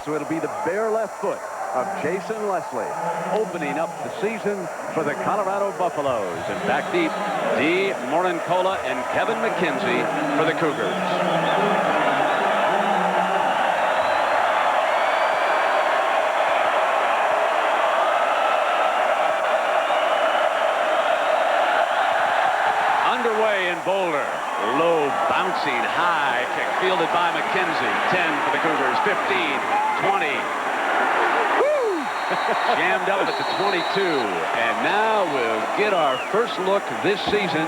So it'll be the bare left foot of Jason Leslie opening up the season for the Colorado Buffaloes. And back deep, Dee Morincola and Kevin McKenzie for the Cougars. Underway in Boulder. Low, bouncing, high kick fielded by McKenzie. 10 for the Cougars. 15, 20. Woo! Jammed up at the 22. And now we'll get our first look this season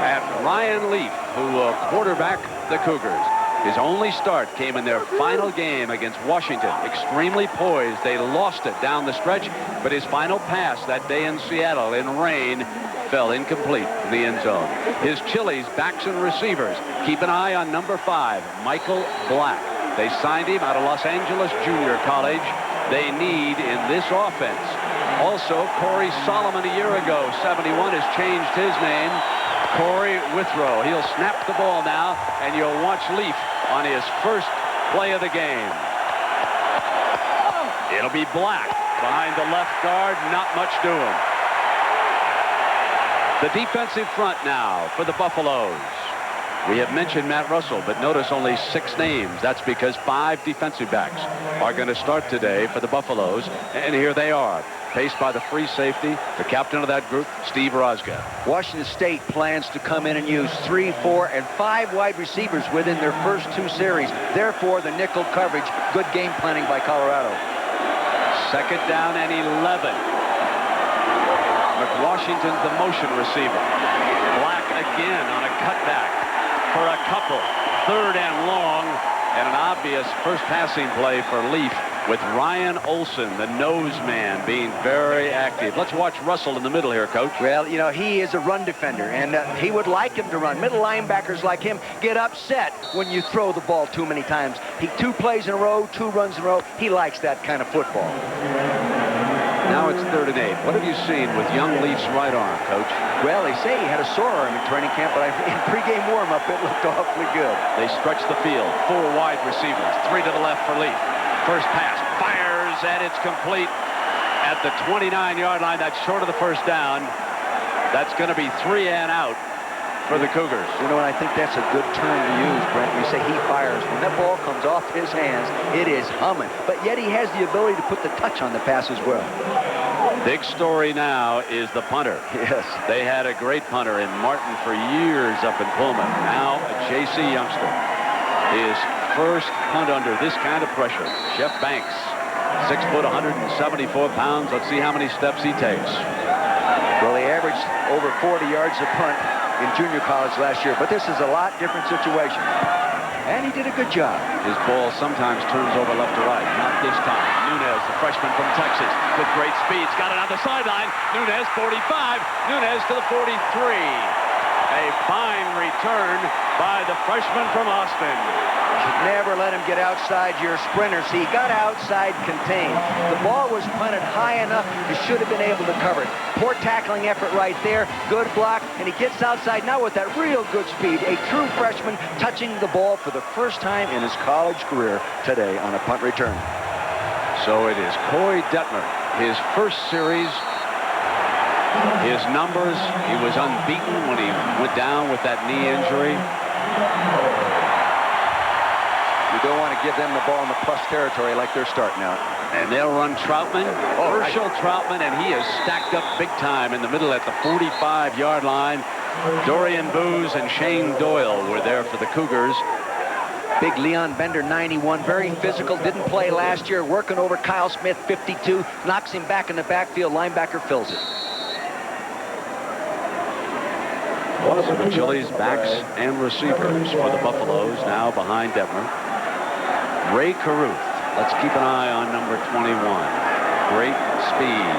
at Ryan Leaf, who will quarterback the Cougars. His only start came in their final game against Washington. Extremely poised. They lost it down the stretch, but his final pass that day in Seattle in rain fell incomplete in the end zone. His Chili's backs and receivers keep an eye on number 5, Michael Black. They signed him out of Los Angeles Junior College. They need in this offense. Also, Corey Solomon a year ago, 71, has changed his name. Corey Withrow. He'll snap the ball now, and you'll watch Leaf on his first play of the game. It'll be Black behind the left guard. Not much doing. The defensive front now for the Buffaloes. We have mentioned Matt Russell, but notice only 6 names. That's because 5 defensive backs are going to start today for the Buffaloes. And here they are, paced by the free safety, the captain of that group, Steve Rosga. Washington State plans to come in and use 3, 4, and 5 wide receivers within their first 2 series. Therefore, the nickel coverage, good game planning by Colorado. Second down and 11. McWashington's the motion receiver. Black again on a cutback for a couple. 3rd and long, and an obvious first passing play for Leaf with Ryan Olson, the nose man, being very active. Let's watch Russell in the middle here, Coach. Well, you know, he is a run defender, and he would like him to run. Middle linebackers like him get upset when you throw the ball too many times. 2 plays in a row, 2 runs in a row. He likes that kind of football. Now it's 3rd and 8. What have you seen with young Leaf's right arm, Coach? Well, they say he had a sore arm in training camp, but in pregame warm-up, it looked awfully good. They stretch the field. 4 wide receivers. 3 to the left for Leaf. First pass. Fires, and it's complete at the 29-yard line. That's short of the first down. That's going to be 3 and out for the Cougars. You know, and I think that's a good term to use, Brent. You say he fires. When that ball comes off his hands, it is humming. But yet he has the ability to put the touch on the pass as well. Big story now is the punter. Yes. They had a great punter in Martin for years up in Pullman. Now a JC youngster. His first punt under this kind of pressure. Jeff Banks, 6 foot, 174 pounds. Let's see how many steps he takes. Well, he averaged over 40 yards a punt in junior college last year, but this is a lot different situation. And he did a good job. His ball sometimes turns over left to right. Not this time. Nunez, the freshman from Texas, with great speed. He's got it on the sideline. Nunez, 45. Nunez to the 43. A fine return by the freshman from Austin. Should never let him get outside your sprinters. He got outside contained. The ball was punted high enough. You should have been able to cover it. Poor tackling effort right there. Good block. And he gets outside now with that real good speed. A true freshman touching the ball for the first time in his college career today on a punt return. So it is Corey Detmer. His first series. His numbers, he was unbeaten when he went down with that knee injury. You don't want to give them the ball in the plus territory like they're starting out. And they'll run Troutman, Herschel Troutman, and he is stacked up big time in the middle at the 45-yard line. Dorian Booz and Shane Doyle were there for the Cougars. Big Leon Bender, 91, very physical, didn't play last year, working over Kyle Smith, 52, knocks him back in the backfield, linebacker fills it. The Chili's backs and receivers for the Buffaloes now behind Detmer. Ray Caruth. Let's keep an eye on number 21. Great speed.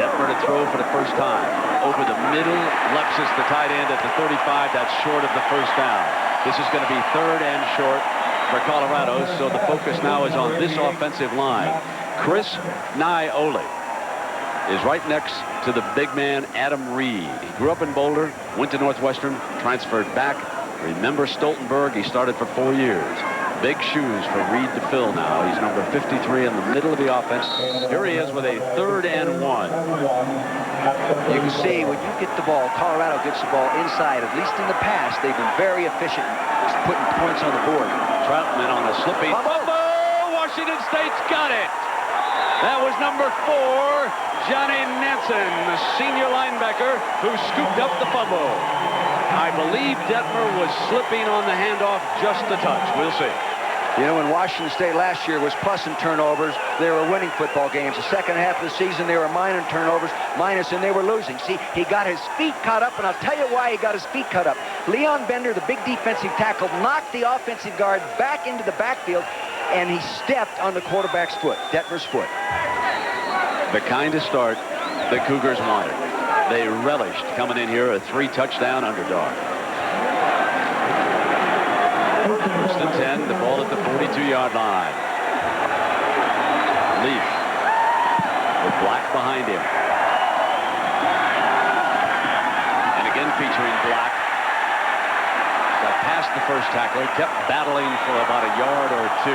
Detmer to throw for the first time. Over the middle, Lexus, the tight end at the 35. That's short of the first down. This is going to be 3rd and short for Colorado, so the focus now is on this offensive line. Chris Naiole is right next to the big man, Adam Reed. He grew up in Boulder, went to Northwestern, transferred back. Remember Stoltenberg? He started for 4 years. Big shoes for Reed to fill now. He's number 53 in the middle of the offense. Here he is with a 3rd and 1. You can see when you get the ball, Colorado gets the ball inside. At least in the past, they've been very efficient in putting points on the board. Troutman on a slippy fumble. Washington State's got it. That was number 4, Johnny Nansen, the senior linebacker who scooped up the fumble. I believe Detmer was slipping on the handoff just a touch. We'll see. You know, when Washington State last year was plus in turnovers, they were winning football games. The second half of the season, they were minus turnovers, and they were losing. See, he got his feet caught up, and I'll tell you why he got his feet caught up. Leon Bender, the big defensive tackle, knocked the offensive guard back into the backfield, and he stepped on the quarterback's foot, Detmer's foot. The kind of start the Cougars wanted. They relished coming in here a 3-touchdown underdog. 1st and 10, the ball at the 42-yard line. Leaf with Black behind him. And again featuring Black. Got past the first tackler, kept battling for about a yard or 2.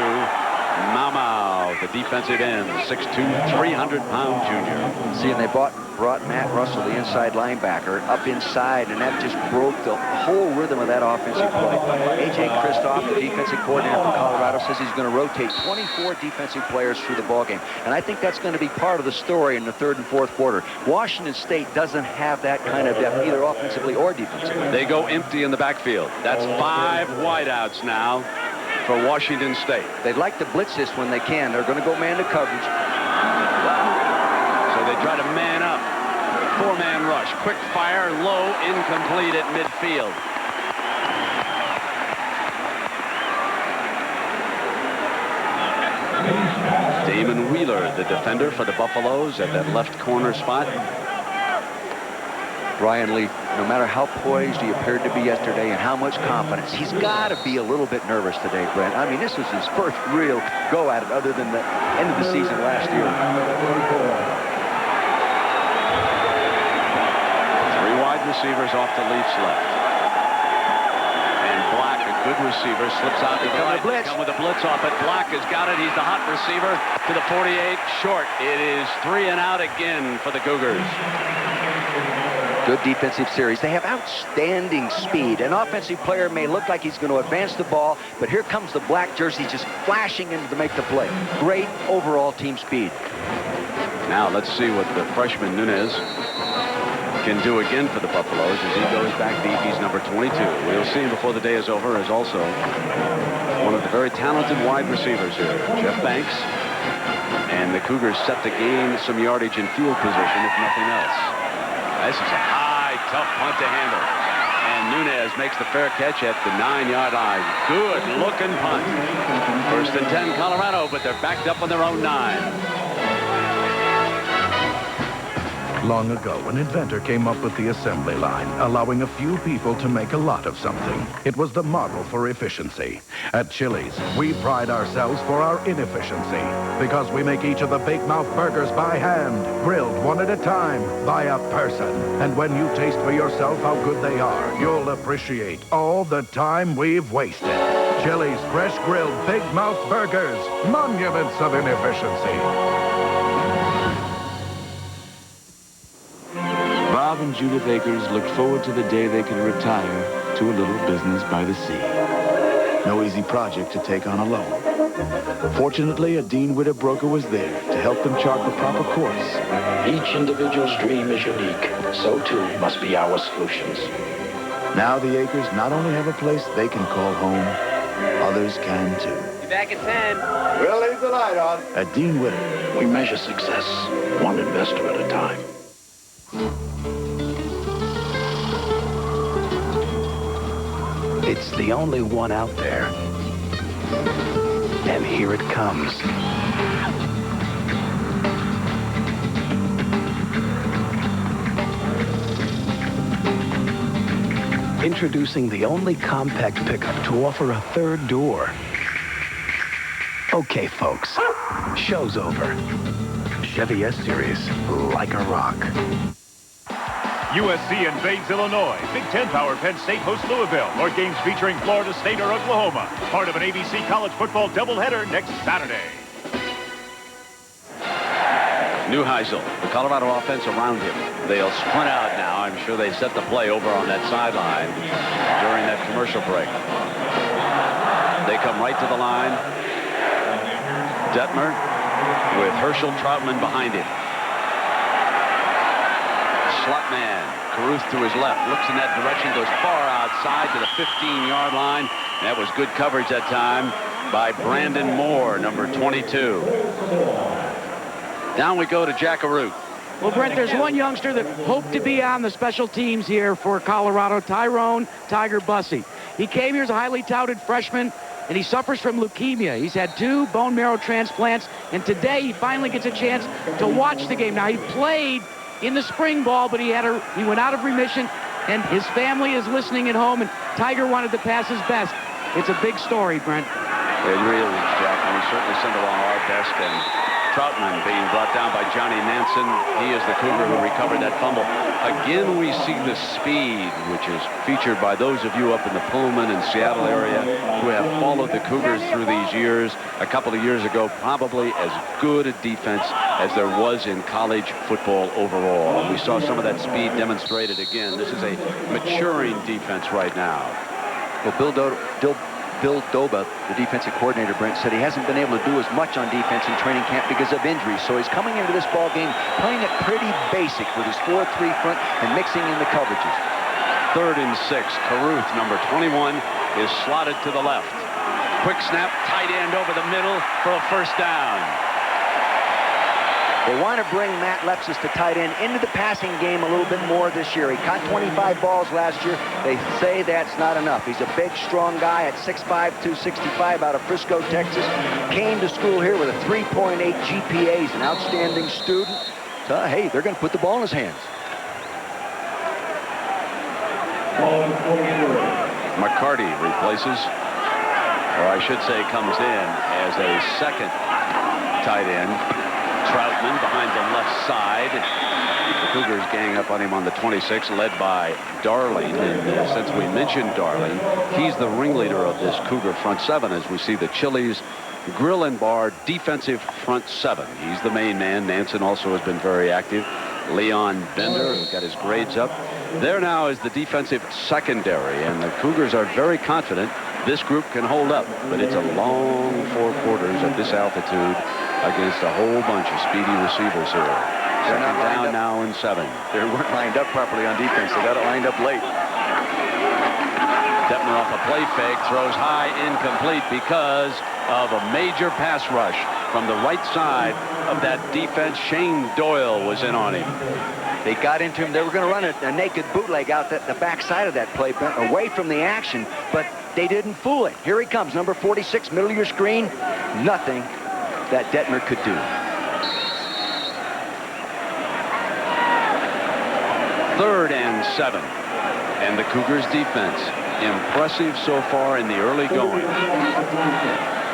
Mau, the defensive end, 6'2", 300-pound junior. See, and they brought Matt Russell, the inside linebacker, up inside, and that just broke the whole rhythm of that offensive play. A.J. Kristoff, the defensive coordinator for Colorado, says he's going to rotate 24 defensive players through the ballgame. And I think that's going to be part of the story in the 3rd and 4th quarter. Washington State doesn't have that kind of depth, either offensively or defensively. They go empty in the backfield. That's 5 wideouts now for Washington State. They'd like to blitz this when they can. They're going to go man to coverage. So they try to man up. 4-man rush. Quick fire, low, incomplete at midfield. Damon Wheeler, the defender for the Buffaloes at that left corner spot. Brian Lee, no matter how poised he appeared to be yesterday and how much confidence, he's got to be a little bit nervous today, Brent. I mean, this was his first real go at it other than the end of the season last year. 3 wide receivers off the Leafs left. And Black, a good receiver, slips out to the right. They come with a blitz off it. Black has got it. He's the hot receiver to the 48. Short. It is 3 and out again for the Cougars. Good defensive series. They have outstanding speed. An offensive player may look like he's going to advance the ball, but here comes the black jersey just flashing in to make the play. Great overall team speed. Now let's see what the freshman Nunez can do again for the Buffaloes as he goes back deep. He's number 22. We'll see him before the day is over as also one of the very talented wide receivers here, Jeff Banks. And the Cougars set to gain some yardage in field position, if nothing else. This is a high, tough punt to handle. And Nunez makes the fair catch at the 9-yard line. Good-looking punt. 1st and 10, Colorado, but they're backed up on their own 9. Long ago, an inventor came up with the assembly line, allowing a few people to make a lot of something. It was the model for efficiency. At Chili's, we pride ourselves for our inefficiency, because we make each of the Big Mouth burgers by hand, grilled one at a time, by a person. And when you taste for yourself how good they are, you'll appreciate all the time we've wasted. Chili's fresh grilled Big Mouth burgers, monuments of inefficiency. Bob and Judith Akers looked forward to the day they could retire to a little business by the sea. No easy project to take on alone. Fortunately, a Dean Witter broker was there to help them chart the proper course. Each individual's dream is unique. So, too, must be our solutions. Now the Akers not only have a place they can call home, others can too. Be back at 10. We'll leave the light on. At Dean Witter, We measure success one investor at a time. It's the only one out there. And here it comes. Introducing the only compact pickup to offer a third door. Okay, folks. Show's over. Chevy S-Series, like a rock. USC invades Illinois. Big Ten power Penn State hosts Louisville. Or games featuring Florida State or Oklahoma. Part of an ABC college football doubleheader next Saturday. Neuheisel, the Colorado offense around him. They'll sprint out now. I'm sure they set the play over on that sideline during that commercial break. They come right to the line. Detmer with Herschel Troutman behind him. Slot man, Caruth to his left, looks in that direction, goes far outside to the 15-yard line. That was good coverage that time by Brandon Moore, number 22. Down we go to Jack Arute. Well, Brent, there's one youngster that hoped to be on the special teams here for Colorado, Tyrone Tiger Bussey. He came here as a highly touted freshman, and he suffers from leukemia. He's had 2 bone marrow transplants, and today he finally gets a chance to watch the game. Now, he played in the spring ball, but he went out of remission, and his family is listening at home, and Tiger wanted to pass his best. It's a big story, Brent. It really is, Jack, and we certainly send along our best. And Troutman being brought down by Johnny Nansen. He is the Cougar who recovered that fumble. Again, we see the speed, which is featured by those of you up in the Pullman and Seattle area who have followed the Cougars through these years. A couple of years ago, probably as good a defense as there was in college football overall. And we saw some of that speed demonstrated again. This is a maturing defense right now. Well, Bill Doba, the defensive coordinator, Brent, said he hasn't been able to do as much on defense in training camp because of injuries. So he's coming into this ball game playing it pretty basic with his 4-3 front and mixing in the coverages. 3rd and 6. Caruth, number 21, is slotted to the left. Quick snap, tight end over the middle for a first down. They want to bring Matt Lepsis, the tight end, into the passing game a little bit more this year. He caught 25 balls last year. They say that's not enough. He's a big, strong guy at 6'5", 265 out of Frisco, Texas. Came to school here with a 3.8 GPA. He's an outstanding student. So, hey, they're going to put the ball in his hands. McCarty replaces, or I should say comes in as a second tight end. Troutman behind the left side. The Cougars gang up on him on the 26, led by Darling. And since we mentioned Darling, he's the ringleader of this Cougar front 7 as we see the Chili's Grill and Bar defensive front 7. He's the main man. Nansen also has been very active. Leon Bender, who got his grades up. There now is the defensive secondary, and the Cougars are very confident this group can hold up. But it's a long 4 quarters at this altitude against a whole bunch of speedy receivers here. They're not down now in 7. They weren't lined up properly on defense. They got it lined up late. Detmer off a play fake, throws high, incomplete because of a major pass rush from the right side of that defense. Shane Doyle was in on him. They got into him. They were going to run a naked bootleg out the back side of that play, away from the action, but they didn't fool it. Here he comes, number 46, middle of your screen. Nothing that Detmer could do. 3rd and 7. And the Cougars defense, impressive so far in the early going.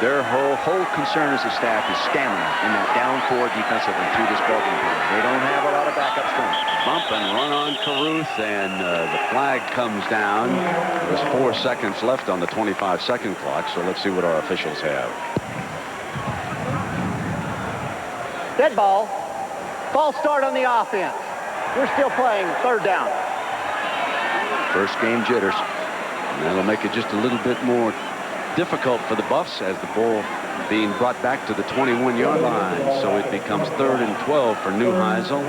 Their whole concern as a staff is stamina in that down 4 defensively through this ballgame. They don't have a lot of backup strength. Bump and run on Caruth, and the flag comes down. There's 4 seconds left on the 25-second clock, so let's see what our officials have. Dead ball. False start on the offense. We're still playing 3rd down. First game jitters. And that'll make it just a little bit more difficult for the Buffs as the ball being brought back to the 21-yard line. So it becomes 3rd and 12 for Neuheisel.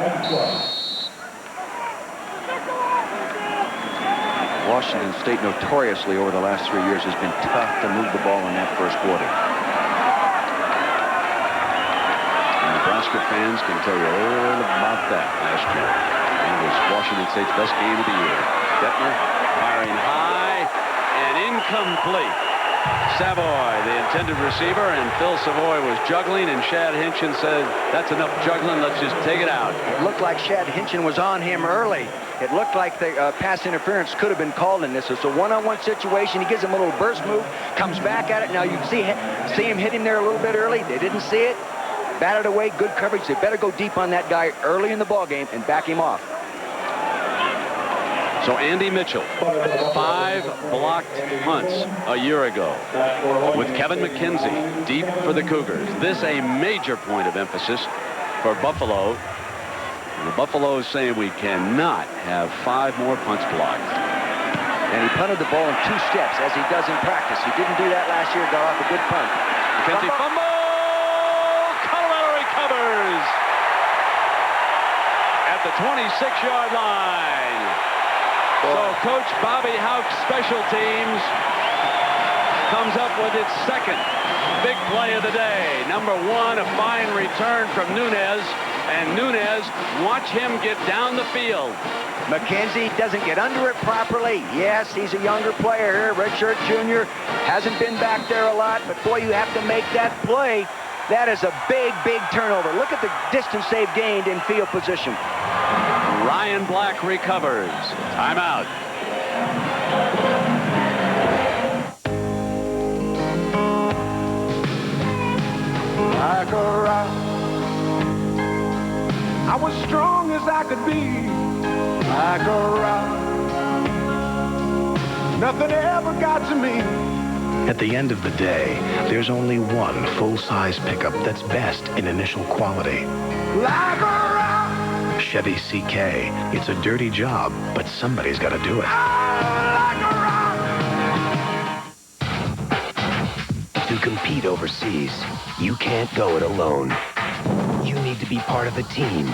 Washington State notoriously over the last 3 years has been tough to move the ball in that first quarter. Nebraska fans can tell you all about that last year. It was Washington State's best game of the year. Detmer firing high and incomplete. Savoy, the intended receiver, and Phil Savoy was juggling, and Shad Hinchin said, that's enough juggling, let's just take it out. It looked like Shad Hinchin was on him early. It looked like the pass interference could have been called in this. It's a one-on-one situation. He gives him a little burst move, comes back at it. Now you can see him hit him there a little bit early. They didn't see it. Batted away, good coverage. They better go deep on that guy early in the ball game and back him off. So Andy Mitchell, 5 blocked punts a year ago with Kevin McKenzie deep for the Cougars. This a major point of emphasis for Buffalo. And the Buffalo is saying we cannot have 5 more punts blocked. And he punted the ball in 2 steps, as he does in practice. He didn't do that last year, got off a good punt. McKenzie fumble! Colorado recovers at the 26-yard line. So Coach Bobby Hauck's special teams comes up with its second big play of the day. Number 1, a fine return from Nunez. And Nunez, watch him get down the field. McKenzie doesn't get under it properly. Yes, he's a younger player here, redshirt junior. Hasn't been back there a lot, but boy, you have to make that play. That is a big, big turnover. Look at the distance they've gained in field position. Ryan Black recovers. Timeout. Like a rock, I was strong as I could be. Like a rock, nothing ever got to me. At the end of the day, there's only one full-size pickup that's best in initial quality. Like a rock. Chevy CK. It's a dirty job, but somebody's got to do it. Like a rock. To compete overseas, you can't go it alone. You need to be part of a team.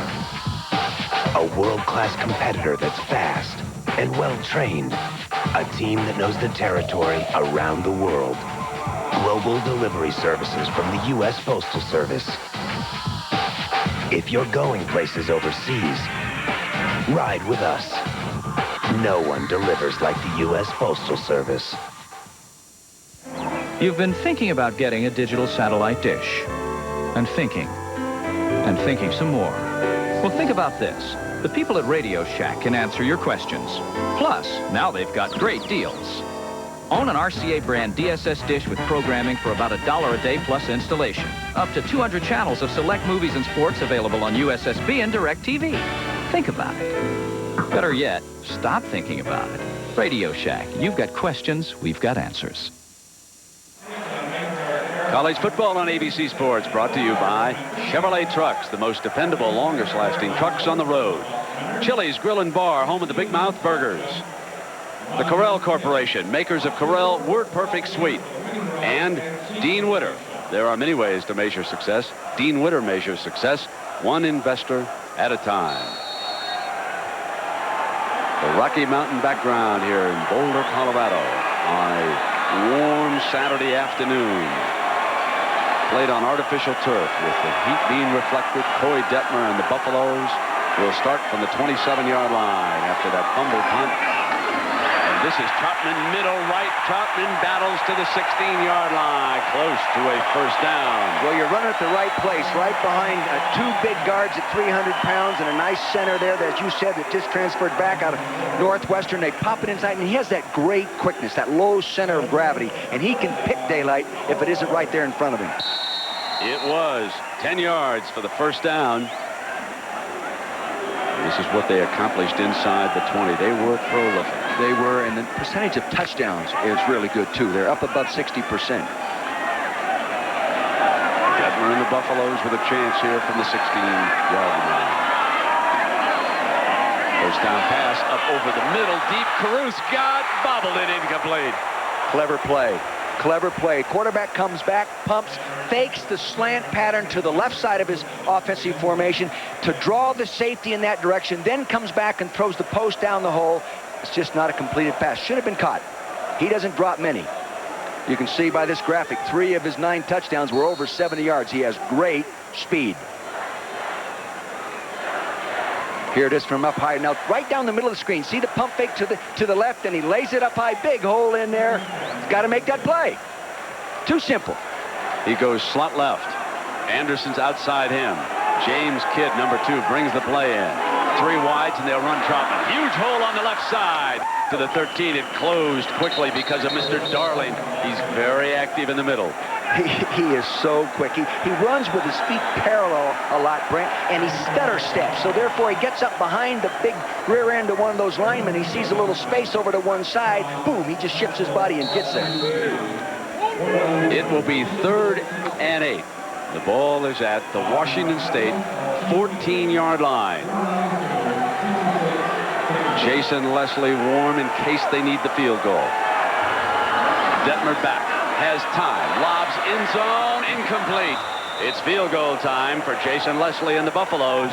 A world-class competitor that's fast and well-trained. A team that knows the territory around the world. Global delivery services from the U.S. Postal Service. If you're going places overseas, ride with us. No one delivers like the U.S. Postal Service. You've been thinking about getting a digital satellite dish. And thinking some more. Well, think about this. The people at Radio Shack can answer your questions. Plus, now they've got great deals. Own an RCA brand DSS dish with programming for about $1 a day plus installation. Up to 200 channels of select movies and sports available on USSB and DirecTV. Think about it. Better yet, stop thinking about it. Radio Shack. You've got questions, we've got answers. College football on ABC Sports, brought to you by Chevrolet Trucks, the most dependable, longest-lasting trucks on the road. Chili's Grill and Bar, home of the Big Mouth Burgers. The Corel Corporation, makers of Corel Word Perfect Sweet. And Dean Witter. There are many ways to measure success. Dean Witter measures success, one investor at a time. The Rocky Mountain background here in Boulder, Colorado on a warm Saturday afternoon. Played on artificial turf with the heat being reflected. Coy Detmer and the Buffaloes will start from the 27-yard line after that fumble punt. And this is Troutman, middle right. Troutman battles to the 16-yard line, close to a first down. Well, you're running at the right place, right behind 2 big guards at 300 pounds and a nice center there, that, as you said, that just transferred back out of Northwestern. They pop it inside, and he has that great quickness, that low center of gravity, and he can pick daylight if it isn't right there in front of him. It was 10 yards for the first down. This is what they accomplished inside the 20. They were prolific. They were, and the percentage of touchdowns is really good, too. They're up above 60%. Detmer and the Buffaloes with a chance here from the 16-yard line. First down pass up over the middle, deep. Caruth got bobbled it incomplete. Clever play. Clever play. Quarterback comes back, pumps, fakes the slant pattern to the left side of his offensive formation to draw the safety in that direction, then comes back and throws the post down the hole. It's just not a completed pass. Should have been caught. He doesn't drop many. You can see by this graphic, 3 of his 9 touchdowns were over 70 yards. He has great speed. Here it is from up high. Now, right down the middle of the screen. See the pump fake to the left, and he lays it up high. Big hole in there. He's got to make that play. Too simple. He goes slot left. Anderson's outside him. James Kidd, number 2, brings the play in. 3 wides, and they'll run Troutman. Huge hole on the left side to the 13. It closed quickly because of Mr. Darling. He's very active in the middle. He is so quick. He runs with his feet parallel a lot, Brent, and he stutter steps. So therefore, he gets up behind the big rear end of one of those linemen. He sees a little space over to one side. Boom, he just shifts his body and gets there. It will be 3rd and 8. The ball is at the Washington State 14-yard line. Jason Leslie warm in case they need the field goal. Detmer back, has time, lobs in zone, incomplete. It's field goal time for Jason Leslie and the Buffaloes.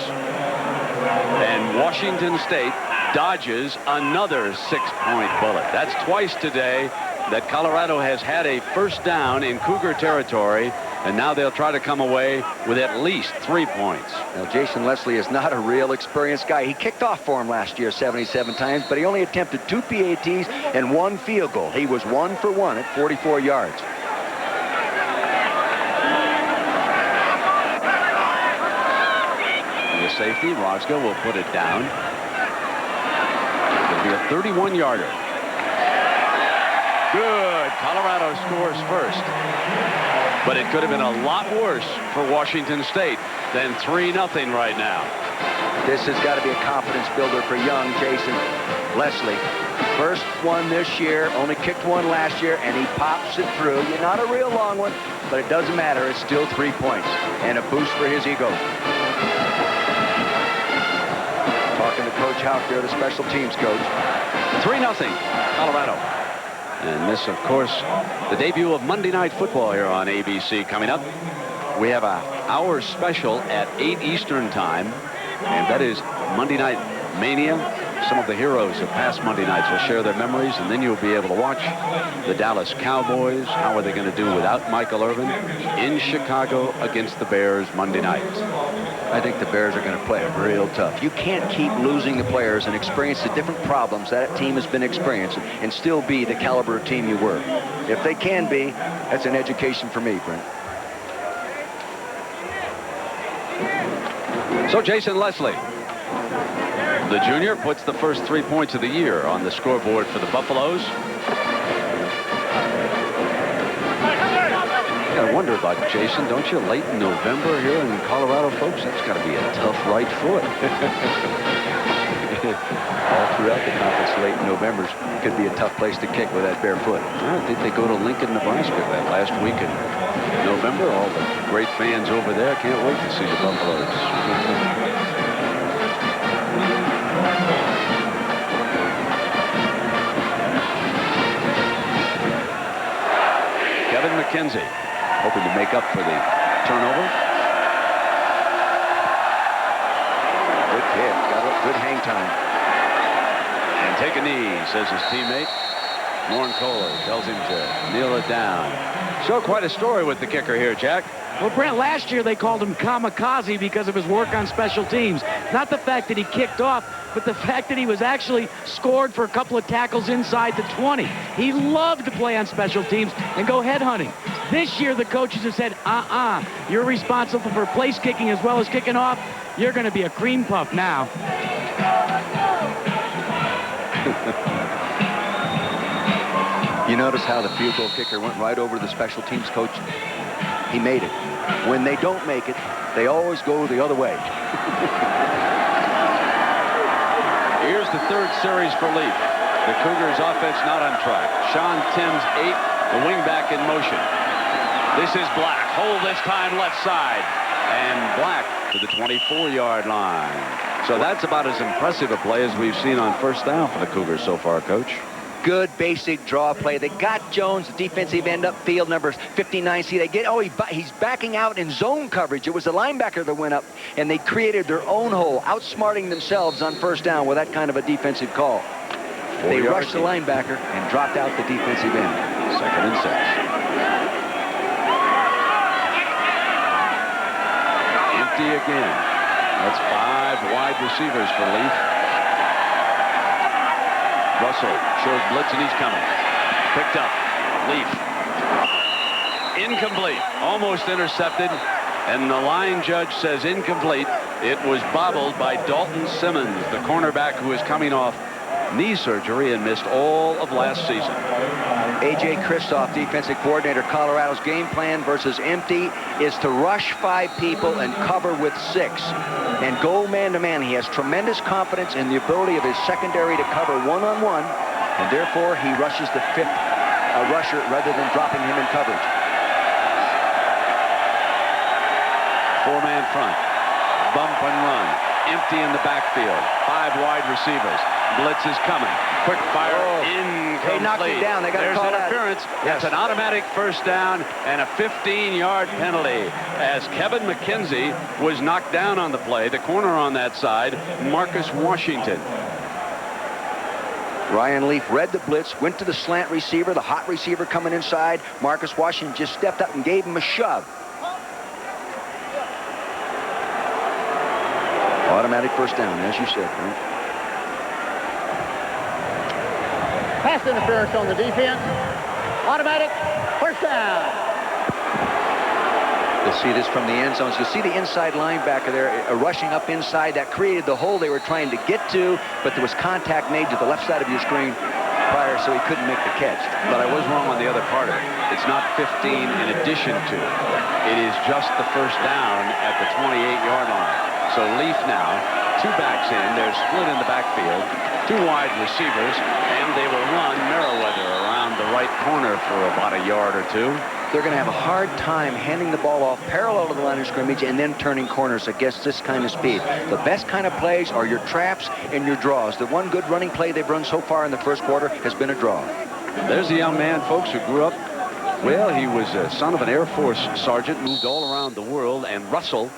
And Washington State dodges another 6-point bullet. That's twice today that Colorado has had a first down in Cougar territory, and now they'll try to come away with at least 3 points. Now, Jason Leslie is not a real experienced guy. He kicked off for him last year 77 times, but he only attempted 2 PATs and 1 field goal. He was 1 for 1 at 44 yards. The safety, Roscoe, will put it down. It'll be a 31-yarder. Good. Colorado scores first. But it could have been a lot worse for Washington State than 3-0 right now. This has got to be a confidence builder for young Jason Leslie. First one this year, only kicked one last year, and he pops it through. Not a real long one, but it doesn't matter. It's still 3 points and a boost for his ego. Talking to Coach Houck there, the special teams coach. 3-0 Colorado. And this, of course, the debut of Monday Night Football here on ABC coming up. We have an hour special at 8 Eastern time, and that is Monday Night Mania. Some of the heroes of past Monday nights will share their memories, and then you'll be able to watch the Dallas Cowboys. How are they going to do without Michael Irvin in Chicago against the Bears Monday night? I think the Bears are going to play them real tough. You can't keep losing the players and experience the different problems that team has been experiencing and still be the caliber of team you were. If they can be, that's an education for me, Brent. So Jason Leslie, the junior, puts the first 3 points of the year on the scoreboard for the Buffaloes. I wonder about Jason, don't you? Late in November here in Colorado, folks, that's got to be a tough right foot. All throughout the conference, late in November could be a tough place to kick with that bare foot. I think they go to Lincoln, Nebraska that last week in November. All the great fans over there can't wait to see the Buffaloes. Kevin McKenzie hoping to make up for the turnover. Good kick. Got a good hang time. And take a knee, says his teammate. Warren Kohler tells him to kneel it down. So quite a story with the kicker here, Jack. Well, Brent, last year they called him kamikaze because of his work on special teams. Not the fact that he kicked off, but the fact that he was actually scored for a couple of tackles inside the 20. He loved to play on special teams and go headhunting. This year, the coaches have said, you're responsible for place kicking as well as kicking off. You're going to be a cream puff now. You notice how the field goal kicker went right over to the special teams coach? He made it. When they don't make it, they always go the other way. Here's the third series for Leaf. The Cougars offense not on track. Sean Timms 8, the wingback in motion. This is Black. Hold this time left side. And Black to the 24-yard line. So that's about as impressive a play as we've seen on first down for the Cougars so far, Coach. Good basic draw play. They got Jones, the defensive end upfield, number 59. See, they get, he's backing out in zone coverage. It was the linebacker that went up, and they created their own hole, outsmarting themselves on first down with that kind of a defensive call. They rushed the linebacker and dropped out the defensive end. 2nd and 6. Empty again. That's 5 wide receivers for Leaf. Russell shows blitz and he's coming. Picked up. Leaf. Incomplete. Almost intercepted. And the line judge says incomplete. It was bobbled by Dalton Simmons, the cornerback who is coming off knee surgery and missed all of last season. A.J. Kristoff, defensive coordinator, Colorado's game plan versus empty is to rush 5 people and cover with 6 and go man-to-man. He has tremendous confidence in the ability of his secondary to cover one-on-one, and therefore he rushes the 5th rusher rather than dropping him in coverage. 4-man front. Bump and run. Empty in the backfield. 5 wide receivers. Blitz is coming. Quick fire. Incomplete. They knocked it down. They got There's called interference. Yes. That's an automatic first down and a 15-yard penalty as Kevin McKenzie was knocked down on the play. The corner on that side, Marcus Washington. Ryan Leaf read the blitz, went to the slant receiver, the hot receiver coming inside. Marcus Washington just stepped up and gave him a shove. Automatic first down, as you said, Brent. Pass interference on the defense. Automatic first down. You'll see this from the end zones. You'll see the inside linebacker there rushing up inside. That created the hole they were trying to get to, but there was contact made to the left side of your screen prior, so he couldn't make the catch. But I was wrong on the other part of it. It's not 15 in addition to. It is just the first down at the 28-yard line. So Leaf now, 2 backs in. They're split in the backfield. 2 wide receivers, and they will run Merriweather around the right corner for about a yard or 2. They're going to have a hard time handing the ball off parallel to the line of scrimmage and then turning corners against this kind of speed. The best kind of plays are your traps and your draws. The one good running play they've run so far in the first quarter has been a draw. There's a young man, folks, who grew up, well, he was a son of an Air Force sergeant, moved all around the world, and Russell,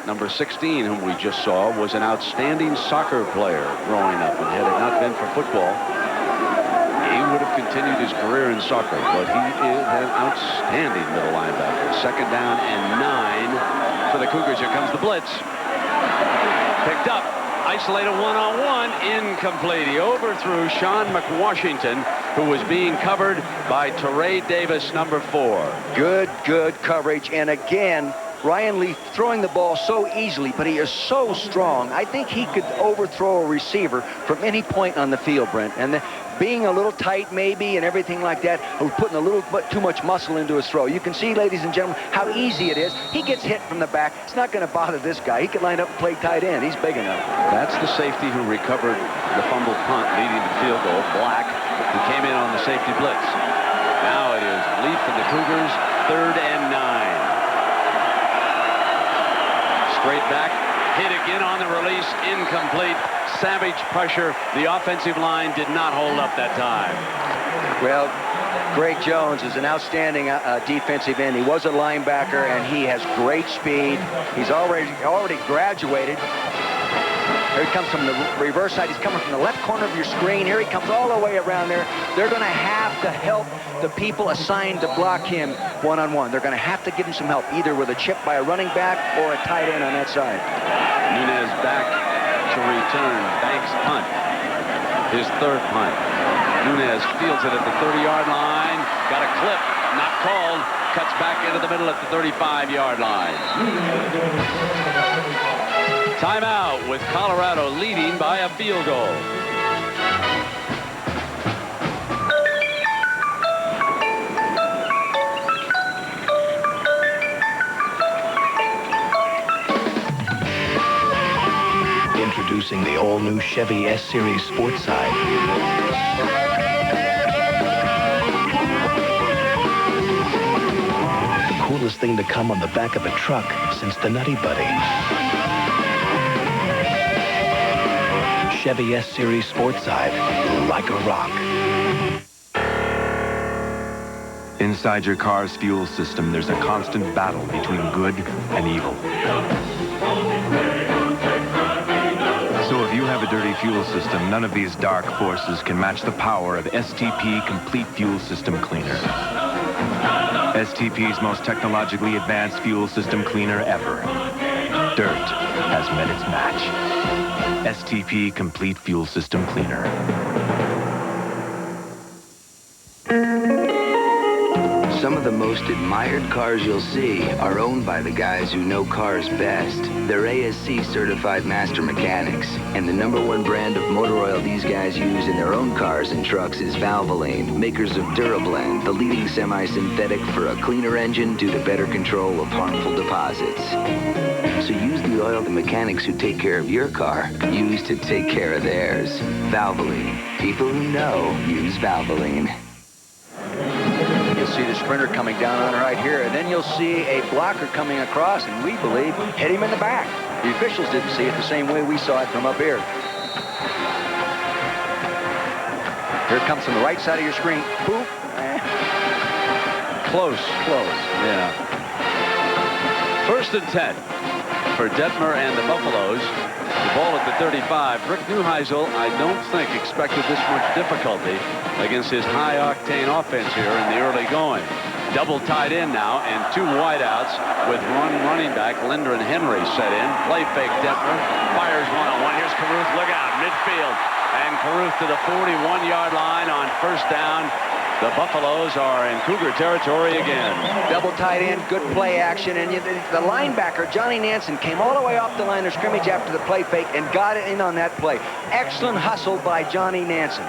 number 16, whom we just saw, was an outstanding soccer player growing up, and had it not been for football, he would have continued his career in soccer, but he is an outstanding middle linebacker. 2nd down and 9 for the Cougars. Here comes the blitz. Picked up. Isolated one-on-one. Incomplete. He overthrew Sean McWashington, who was being covered by Teray Davis, number 4. Good coverage. And again, Ryan Leaf throwing the ball so easily, but he is so strong. I think he could overthrow a receiver from any point on the field, Brent. And being a little tight maybe and everything like that, putting a little bit too much muscle into his throw. You can see, ladies and gentlemen, how easy it is. He gets hit from the back. It's not going to bother this guy. He could line up and play tight end. He's big enough. That's the safety who recovered the fumbled punt leading to field goal, Black, who came in on the safety blitz. Now it is Leaf and the Cougars, 3rd and 9. Straight back, hit again on the release, incomplete. Savage pressure. The offensive line did not hold up that time. Well, Greg Jones is an outstanding defensive end. He was a linebacker, and he has great speed. He's already graduated. Here he comes from the reverse side. He's coming from the left corner of your screen. Here he comes all the way around there. They're going to have to help the people assigned to block him one-on-one. They're going to have to give him some help, either with a chip by a running back or a tight end on that side. Nunez back to return. Banks punt. His 3rd punt. Nunez fields it at the 30-yard line. Got a clip. Not called. Cuts back into the middle at the 35-yard line. Timeout with Colorado leading by a field goal. Introducing the all-new Chevy S-Series Sports Side. The coolest thing to come on the back of a truck since the Nutty Buddy. Chevy S-Series Sports Side, like a rock. Inside your car's fuel system, there's a constant battle between good and evil. So if you have a dirty fuel system, none of these dark forces can match the power of STP Complete Fuel System Cleaner. STP's most technologically advanced fuel system cleaner ever. Dirt has met its match. STP Complete Fuel System Cleaner. Some of the most admired cars you'll see are owned by the guys who know cars best. They're ASC certified master mechanics, and the #1 brand of motor oil these guys use in their own cars and trucks is Valvoline, makers of Durablend, the leading semi-synthetic for a cleaner engine due to better control of harmful deposits. So use the oil the mechanics who take care of your car use to take care of theirs. Valvoline. People who know use Valvoline. You'll see the sprinter coming down on right here, and then you'll see a blocker coming across, and we believe hit him in the back. The officials didn't see it the same way we saw it from up here. Here it comes from the right side of your screen. Boop. Close. Yeah. 1st and 10 for Detmer and the Buffaloes. The ball at the 35. Rick Neuheisel, I don't think, expected this much difficulty against his high-octane offense here in the early going. Double tied in now, and 2 wideouts with running back Lindgren Henry set in. Play fake Detmer. Fires one-on-one. Here's Caruth. Look out. Midfield. And Caruth to the 41-yard line on 1st down. The Buffaloes are in Cougar territory again. Double tight end, good play action, and the linebacker, Johnny Nansen, came all the way off the line of scrimmage after the play fake and got it in on that play. Excellent hustle by Johnny Nansen.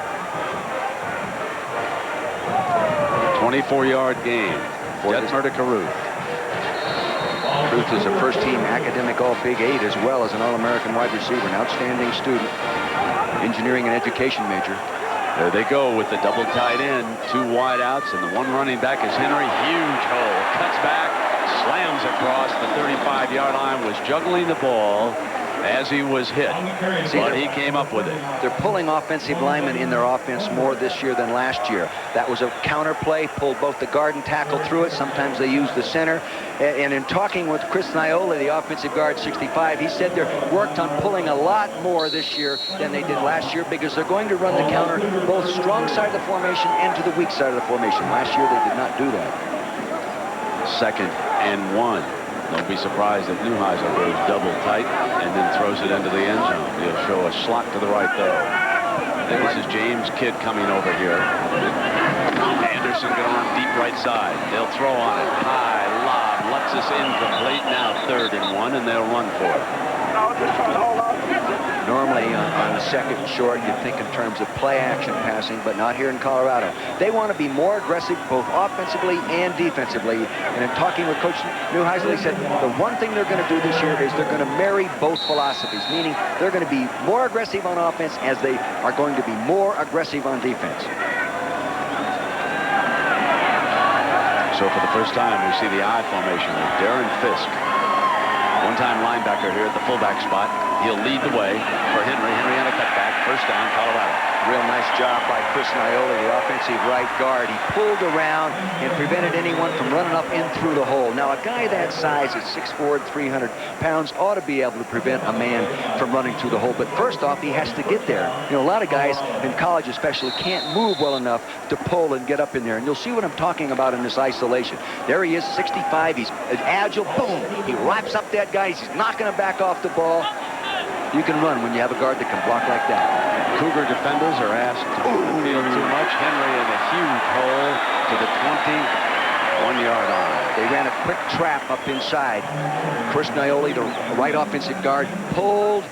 24-yard gain. Detmer to Caruth. Caruth is a first-team academic All-Big 8 as well as an All-American wide receiver, an outstanding student, engineering and education major. There they go with the double tight end, 2 wideouts, and the 1 running back is Henry. Huge hole. Cuts back, slams across the 35-yard line, was juggling the ball as he was hit. But he came up with it. They're pulling offensive linemen in their offense more this year than last year. That was a counter play, pulled both the guard and tackle through it. Sometimes they use the center. And in talking with Chris Niola, the offensive guard 65, he said they're worked on pulling a lot more this year than they did last year because they're going to run the counter both strong side of the formation and to the weak side of the formation. Last year they did not do that. 2nd and 1. Don't be surprised if Neuheisel goes double tight and then throws it into the end zone. He'll show a slot to the right, though. I think this is James Kidd coming over here. Anderson going on deep right side. They'll throw on it. High lob. Lexus incomplete. Now 3rd and 1, and they'll run for it. Normally on the 2nd and short, you'd think in terms of play action passing, but not here in Colorado. They want to be more aggressive both offensively and defensively. And in talking with Coach Neuheisel, he said the one thing they're going to do this year is they're going to marry both philosophies, meaning they're going to be more aggressive on offense as they are going to be more aggressive on defense. So for the first time, we see the I formation with Darren Fisk. One-time linebacker here at the fullback spot. He'll lead the way for Henry. Henry on a cutback. 1st down, Colorado. Real nice job by Chris Niola, the offensive right guard. He pulled around and prevented anyone from running up in through the hole. Now, a guy that size at 6'4", 300 pounds ought to be able to prevent a man from running through the hole. But first off, he has to get there. You know, a lot of guys in college especially can't move well enough to pull and get up in there. And you'll see what I'm talking about in this isolation. There he is, 65. He's agile. Boom. He wraps up that guy. He's not going to back off the ball. You can run when you have a guard that can block like that. Cougar defenders are asked to field too much. Henry in a huge hole to the 21-yard line. They ran a quick trap up inside. Chris Niola, the right offensive guard, pulled,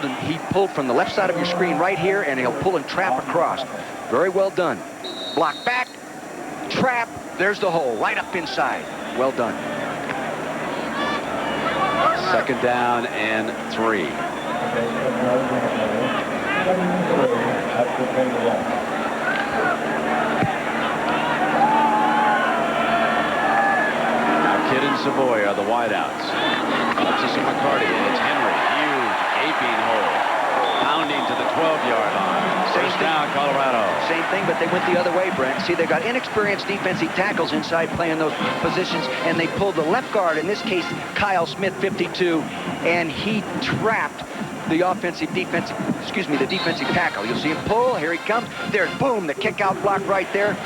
and he pulled from the left side of your screen right here, and he'll pull and trap across. Very well done. Block back, trap, there's the hole, right up inside. Well done. 2nd down and 3. Now Kidd and Savoy are the wideouts. Alexis and McCarty, and it's Henry. Huge gaping hole. Pounding to the 12-yard line. 1st down, Colorado. Same thing, but they went the other way, Brent. See, they've got inexperienced defensive tackles inside playing those positions, and they pulled the left guard, in this case, Kyle Smith, 52, and he trapped the the defensive tackle. You'll see him pull. Here he comes. There's, boom, the kick-out block right there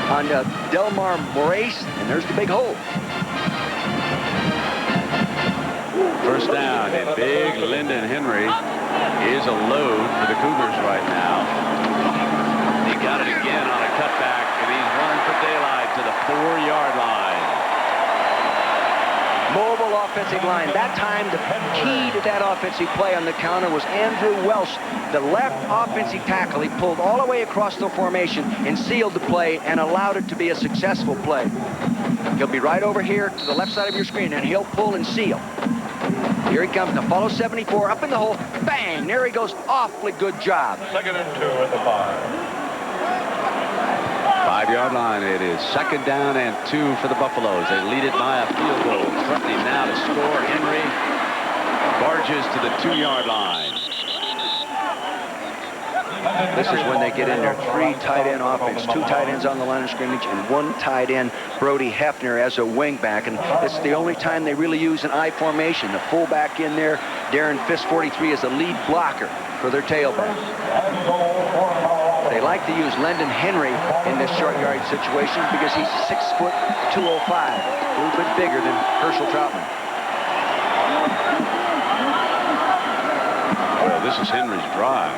on Delmar Moraes, and there's the big hole. 1st down, and big Lyndon Henry is a load for the Cougars right now. He got it again on a cutback, and he's running for daylight. 4-yard line. Mobile offensive line. That time, the key to that offensive play on the counter was Andrew Welsh, the left offensive tackle. He pulled all the way across the formation and sealed the play and allowed it to be a successful play. He'll be right over here to the left side of your screen, and he'll pull and seal. Here he comes to follow 74, up in the hole. Bang! There he goes. Awfully good job. 2nd and 2 at the 5. 5-yard line. It is 2nd down and 2 for the Buffaloes. They lead it by a field goal. Threatening now to score. Henry barges to the 2-yard line. This is when they get in their 3 tight end offense. 2 tight ends on the line of scrimmage and 1 tight end, Brody Hefner, as a wingback. And it's the only time they really use an I formation. The fullback in there, Darren Fisk, 43, is the lead blocker for their tailback. They like to use Lendon Henry in this short yardage situation because he's 6 foot 205, a little bit bigger than Herschel Troutman. Well, this is Henry's drive.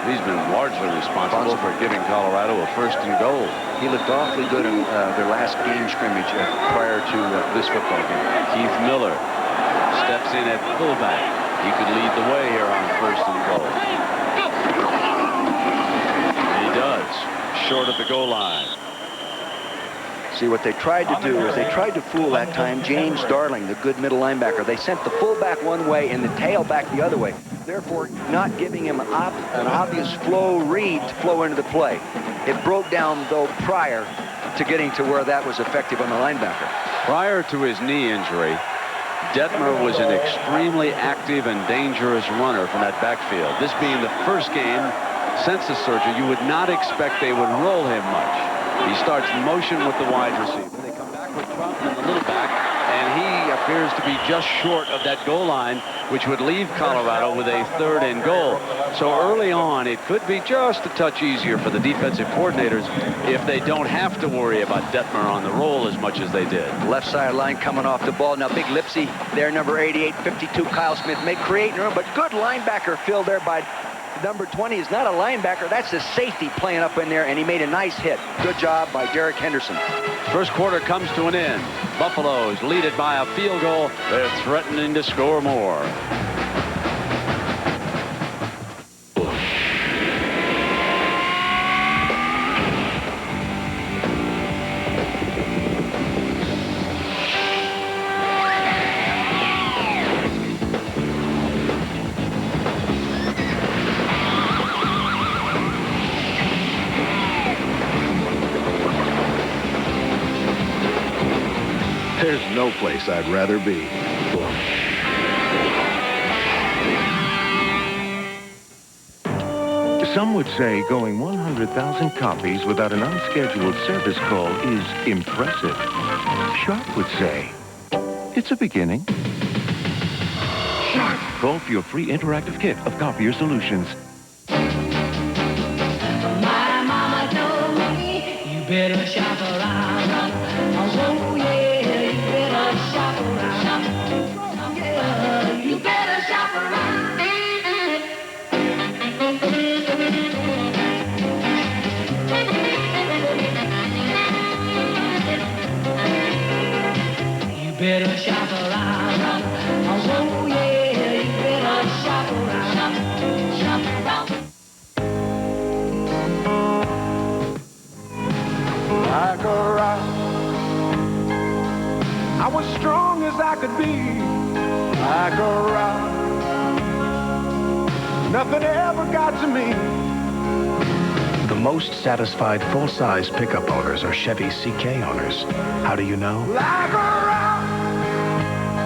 He's been largely responsible for giving Colorado a 1st and goal. He looked awfully good in their last game scrimmage prior to this football game. Keith Miller steps in at fullback. He could lead the way here on 1st and goal. He does, short of the goal line. See, what they tried to do is they tried to fool that time James Darling, the good middle linebacker. They sent the fullback one way and the tailback the other way, therefore not giving him an obvious flow read to flow into the play. It broke down, though, prior to getting to where that was effective on the linebacker. Prior to his knee injury, Detmer was an extremely active and dangerous runner from that backfield. This being the first game since the surgery, you would not expect they would roll him much. He starts motion with the wide receiver. They come back with Troutman and the little back, and he appears to be just short of that goal line, which would leave Colorado with a 3rd and goal. So early on, it could be just a touch easier for the defensive coordinators if they don't have to worry about Detmer on the roll as much as they did. Left side line coming off the ball. Now, Big Lipsy, their number 88, 52, Kyle Smith, may create room, but good linebacker fill there by number 20 is not a linebacker. That's a safety playing up in there, and he made a nice hit. Good job by Derek Henderson. First quarter comes to an end. Buffaloes lead it by a field goal. They're threatening to score more. There's no place I'd rather be. Some would say going 100,000 copies without an unscheduled service call is impressive. Sharp would say it's a beginning. Sharp. Call for your free interactive kit of copier solutions. My mama told me you better shop around. Oh, yeah, you better shop around. Yeah, you better shop around. You better shop around. Oh, yeah, you better shop around. Shop around. Like a rock, I was strong as I could be. Like a rock, nothing ever got to me. The most satisfied full-size pickup owners are Chevy CK owners. How do you know? Like a rock,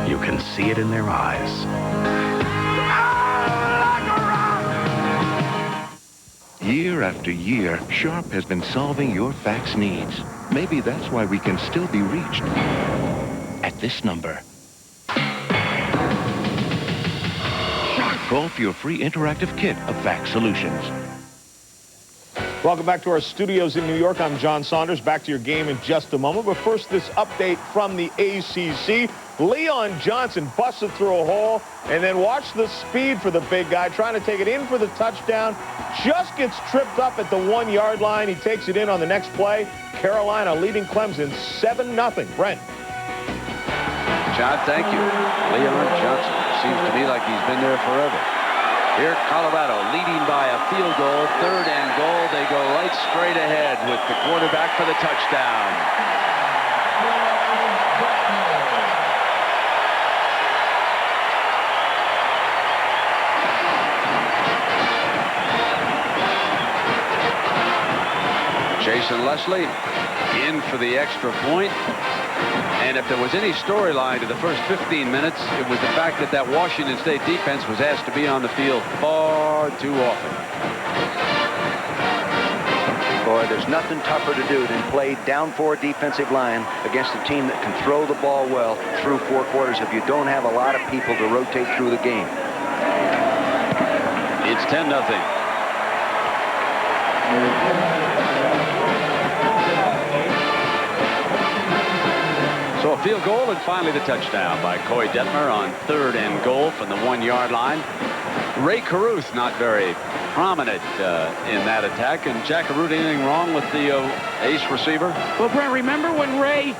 You can see it in their eyes. like a rock. Year after year, Sharp has been solving your fax needs. Maybe that's why we can still be reached at this number. Call for your free interactive kit of fax solutions. Welcome back to our studios in New York. I'm John Saunders. Back to your game in just a moment. But first, this update from the ACC. Leon Johnson busted through a hole, and then watch the speed for the big guy trying to take it in for the touchdown. Just gets tripped up at the 1-yard line. He takes it in on the next play. Carolina leading Clemson 7-0. Brent. John, thank you. Leon Johnson. Seems to me like he's been there forever. Here, Colorado leading by a field goal. 3rd and goal. They go right straight ahead with the quarterback for the touchdown. Jason Leslie in for the extra point. And if there was any storyline to the first 15 minutes, it was the fact that that Washington State defense was asked to be on the field far too often. Boy, there's nothing tougher to do than play down 4 defensive line against a team that can throw the ball well through 4 quarters if you don't have a lot of people to rotate through the game. It's 10-0. So a field goal and finally the touchdown by Coy Detmer on 3rd and goal from the 1-yard line. Ray Caruth not very prominent in that attack. And Jack Caruth, anything wrong with the ace receiver? Well, Brent, remember when Ray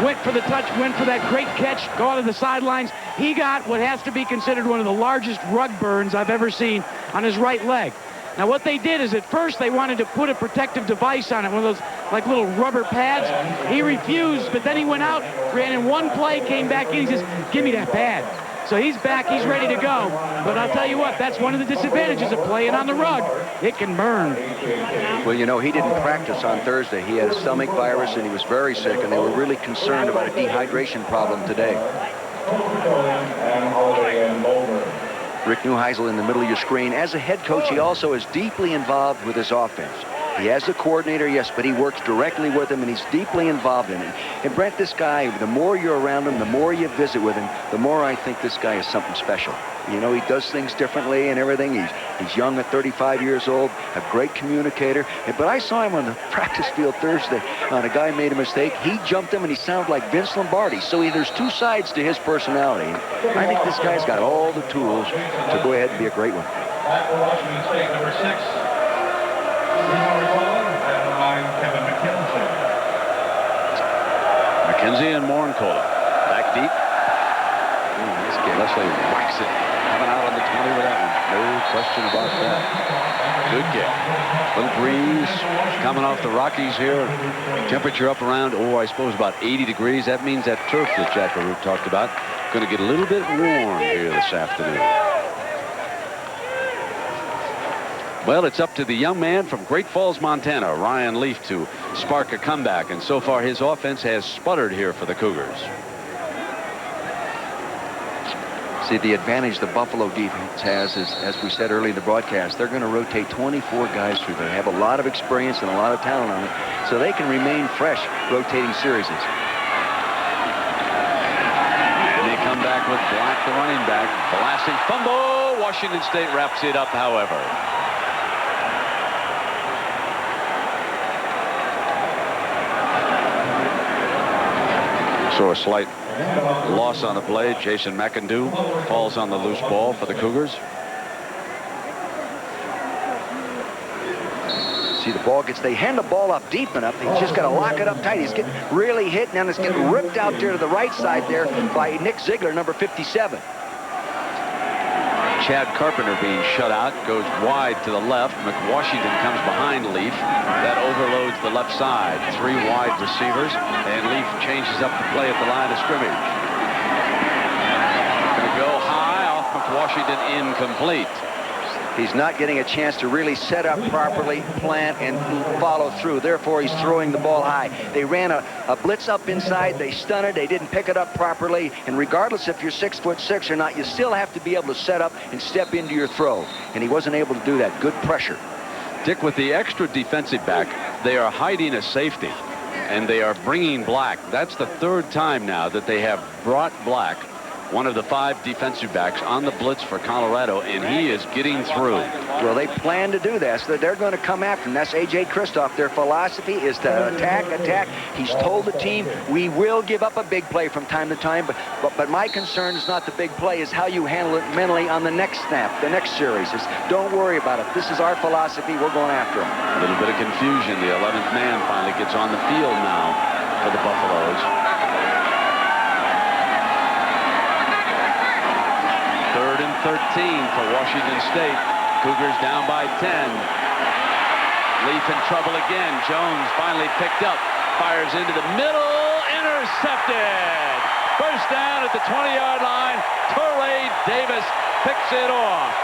went for that great catch, go out of the sidelines? He got what has to be considered one of the largest rug burns I've ever seen on his right leg. Now, what they did is at first they wanted to put a protective device on it, one of those like little rubber pads. He refused, but then he went out, ran in one play, came back in. He says, "Give me that pad." So he's back, he's ready to go. But I'll tell you what, that's one of the disadvantages of playing on the rug. It can burn. Well, you know, he didn't practice on Thursday. He had a stomach virus and he was very sick, and they were really concerned about a dehydration problem today. Rick Neuheisel in the middle of your screen. As a head coach, he also is deeply involved with his offense. He has the coordinator, yes, but he works directly with him, and he's deeply involved in it. And Brent, this guy, the more you're around him, the more you visit with him, the more I think this guy is something special. You know, he does things differently and everything. He's young at 35 years old, a great communicator. But I saw him on the practice field Thursday. A guy made a mistake. He jumped him, and he sounded like Vince Lombardi. So there's 2 sides to his personality. I think this guy's got all the tools to go ahead and be a great one. Washington State, number 6. Kevin McKenzie. McKenzie and Morincola. Back deep. Leslie whacks it. Coming out on the 20 with that one. No question about that. Good kick. Little breeze coming off the Rockies here. Temperature up around, I suppose about 80 degrees. That means that turf that Jack Caruth talked about going to get a little bit warm here this afternoon. Well, it's up to the young man from Great Falls, Montana, Ryan Leaf, to spark a comeback. And so far, his offense has sputtered here for the Cougars. See, the advantage the Buffalo defense has is, as we said earlier in the broadcast, they're going to rotate 24 guys through there. They have a lot of experience and a lot of talent on it, so they can remain fresh rotating series. And they come back with Black, the running back. Blasting fumble. Washington State wraps it up, however. So a slight loss on the play. Jason McIndoe falls on the loose ball for the Cougars. See, the ball they hand the ball up deep enough. He's just got to lock it up tight. He's getting really hit, and then it's getting ripped out there to the right side there by Nick Ziegler, number 57. Chad Carpenter being shut out, goes wide to the left. McWashington comes behind Leaf. That overloads the left side. 3 wide receivers, and Leaf changes up the play at the line of scrimmage. Going to go high off McWashington, incomplete. He's not getting a chance to really set up properly, plant, and follow through. Therefore, he's throwing the ball high. They ran a blitz up inside. They stunned it. They didn't pick it up properly. And regardless if you're 6'6" or not, you still have to be able to set up and step into your throw. And he wasn't able to do that. Good pressure. Dick, with the extra defensive back, they are hiding a safety, and they are bringing Black. That's the 3rd time now that they have brought Black one of the 5 defensive backs on the blitz for Colorado, and he is getting through. Well, they plan to do that, so they're going to come after him. That's A.J. Kristoff. Their philosophy is to attack, attack. He's told the team, we will give up a big play from time to time, but my concern is not the big play, is how you handle it mentally on the next snap, the next series. It's, don't worry about it. This is our philosophy. We're going after him. A little bit of confusion. The 11th man finally gets on the field now for the Buffaloes. 3rd and 13 for Washington State. Cougars down by 10. Leaf in trouble again. Jones finally picked up. Fires into the middle. Intercepted. First down at the 20-yard line. Torrey Davis picks it off.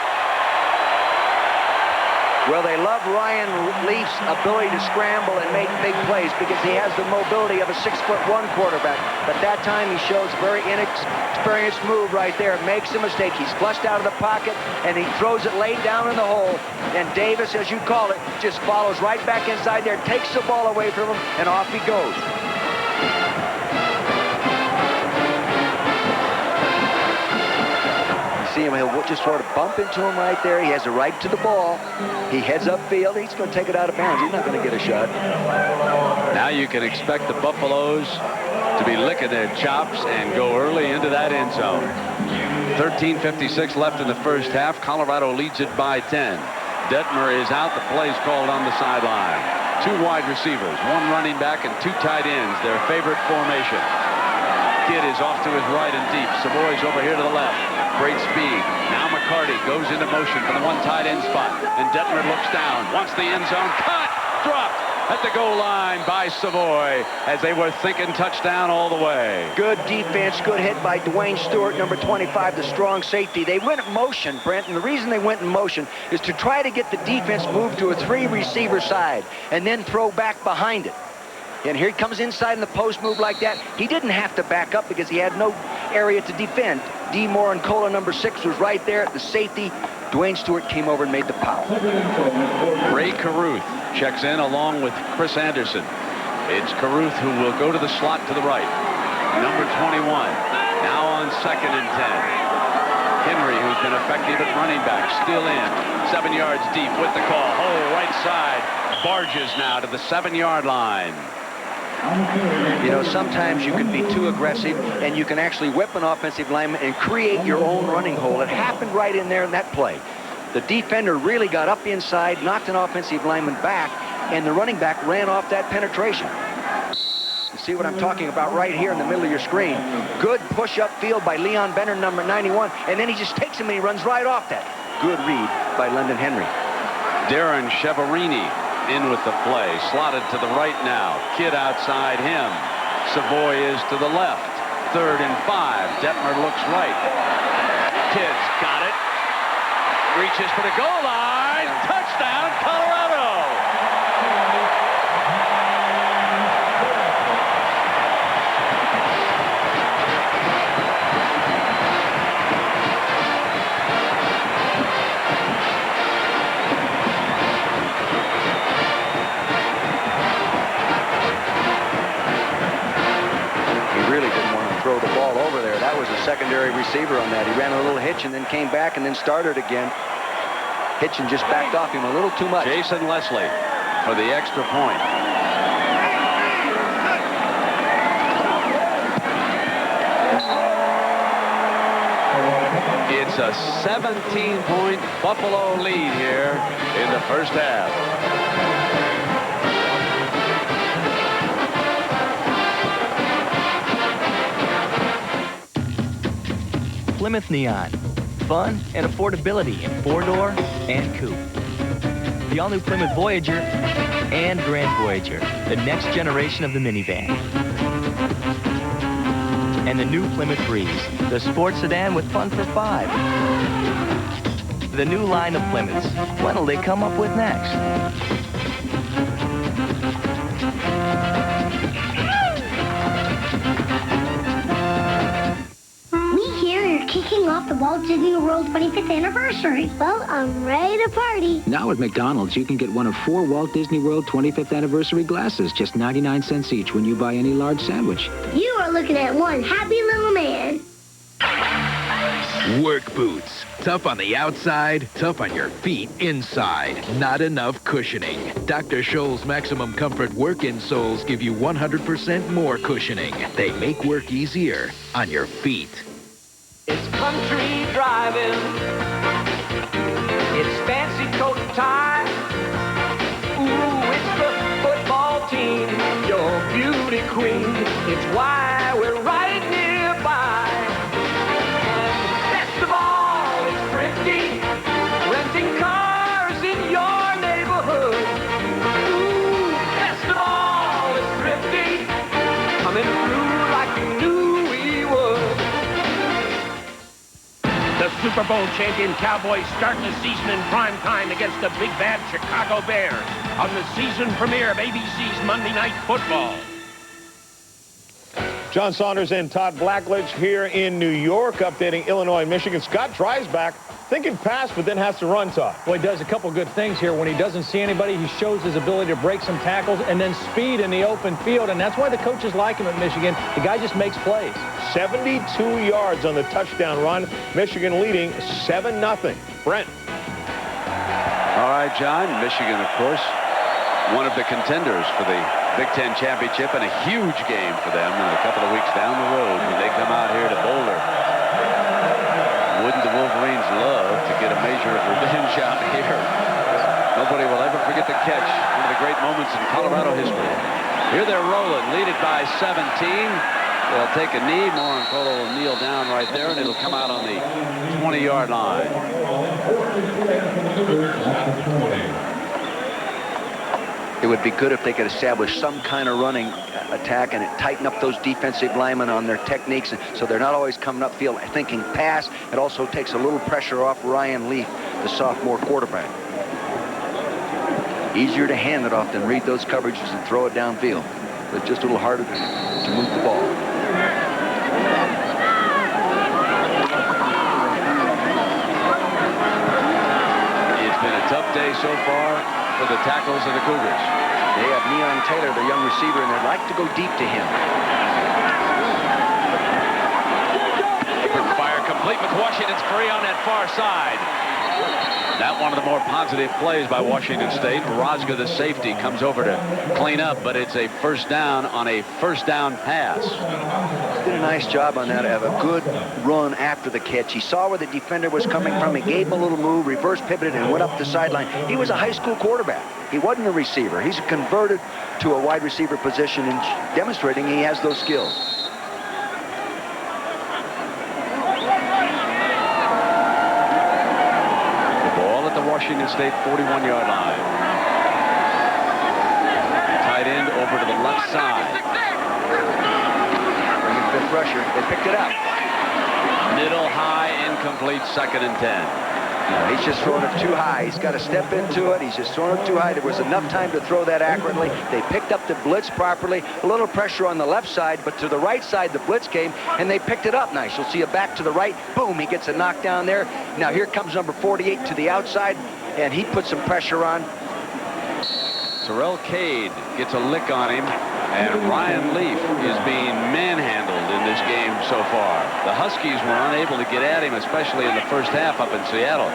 Well, they love Ryan Leaf's ability to scramble and make big plays because he has the mobility of a 6'1" quarterback. But that time he shows a very inexperienced move right there. Makes a mistake. He's flushed out of the pocket, and he throws it laid down in the hole. And Davis, as you call it, just follows right back inside there, takes the ball away from him, and off he goes. See him, he'll just sort of bump into him right there. He has a right to the ball. He heads upfield. He's going to take it out of bounds. He's not going to get a shot. Now you can expect the Buffaloes to be licking their chops and go early into that end zone. 13:56 left in the first half. Colorado leads it by 10. Detmer is out. The play's called on the sideline. 2 wide receivers, 1 running back, and 2 tight ends. Their favorite formation. Kidd is off to his right and deep. Savoy's over here to the left. Great speed. Now McCarty goes into motion for the 1 tight end spot. And Detmer looks down. Wants the end zone. Cut! Dropped at the goal line by Savoy as they were thinking touchdown all the way. Good defense. Good hit by Dwayne Stewart, number 25, the strong safety. They went in motion, Brent, and the reason they went in motion is to try to get the defense moved to a 3-receiver side and then throw back behind it. And here he comes inside in the post move like that. He didn't have to back up because he had no area to defend. D. Morincola, number 6, was right there at the safety. Dwayne Stewart came over and made the pop. Ray Caruth checks in along with Chris Anderson. It's Caruth who will go to the slot to the right. Number 21. Now on 2nd and 10. Henry, who's been effective at running back, still in. 7 yards deep with the call. Oh, right side. Barges now to the 7-yard line. You know, sometimes you can be too aggressive and you can actually whip an offensive lineman and create your own running hole. It happened right in there in that play. The defender really got up inside, knocked an offensive lineman back, and the running back ran off that penetration. You see what I'm talking about right here in the middle of your screen. Good push-up field by Leon Benner, number 91, and then he just takes him and he runs right off that. Good read by London Henry. Darren Cheverini in with the play, slotted to the right now. Kidd outside him. Savoy is to the left. 3rd and 5. Detmer looks right. Kidd's got it. Reaches for the goal line. Touchdown, Colorado. Throw the ball over there. That was a secondary receiver on that. He ran a little hitch and then came back and then started again. Hitch and just backed off him a little too much. Jason Leslie for the extra point. It's a 17-point Buffalo lead here in the first half. Plymouth Neon. Fun and affordability in 4-door and coupe. The all-new Plymouth Voyager and Grand Voyager, the next generation of the minivan. And the new Plymouth Breeze, the sports sedan with fun for 5. The new line of Plymouths. What'll they come up with next? Kicking off the Walt Disney World 25th anniversary. Well, I'm ready to party. Now at McDonald's, you can get one of 4 Walt Disney World 25th anniversary glasses, just 99 cents each when you buy any large sandwich. You are looking at one happy little man. Work boots. Tough on the outside, tough on your feet inside. Not enough cushioning. Dr. Scholl's Maximum Comfort work insoles give you 100% more cushioning. They make work easier on your feet. It's country driving. It's fancy coat and tie. Ooh, it's the football team, your beauty queen. It's why we're right nearby. And best of all, it's thrifty, renting cars in your neighborhood. Ooh, best of all, it's thrifty, coming through like you knew we would. The Super Bowl champion Cowboys start the season in prime time against the big bad Chicago Bears on the season premiere of ABC's Monday Night Football. John Saunders and Todd Blackledge here in New York, updating Illinois and Michigan. Scott Dreisbach thinking pass, but then has to run, Todd. Well, he does a couple good things here. When he doesn't see anybody, he shows his ability to break some tackles and then speed in the open field, and that's why the coaches like him at Michigan. The guy just makes plays. 72 yards on the touchdown run. Michigan leading 7-0. Brent. All right, John. Michigan, of course, one of the contenders for the Big Ten championship, and a huge game for them in a couple of weeks down the road when they come out here to Boulder. Wouldn't the Wolverines love to get a measure of revenge out here? Nobody will ever forget the catch. One of the great moments in Colorado history. Here they're rolling, lead it by 17. They'll take a knee. Morin-Colo will kneel down right there, and it'll come out on the 20-yard line. It would be good if they could establish some kind of running attack and tighten up those defensive linemen on their techniques so they're not always coming upfield thinking pass. It also takes a little pressure off Ryan Leaf, the sophomore quarterback. Easier to hand it off than read those coverages and throw it downfield, but just a little harder to move the ball. It's been a tough day so far for the tackles of the Cougars. They have Neon Taylor, the young receiver, and they'd like to go deep to him. Quick fire complete with Washington's free on that far side. That one of the more positive plays by Washington State. Rosga, the safety, comes over to clean up, but it's a first down on a first down pass. Did a nice job on that. Have a good run after the catch. He saw where the defender was coming from. He gave him a little move, reverse pivoted, and went up the sideline. He was a high school quarterback. He wasn't a receiver. He's converted to a wide receiver position and demonstrating he has those skills. Washington State 41-yard line. Tight end over to the left side. Fifth rusher. They picked it up. Middle high, incomplete, 2nd and 10. He's just throwing it too high. He's got to step into it. He's just throwing it too high. There was enough time to throw that accurately. They picked up the blitz properly. A little pressure on the left side, but to the right side, the blitz came, and they picked it up nice. You'll see a back to the right. Boom, he gets a knockdown there. Now here comes number 48 to the outside, and he puts some pressure on. Terrell Cade gets a lick on him, and Ryan Leaf is being manhandled in this game so far. The Huskies were unable to get at him, especially in the first half up in Seattle.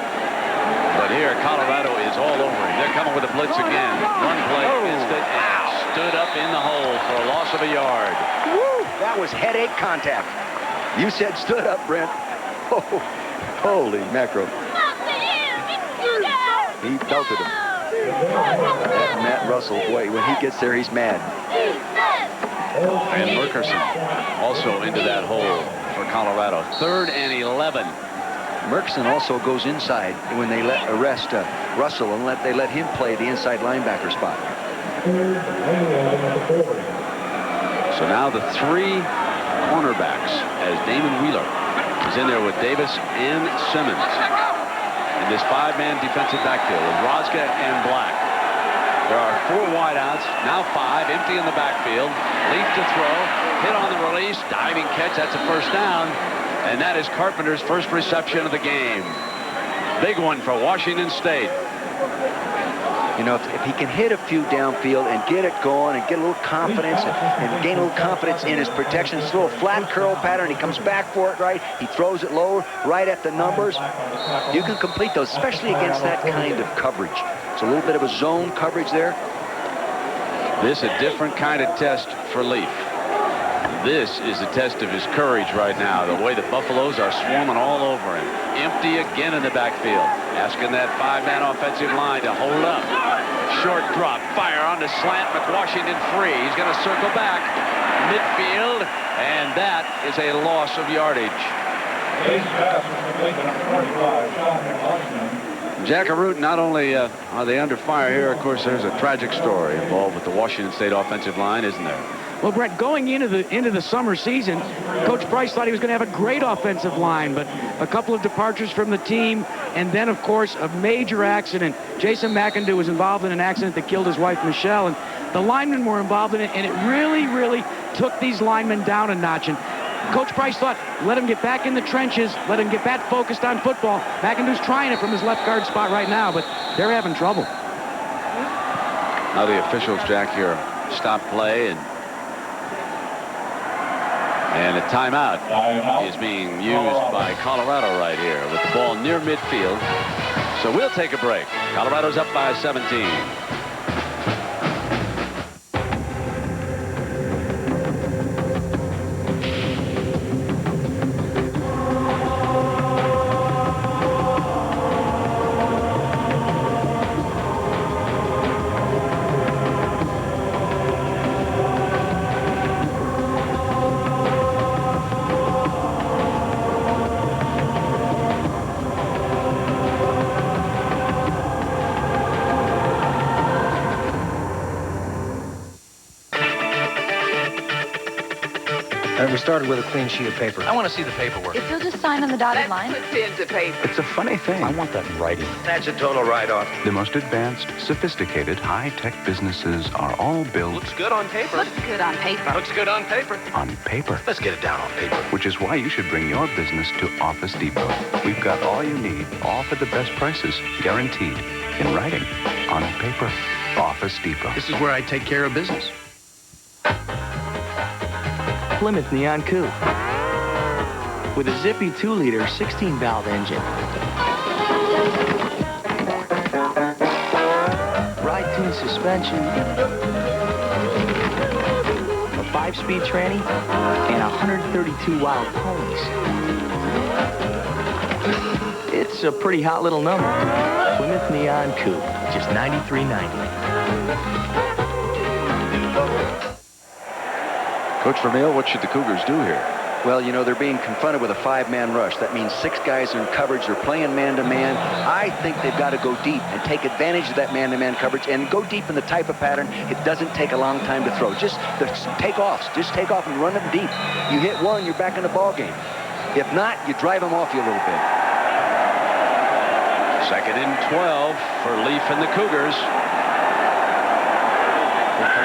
But here, Colorado is all over him. They're coming with a blitz again. Run play, missed it, and stood up in the hole for a loss of a yard. Woo! That was headache contact. You said stood up, Brent. Oh, holy mackerel. He belted him. That Matt Russell, boy, when he gets there, he's mad. And Merkerson also into that hole for Colorado. 3rd and 11. Merkerson also goes inside when they arrest Russell and they let him play the inside linebacker spot. So now the 3 cornerbacks as Damon Wheeler is in there with Davis and Simmons. In this 5-man defensive backfield with Rosga and Black. There are 4 wideouts, now 5, empty in the backfield. Leaf to throw, hit on the release, diving catch, that's a first down. And that is Carpenter's first reception of the game. Big one for Washington State. You know, if he can hit a few downfield and get it going and get a little confidence and gain a little confidence in his protection, it's a little flat curl pattern. He comes back for it right. He throws it low, right at the numbers. You can complete those, especially against that kind of coverage. It's a little bit of a zone coverage there. This a different kind of test for Leaf. This is a test of his courage right now, the way the Buffaloes are swarming all over him. Empty again in the backfield. Asking that 5-man offensive line to hold up. Short drop, fire on the slant. McWashington free. He's going to circle back. Midfield, and that is a loss of yardage. Jackaroo, not only are they under fire here, of course, there's a tragic story involved with the Washington State offensive line, isn't there? Well, Brett, going into the summer season, Coach Price thought he was going to have a great offensive line, but a couple of departures from the team, and then, of course, a major accident. Jason McIndoe was involved in an accident that killed his wife, Michelle, and the linemen were involved in it, and it really, really took these linemen down a notch. And Coach Price thought, let him get back in the trenches, let him get back focused on football. McIndoe's trying it from his left guard spot right now, but they're having trouble. Now the officials, Jack, here stop play, and a timeout is being used by Colorado right here with the ball near midfield. So we'll take a break. Colorado's up by 17. We started with a clean sheet of paper. I want to see the paperwork. If you'll just sign on the dotted line. Put pen to paper. It's a funny thing. I want that in writing. That's a total write-off. The most advanced, sophisticated, high-tech businesses are all built... Looks good on paper. Looks good on paper. Looks good on paper. On paper. Let's get it down on paper. Which is why you should bring your business to Office Depot. We've got all you need, all for the best prices, guaranteed. In writing, on paper. Office Depot. This is where I take care of business. Plymouth Neon Coupe with a zippy 2-liter 16-valve engine. Ride-tuned suspension, a 5-speed tranny, and 132 wild ponies. It's a pretty hot little number. Plymouth Neon Coupe, just $93.90. Coach Vermeil, what should the Cougars do here? Well, you know, they're being confronted with a 5-man rush. That means 6 guys are in coverage. They're playing man-to-man. I think they've got to go deep and take advantage of that man-to-man coverage and go deep in the type of pattern. It doesn't take a long time to throw. Just the takeoffs. Just take off and run them deep. You hit one, you're back in the ball game. If not, you drive them off you a little bit. 2nd and 12 for Leaf and the Cougars.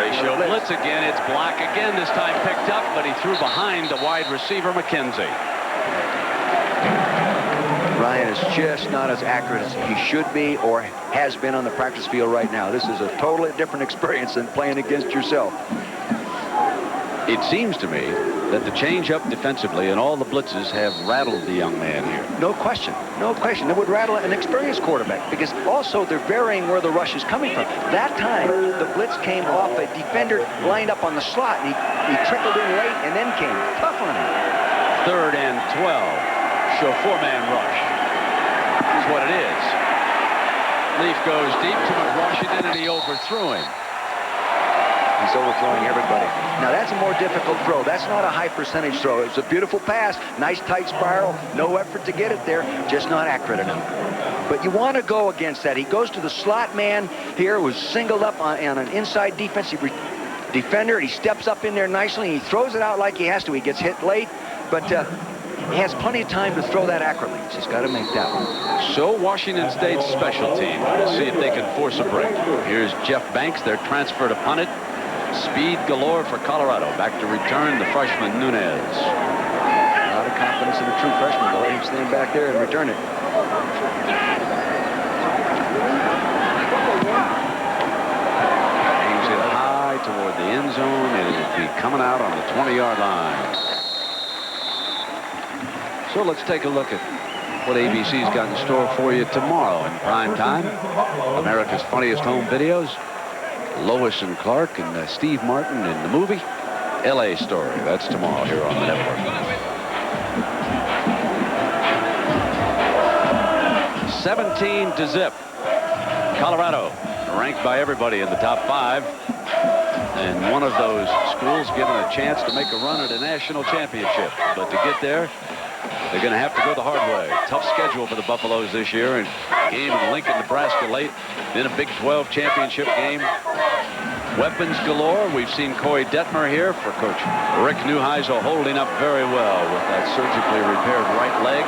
They show blitz again. It's Black again, this time picked up, but he threw behind the wide receiver, McKenzie. Ryan is just not as accurate as he should be or has been on the practice field right now. This is a totally different experience than playing against yourself. It seems to me that the change-up defensively and all the blitzes have rattled the young man here. No question. No question. It would rattle an experienced quarterback because also they're varying where the rush is coming from. That time, the blitz came off a defender lined up on the slot, and he trickled in late and then came tough on him. 3rd and 12. Show 4-man rush. That's what it is. Leaf goes deep to Washington, and he overthrew him. He's overthrowing everybody. Now, that's a more difficult throw. That's not a high percentage throw. It was a beautiful pass. Nice tight spiral. No effort to get it there. Just not accurate enough. But you want to go against that. He goes to the slot man here, was singled up on an inside defensive defender. He steps up in there nicely, and he throws it out like he has to. He gets hit late, but he has plenty of time to throw that accurately. He's just got to make that one. So Washington State's special team. We'll see if they can force a break. Here's Jeff Banks, their transfer to punt it. Speed galore for Colorado. Back to return the freshman Nunez. A lot of confidence in the true freshman. They'll let him stand back there and return it. toward the end zone, and it'll be coming out on the 20-yard line. So let's take a look at what ABC's got in store for you tomorrow in prime time. America's Funniest Home Videos. Lois and Clark and Steve Martin in the movie L.A. Story. That's tomorrow here on the network. 17-0. Colorado ranked by everybody in the top 5. And one of those schools given a chance to make a run at a national championship. But to get there, they're going to have to go the hard way. Tough schedule for the Buffaloes this year. And game in Lincoln, Nebraska late. Then a Big 12 championship game. Weapons galore. We've seen Corey Detmer here for Coach Rick Neuheisel holding up very well with that surgically repaired right leg.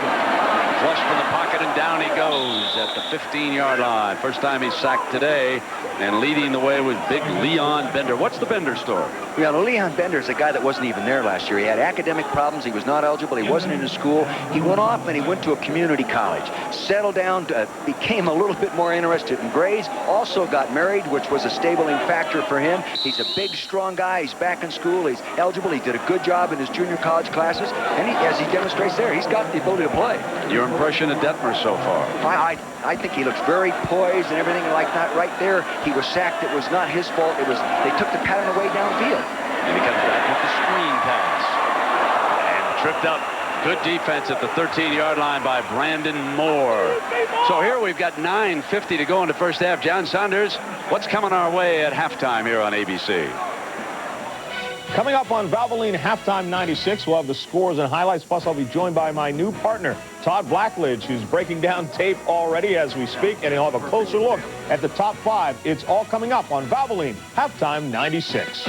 Flush from the pocket, and down he goes at the 15-yard line. First time he's sacked today, and leading the way was big Leon Bender. What's the Bender story? Yeah, Leon Bender is a guy that wasn't even there last year. He had academic problems. He was not eligible. He wasn't in his school. He went off and he went to a community college. Settled down, became a little bit more interested in grades. Also got married, which was a stabling factor for him. He's a big, strong guy. He's back in school. He's eligible. He did a good job in his junior college classes. And as he demonstrates there, he's got the ability to play. Your impression of Detmer so far? I think he looks very poised and everything like that. Right there, he was sacked. It was not his fault. It was they took the pattern away downfield. And he comes back with the screen pass. And tripped up. Good defense at the 13-yard line by Brandon Moore. So here we've got 9:50 to go in the first half. John Saunders, what's coming our way at halftime here on ABC? Coming up on Valvoline Halftime 96, we'll have the scores and highlights. Plus, I'll be joined by my new partner, Todd Blackledge, who's breaking down tape already as we speak, and he'll have a closer look at the top 5. It's all coming up on Valvoline Halftime 96.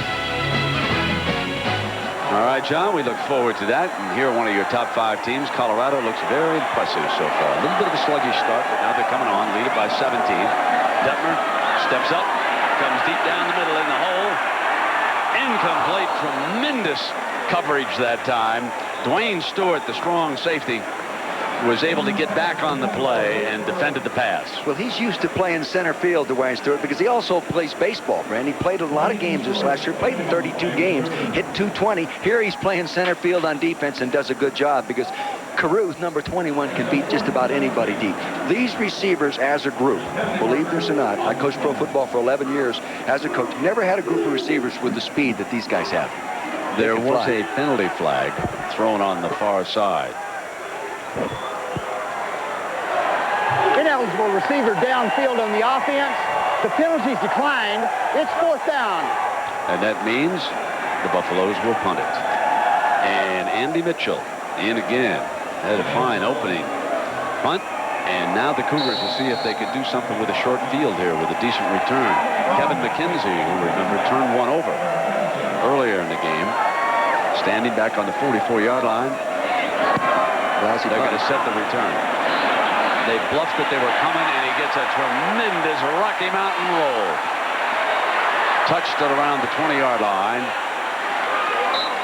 All right, John, we look forward to that. And here are one of your top 5 teams. Colorado looks very impressive so far. A little bit of a sluggish start, but now they're coming on, lead it by 17. Detmer steps up, comes deep down the middle in the hole. Incomplete. Tremendous coverage that time. Dwayne Stewart, the strong safety, was able to get back on the play and defended the pass. Well, he's used to playing center field, Dwayne Stewart, because he also plays baseball, Brand. He played a lot of games this last year, played in 32 games, hit 220. Here he's playing center field on defense and does a good job because Caruth, number 21, can beat just about anybody deep. These receivers as a group, believe this or not, I coached pro football for 11 years as a coach, never had a group of receivers with the speed that these guys have. There was a penalty flag thrown on the far side. Ineligible receiver downfield on the offense. The penalty's declined. It's 4th down. And that means the Buffaloes will punt it. And Andy Mitchell in again. Had a fine opening punt, and now the Cougars will see if they can do something with a short field here with a decent return. Kevin McKenzie, who remember turned one over earlier in the game, standing back on the 44-yard line. They're going to set the return. They bluffed that they were coming, and he gets a tremendous Rocky Mountain roll. Touched it around the 20-yard line.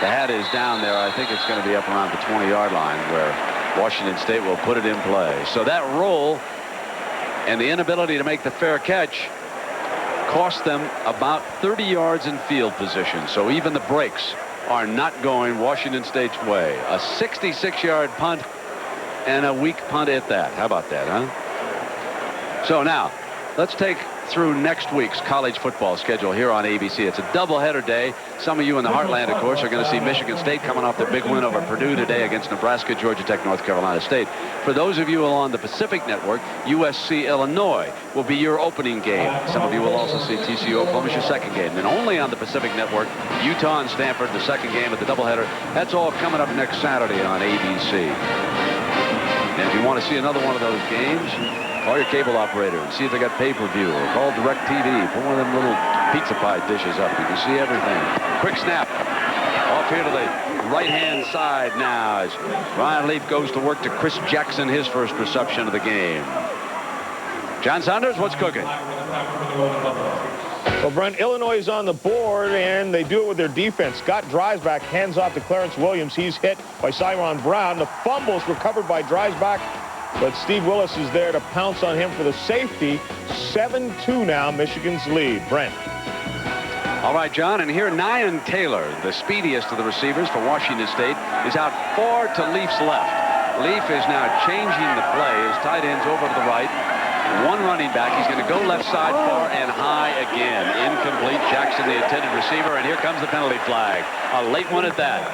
The hat is down there. I think it's going to be up around the 20-yard line where Washington State will put it in play. So that roll and the inability to make the fair catch cost them about 30 yards in field position. So even the breaks are not going Washington State's way. A 66-yard punt and a weak punt at that. How about that, huh? So now, let's take through next week's college football schedule here on ABC. It's a doubleheader day. Some of you in the heartland, of course, are going to see Michigan State coming off their big win over Purdue today against Nebraska, Georgia Tech, North Carolina State. For those of you along the Pacific Network, USC Illinois will be your opening game. Some of you will also see TCU Oklahoma, your second game. Then only on the Pacific Network, Utah and Stanford, the second game of the doubleheader. That's all coming up next Saturday on ABC. And if you want to see another one of those games, call your cable operator and see if they got pay-per-view, or call DirecTV. Put one of them little pizza pie dishes up. You can see everything. Quick snap. Off here to the right-hand side now as Ryan Leaf goes to work to Chris Jackson, his first reception of the game. John Saunders, what's cooking? Well, Brent, Illinois is on the board, and they do it with their defense. Scott Dreisbach hands off to Clarence Williams. He's hit by Cyron Brown. The fumble's recovered by Dreisbach, but Steve Willis is there to pounce on him for the safety. 7-2 now, Michigan's lead. Brent. All right, John, and here Nyan Taylor, the speediest of the receivers for Washington State, is out 4 to Leaf's left. Leaf is now changing the play. His tight end's over to the right. One running back. He's going to go left side, far and high again. Incomplete. Jackson, the intended receiver, and here comes the penalty flag. A late one at that.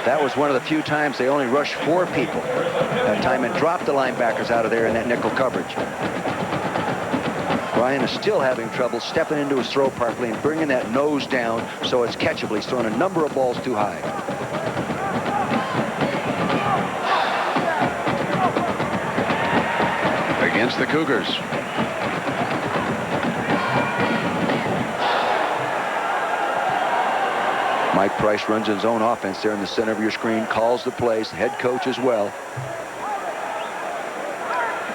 That was one of the few times they only rushed 4 people that time and dropped the linebackers out of there in that nickel coverage. Ryan is still having trouble stepping into his throw properly and bringing that nose down so it's catchable. He's thrown a number of balls too high. Against the Cougars. Mike Price runs his own offense there in the center of your screen, calls the plays, head coach as well.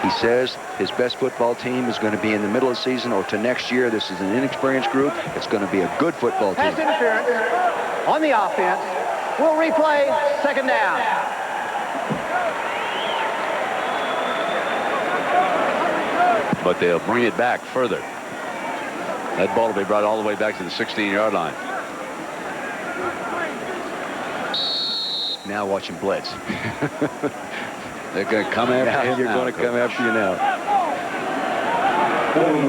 He says his best football team is going to be in the middle of the season or to next year. This is an inexperienced group. It's going to be a good football team. Pass interference on the offense. We'll replay second down. But they'll bring it back further. That ball will be brought all the way back to the 16-yard line. Now watch him blitz. They're going to come after him. You're going to come after you now.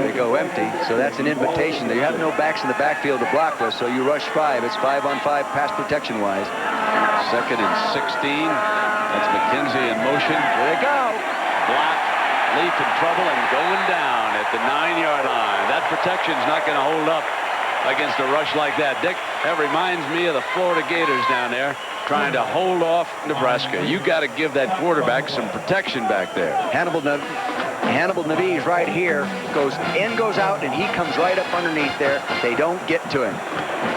They go empty, so that's an invitation. You have no backs in the backfield to block with, so you rush 5. It's 5-on-5 pass protection-wise. 2nd and 16. That's McKenzie in motion. There they go. Black, Leaf in trouble and going down at the 9-yard line. That protection's not going to hold up against a rush like that. Dick, that reminds me of the Florida Gators down there trying to hold off Nebraska. You got to give that quarterback some protection back there. Hannibal Naviz right here goes out, and he comes right up underneath there. They don't get to him.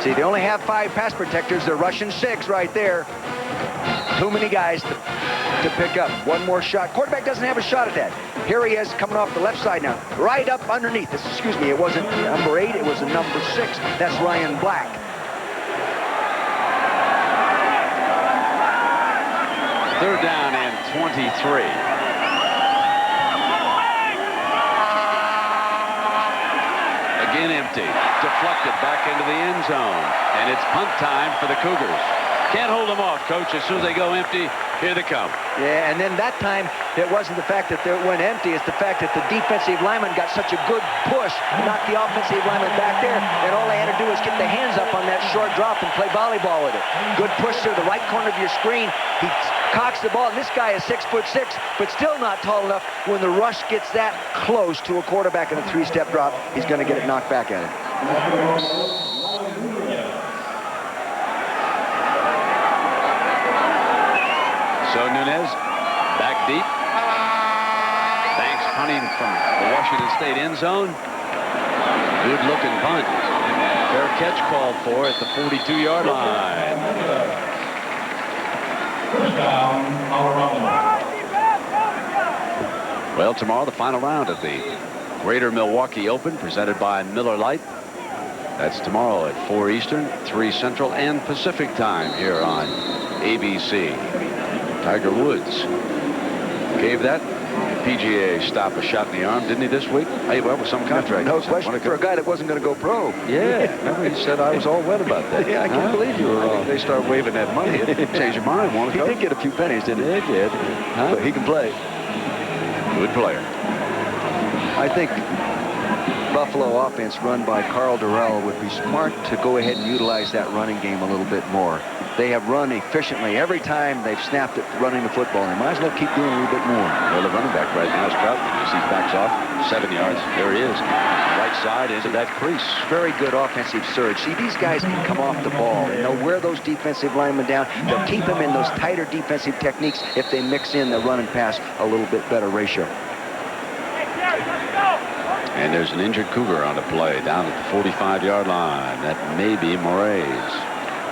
See, they only have 5 pass protectors. They're rushing 6 right there. Too many guys to pick up. One more shot. Quarterback doesn't have a shot at that. Here he is coming off the left side now. Right up underneath this. Excuse me, it wasn't number 8. It was a number 6. That's Ryan Black. Third down and 23. Again empty. Deflected back into the end zone. And it's punt time for the Cougars. Can't hold them off, Coach. As soon as they go empty, here they come. Yeah, and then that time, it wasn't the fact that it went empty. It's the fact that the defensive lineman got such a good push, knocked the offensive lineman back there, and all they had to do was get the hands up on that short drop and play volleyball with it. Good push to the right corner of your screen. He cocks the ball, and this guy is 6'6", but still not tall enough. When the rush gets that close to a quarterback in a 3-step drop, he's going to get it knocked back at him. So Nunez back deep. Banks punting from the Washington State end zone. Good looking punt. Fair catch called for at the 42-yard line. First down, Colorado. Well, tomorrow the final round of the Greater Milwaukee Open presented by Miller Lite. That's tomorrow at 4 Eastern, 3 Central, and Pacific time here on ABC. Tiger Woods gave that PGA stop a shot in the arm, didn't he, this week? Hey, well, with some contract. No question, for a guy that wasn't going to go pro. Yeah, remember he said I was all wet about that. Yeah, I can't believe you were wrong. They start waving that money. Change your mind. Want to go? He did get a few pennies, didn't he? He did. Huh? But he can play. Good player. I think Buffalo offense run by Carl Durrell would be smart to go ahead and utilize that running game a little bit more. They have run efficiently every time they've snapped it running the football. They might as well keep doing a little bit more. Well, the running back right now is Troutman. You see, backs off 7 yards. There he is. Right side into that crease. Very good offensive surge. See, these guys can come off the ball, and they'll wear those defensive linemen down. They'll keep them in those tighter defensive techniques if they mix in the run and pass a little bit better ratio. And there's an injured Cougar on the play down at the 45-yard line. That may be Moraes.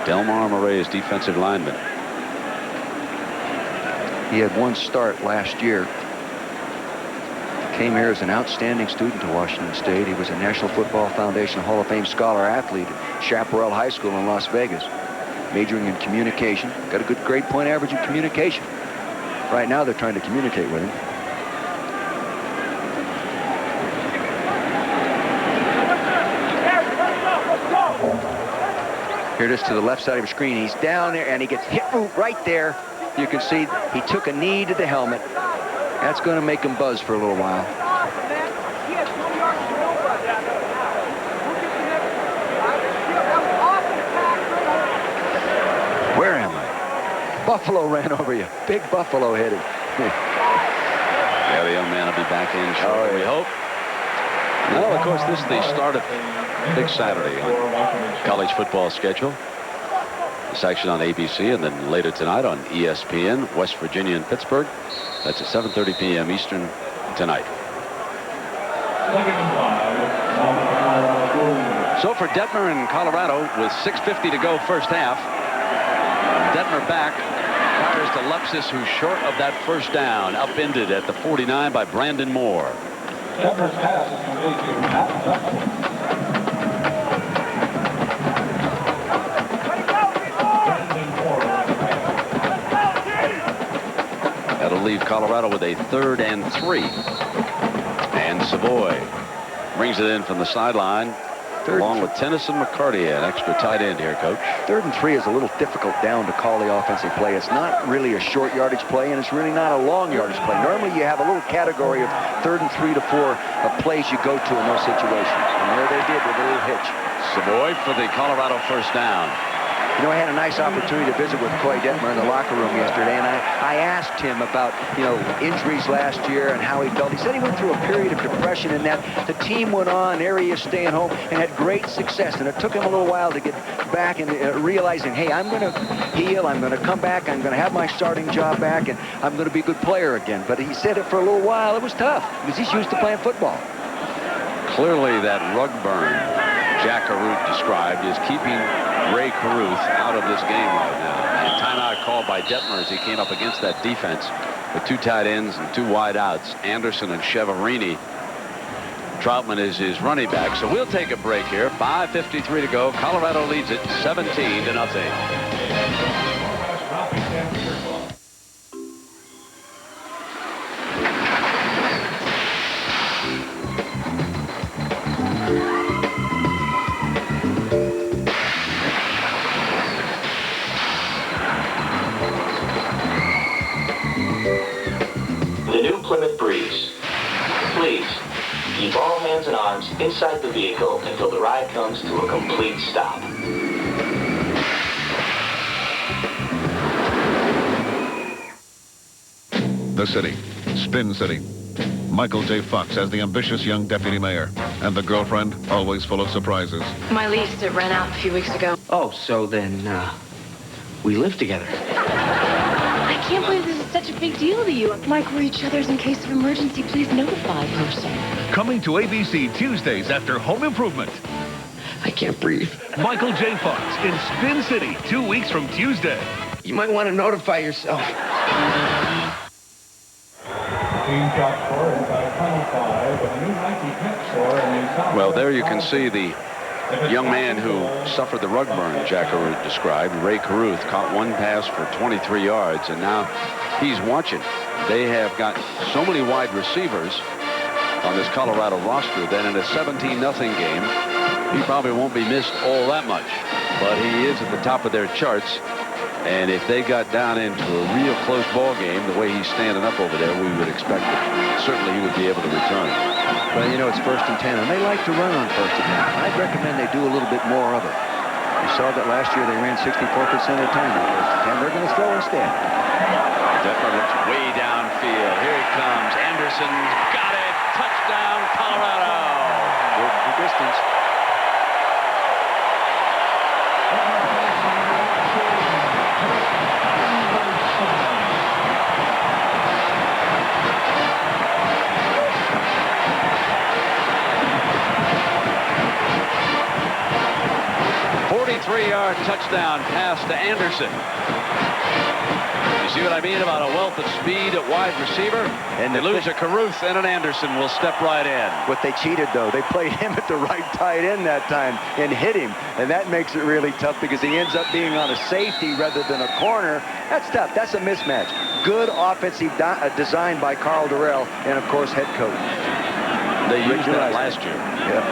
Delmar Moraes, defensive lineman. He had one start last year. Came here as an outstanding student to Washington State. He was a National Football Foundation Hall of Fame scholar athlete at Chaparral High School in Las Vegas, majoring in communication. Got a good grade point average in communication. Right now they're trying to communicate with him. Here it is to the left side of the screen. He's down there, and he gets hit right there. You can see he took a knee to the helmet. That's going to make him buzz for a little while. Where am I? Buffalo ran over you. Big Buffalo hit him. Yeah, the young man will be back in shortly, we hope. Well, of course, this is the start of Big Saturday on college football schedule. This action on ABC, and then later tonight on ESPN, West Virginia and Pittsburgh. That's at 7:30 p.m. Eastern tonight. So for Detmer in Colorado, with 6:50 to go first half, Detmer back, fires to Lepsis, who's short of that first down, upended at the 49 by Brandon Moore. Detmer's pass is complete. That'll leave Colorado with a 3rd and 3. And Savoy brings it in from the sideline, along with Tennyson McCarty, an extra tight end here, Coach. 3rd and 3 is a little difficult down to call the offensive play. It's not really a short yardage play, and it's really not a long yardage play. Normally you have a little category of 3rd and 3 to 4 of plays you go to in those situations. And there they did with a little hitch. Savoy for the Colorado first down. You know, I had a nice opportunity to visit with Coy Detmer in the locker room yesterday, and I asked him about, you know, injuries last year and how he felt. He said he went through a period of depression in that the team went on, there he is staying home, and had great success. And it took him a little while to get back and realizing, hey, I'm going to heal, I'm going to come back, I'm going to have my starting job back, and I'm going to be a good player again. But he said it for a little while, it was tough, because he's used to playing football. Clearly that rug burn Jack Caruth described is keeping Ray Caruth out of this game right now. And timeout called by Detmer as he came up against that defense with 2 tight ends and 2 wide outs, Anderson and Cheverini. Troutman is his running back. So we'll take a break here. 5:53 to go. Colorado leads it 17-0. Plymouth Breeze. Please, keep all hands and arms inside the vehicle until the ride comes to a complete stop. The city, Spin City. Michael J. Fox as the ambitious young deputy mayor. And the girlfriend, always full of surprises. My lease, it ran out a few weeks ago. Oh, so then, we live together. I can't believe this is such a big deal to you. Like, we're each other's in case of emergency. Please notify person. Coming to ABC Tuesdays after Home Improvement. I can't breathe. Michael J. Fox in Spin City, 2 weeks from Tuesday. You might want to notify yourself. Well, there you can see the young man who suffered the rug burn Jack Caruth described. Ray Caruth caught 1 pass for 23 yards, and now he's watching. They have got so many wide receivers on this Colorado roster that in a 17-0 game, he probably won't be missed all that much. But he is at the top of their charts. And if they got down into a real close ball game, the way he's standing up over there, we would expect that certainly he would be able to return. Well, you know, it's 1st and 10, and they like to run on 1st and 10. I'd recommend they do a little bit more of it. You saw that last year they ran 64% of the time on 1st and 10. They're going to throw instead. Detmer looks way downfield. Here he comes. Anderson's got it. Touchdown, Colorado. Good distance. Three-yard touchdown pass to Anderson. You see what I mean about a wealth of speed at wide receiver? And they lose a Caruth, and an Anderson will step right in. What they cheated, though, they played him at the right tight end that time and hit him. And that makes it really tough because he ends up being on a safety rather than a corner. That's tough. That's a mismatch. Good offensive design by Carl Durrell and, of course, head coach. They used that last year. Yep.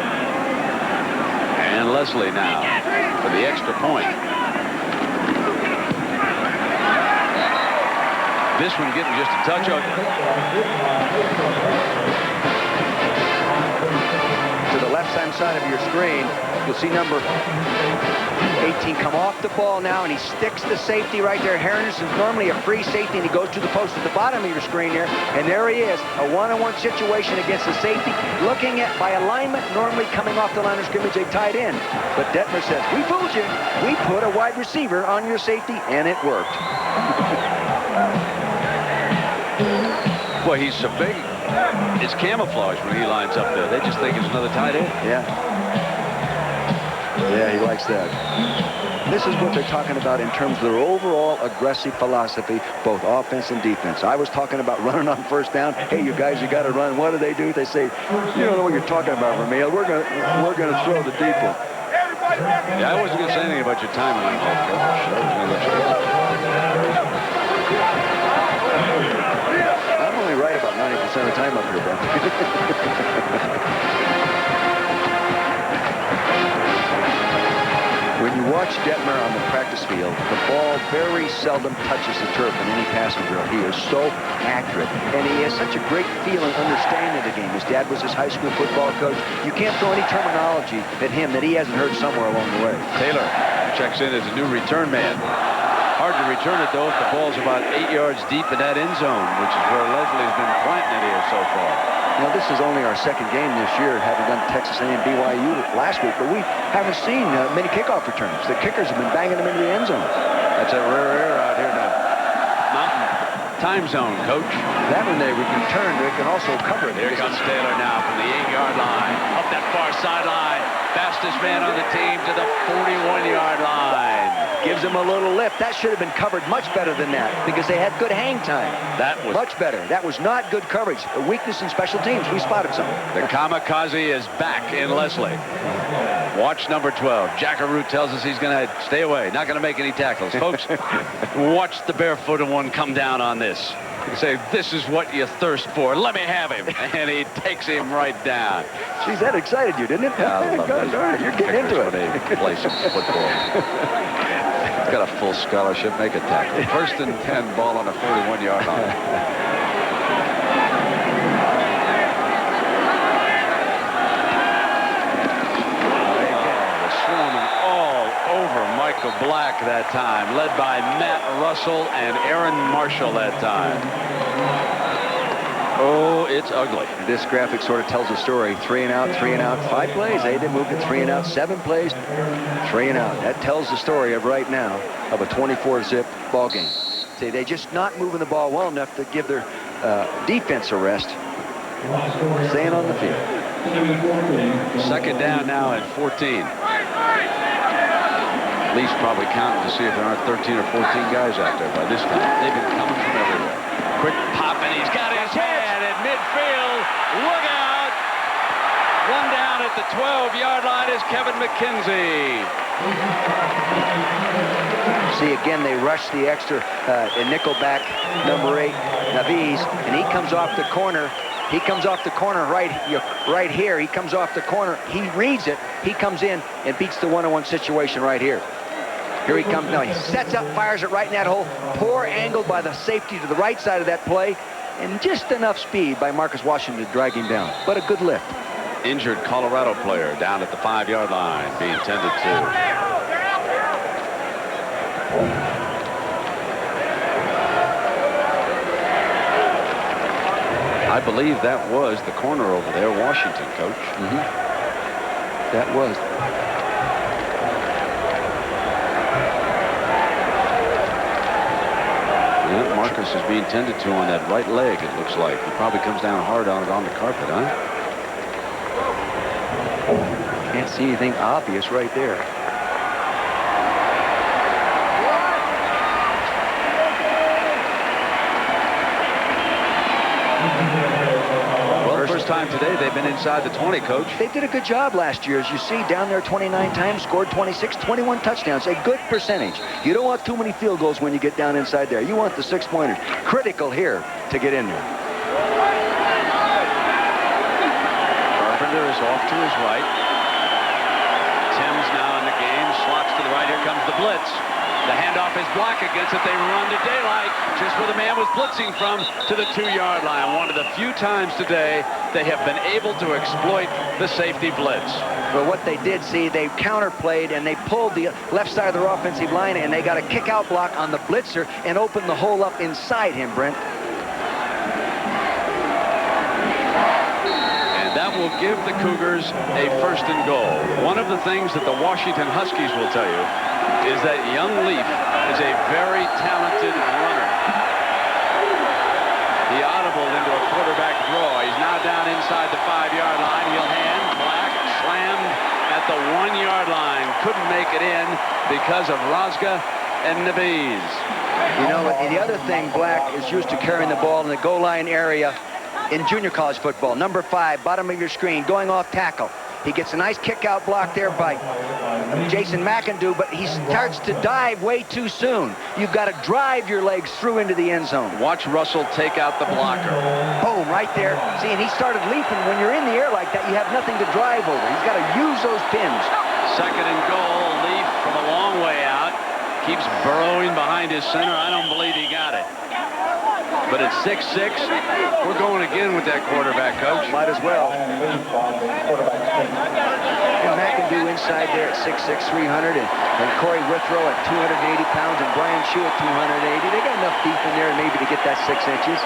And Leslie now for the extra point. This one getting just a touch over. To the left-hand side of your screen, you'll see number 18 come off the ball now, and he sticks the safety right there. Henderson's normally a free safety, and he goes to the post at the bottom of your screen here, and there he is, a one-on-one situation against the safety, looking at, by alignment, normally coming off the line of scrimmage, a tight end. But Detmer says, we fooled you. We put a wide receiver on your safety, and it worked. Boy, he's so big. It's camouflage when he lines up there. They just think it's another tight end. Yeah. Yeah, he likes that. This is what they're talking about in terms of their overall aggressive philosophy, both offense and defense. I was talking about running on first down. Hey, you guys, you got to run. What do? They say, you don't know what you're talking about, Vermeil. We're gonna throw the deep one. Yeah, I wasn't going to say anything about your timing on that, I'm only right about 90% of the time up here, bro. When you watch Detmer on the practice field, the ball very seldom touches the turf in any passing drill. He is so accurate, and he has such a great feel and understanding of the game. His dad was his high school football coach. You can't throw any terminology at him that he hasn't heard somewhere along the way. Taylor checks in as a new return man. Hard to return it, though, if the ball's about 8 yards deep in that end zone, which is where Leslie's been planting it here so far. Now, this is only our second game this year, having done Texas A&M BYU last week, but we haven't seen many kickoff returns. The kickers have been banging them into the end zone. That's a rare air out here in the Mountain Time Zone, Coach. That when they return, they can also cover it. Here comes Taylor now from the 8-yard line. Up that far sideline. Fastest man on the team to the 41-yard line. Gives him a little lift. That should have been covered much better than that because they had good hang time. That was much better. That was not good coverage. A weakness in special teams. We spotted something. The kamikaze is back in Leslie. Watch number 12. Jackaroo tells us he's going to stay away. Not going to make any tackles. Folks, watch the barefooted one come down on this. Say, this is what you thirst for. Let me have him. And he takes him right down. Geez, that excited you, didn't it? Yeah, I love God darn it, you're getting into it. When they play some football. He's got a full scholarship. Make a tackle. First and 10, ball on a 41-yard line. Michael Black that time, led by Matt Russell and Aaron Marshall that time. Oh, it's ugly. This graphic sort of tells a story. 3 and out, 3 and out, 5 plays. They moved it 3 and out, 7 plays, 3 and out. That tells the story of right now of a 24-zip ball game. See, they're just not moving the ball well enough to give their defense a rest. Staying on the field. Second down now at 14. Least probably counting to see if there aren't 13 or 14 guys out there by this time. They've been coming from everywhere. Quick pop, and he's got his hand at midfield. Look out! One down at the 12-yard line is Kevin McKenzie. See, again, they rush the extra nickelback, number 8, Naviz, and he comes off the corner. He comes off the corner right here. He comes off the corner. He reads it. He comes in and beats the one-on-one situation right here. Here he comes now. He sets up, fires it right in that hole. Poor angle by the safety to the right side of that play. And just enough speed by Marcus Washington to drag him down. But a good lift. Injured Colorado player down at the 5-yard line being tended to. I believe that was the corner over there, Washington, Coach. That was. Yeah, Marcus is being tended to on that right leg, it looks like. He probably comes down hard on it on the carpet, huh? Can't see anything obvious right there. First time today they've been inside the 20, Coach. They did a good job last year. As you see, down there 29 times, scored 26, 21 touchdowns. A good percentage. You don't want too many field goals when you get down inside there. You want the 6-pointers. Critical here to get in there. Carpenter is off to his right. Tim's now in the game. slots to the right. Here comes the blitz. The handoff is blocked against it. They run to daylight, just where the man was blitzing from, to the 2-yard line. One of the few times today they have been able to exploit the safety blitz. But what they did, see, they counterplayed and they pulled the left side of their offensive line, and they got a kick-out block on the blitzer and opened the hole up inside him, Brent. And that will give the Cougars a 1st and goal. One of the things that the Washington Huskies will tell you is that young Leaf is a very talented runner. He audibled into a quarterback draw. He's now down inside the 5-yard line. He'll hand. Black slammed at the 1-yard line. Couldn't make it in because of Rozga and Nabiz. You know, the other thing, Black is used to carrying the ball in the goal line area in junior college football. Number 5, bottom of your screen, going off tackle. He gets a nice kick-out block there by Jason McIndoe, but he starts to dive way too soon. You've got to drive your legs through into the end zone. Watch Russell take out the blocker. Boom, right there. See, and he started leaping. When you're in the air like that, you have nothing to drive over. He's got to use those pins. 2nd and goal. Leaf from a long way out. Keeps burrowing behind his center. I don't believe he got it. But at 6'6", we're going again with that quarterback, Coach. Might as well. And McIndoe inside there at 6'6", 300, and Corey Withrow at 280 pounds, and Brian Shue at 280. They got enough deep in there maybe to get that 6 inches.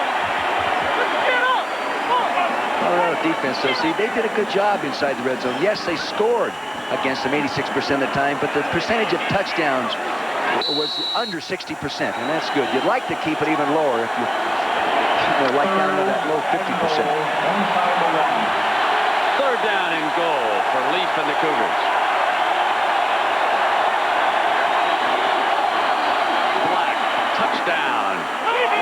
Colorado defense, so see, they did a good job inside the red zone. Yes, they scored against them 86% of the time, but the percentage of touchdowns was under 60%, and that's good. You'd like to keep it even lower if you like down to that low 50%. 3rd down and goal for Leaf and the Cougars. Black, touchdown.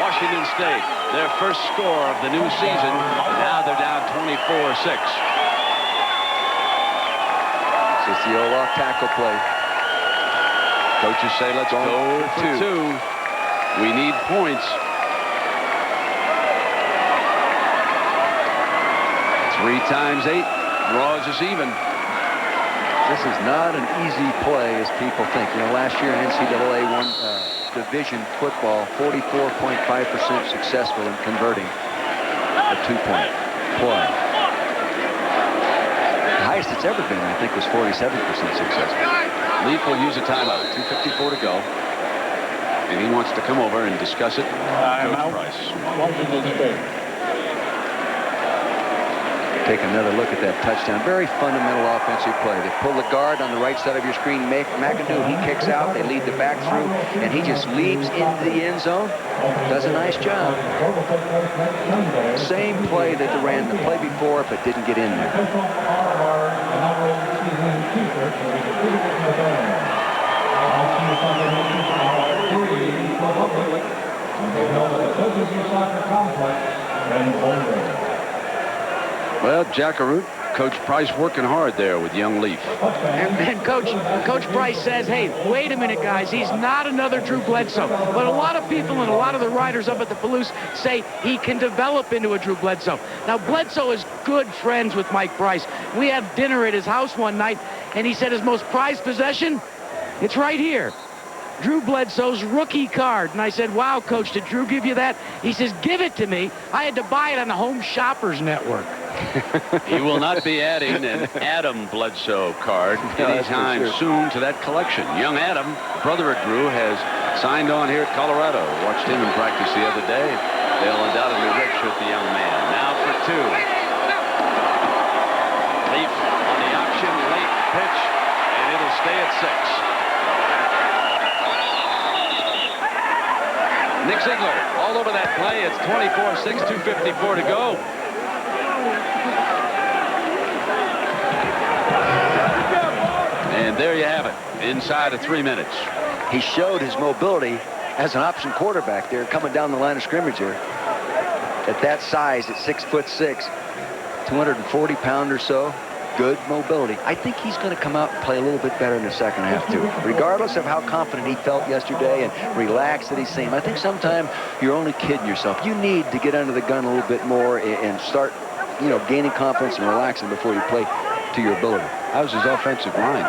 Washington State, their first score of the new season. Now they're down 24-6. So it's the old off tackle play. Coaches say, let's go for 2. We need points. 3 times 8 draws us even. This is not an easy play as people think. You know, last year in NCAA division football, 44.5% successful in converting a 2-point play. The highest it's ever been, I think, was 47% successful. Leaf will use a timeout. 2:54 to go. And he wants to come over and discuss it with Coach Price. Take another look at that touchdown. Very fundamental offensive play. They pull the guard on the right side of your screen. McIndoe, he kicks out. They lead the back through, and he just leaps into the end zone. Does a nice job. Same play that they ran the play before, but didn't get in there. Well, Jackaroo, Coach Price working hard there with young Leaf. And Coach Price says, hey, wait a minute, guys. He's not another Drew Bledsoe. But a lot of people and a lot of the writers up at the Palouse say he can develop into a Drew Bledsoe. Now, Bledsoe is good friends with Mike Price. We had dinner at his house one night, and he said his most prized possession, it's right here. Drew Bledsoe's rookie card. And I said, wow, Coach, did Drew give you that? He says, give it to me. I had to buy it on the Home Shoppers Network. He will not be adding an Adam Bledsoe card anytime soon to that collection. Young Adam, brother of Drew, has signed on here at Colorado. Watched him in practice the other day. They'll undoubtedly redshirt the young man. Now for 2. Leaf on the option, late pitch, and it'll stay at 6. Nick Ziegler all over that play. It's 24-6, 2:54 to go. And there you have it, inside of 3 minutes. He showed his mobility as an option quarterback there, coming down the line of scrimmage here. At that size, at 6'6", 240 pound or so, good mobility. I think he's going to come out and play a little bit better in the second half, too. Regardless of how confident he felt yesterday and relaxed that he seemed, I think sometimes you're only kidding yourself. You need to get under the gun a little bit more and start, you know, gaining confidence and relaxing before you play to your ability. How's his offensive line?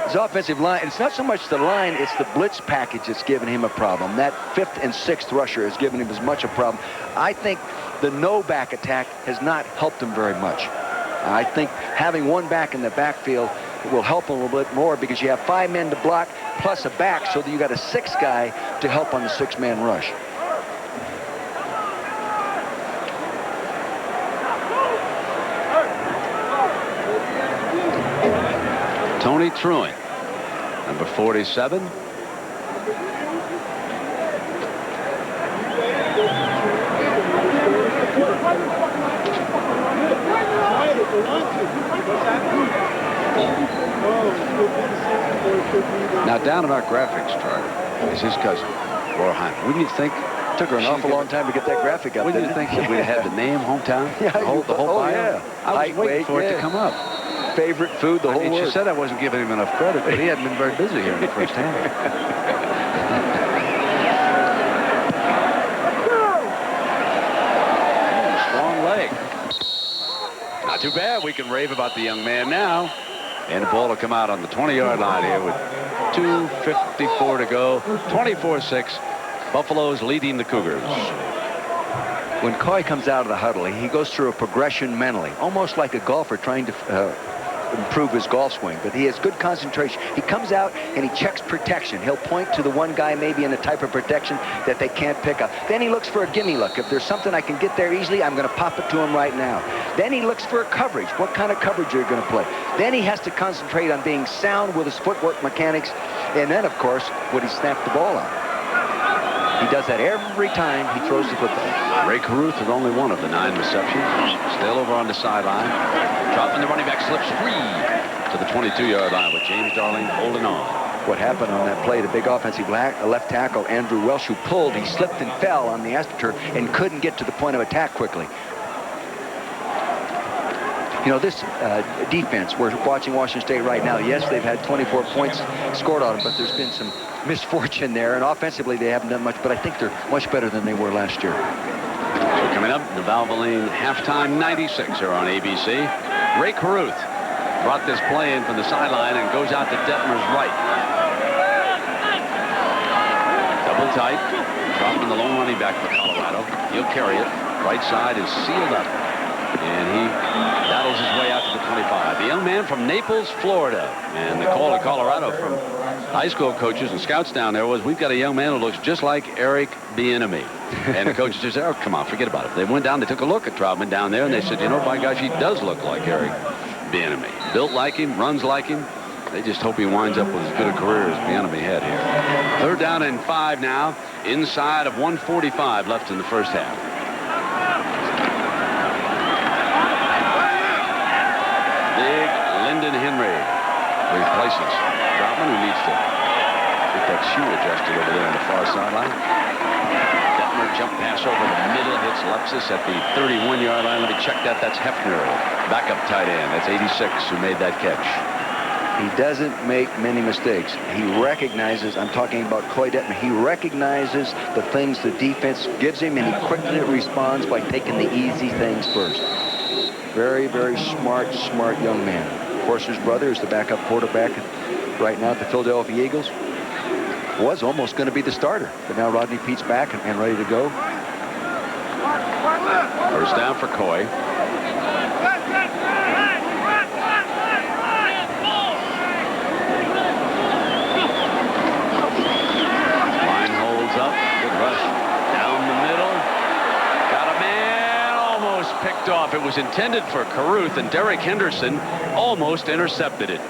His offensive line, it's not so much the line, it's the blitz package that's giving him a problem. That 5th and 6th rusher has given him as much a problem. I think the no-back attack has not helped him very much. I think having one back in the backfield will help him a little bit more because you have 5 men to block plus a back, so that you got a 6th guy to help on the 6-man rush. Tony Truant, number 47. Now, down in our graphics chart is his cousin, Laura Hyman. Wouldn't you think? Took her an awful long time to get that graphic up. Wouldn't you think that we'd had the name, hometown, yeah, the whole bio? Yeah. I was waiting for it to come up. Favorite food, the whole She word. said I wasn't giving him enough credit, but he hadn't been very busy here in the first half. Strong leg. Not too bad. We can rave about the young man now. And the ball will come out on the 20-yard line here with 2:54 to go. 24-6. Buffalo's leading the Cougars. When Coy comes out of the huddle, he goes through a progression mentally, almost like a golfer trying to improve his golf swing, but he has good concentration. He comes out and he checks protection. He'll point to the one guy maybe in the type of protection that they can't pick up. Then he looks for a gimme look. If there's something I can get there easily, I'm going to pop it to him right now. Then he looks for a coverage. What kind of coverage are you going to play? Then he has to concentrate on being sound with his footwork mechanics, and then, of course, would he snap the ball out? He does that every time he throws the football. Ray Caruth with only one of the 9 receptions. Still over on the sideline. Dropping the running back, slips free to the 22-yard line with James Darling holding on. What happened on that play, the big offensive left tackle, Andrew Welsh, who pulled, he slipped and fell on the AstroTurf and couldn't get to the point of attack quickly. You know, this defense, we're watching Washington State right now. Yes, they've had 24 points scored on them, but there's been some misfortune there, and offensively they haven't done much, but I think they're much better than they were last year. So coming up, the Valvoline halftime 96 here on ABC. Ray Caruth brought this play in from the sideline and goes out to Detmer's right. Double tight, dropping the lone running back for Colorado. He'll carry it. Right side is sealed up, and he battles his way out to the 25. The young man from Naples, Florida, and the call to Colorado from high school coaches and scouts down there was, we've got a young man who looks just like Eric Bieniemy. And the coaches just said, oh, come on, forget about it. They went down, they took a look at Troutman down there, and they said, you know, by gosh, he does look like Eric Bieniemy. Built like him, runs like him. They just hope he winds up with as good a career as Bieniemy had here. 3rd down and 5 now, inside of 1:45 left in the first half. Big Lyndon Henry replaces Troutman, who needs to get that shoe adjusted over there on the far sideline. Detmer jump pass over the middle, hits Lepsis at the 31-yard line. Let me check that. That's Hefner, backup tight end. That's 86 who made that catch. He doesn't make many mistakes. He recognizes, I'm talking about Coy Detmer, he recognizes the things the defense gives him, and he quickly responds by taking the easy things first. Very, very smart young man. Of course, his brother is the backup quarterback right now at the Philadelphia Eagles. Was almost going to be the starter, but now Rodney Pete's back and ready to go. First down for Coy. Line holds up. Good rush. Down the middle. Got a man. Almost picked off. It was intended for Caruth, and Derek Henderson almost intercepted it.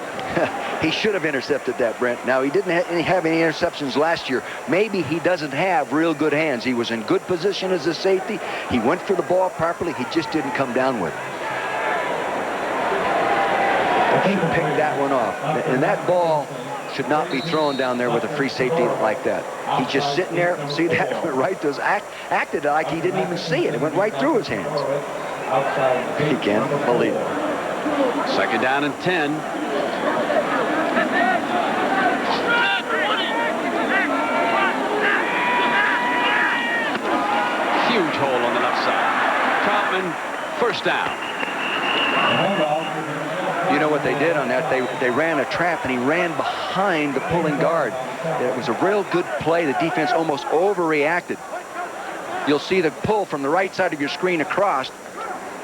He should have intercepted that, Brent. Now, he didn't have any interceptions last year. Maybe he doesn't have real good hands. He was in good position as a safety. He went for the ball properly. He just didn't come down with it. He picked that one off. And that ball should not be thrown down there with a free safety like that. He's just sitting there. See that? Went right to his acted like he didn't even see it. It went right through his hands. He can't believe it. 2nd down and 10. Huge hole on the left side. Troutman, first down. You know, know what they did on that? They ran a trap, and he ran behind the pulling guard. It was a real good play. The defense almost overreacted. You'll see the pull from the right side of your screen across.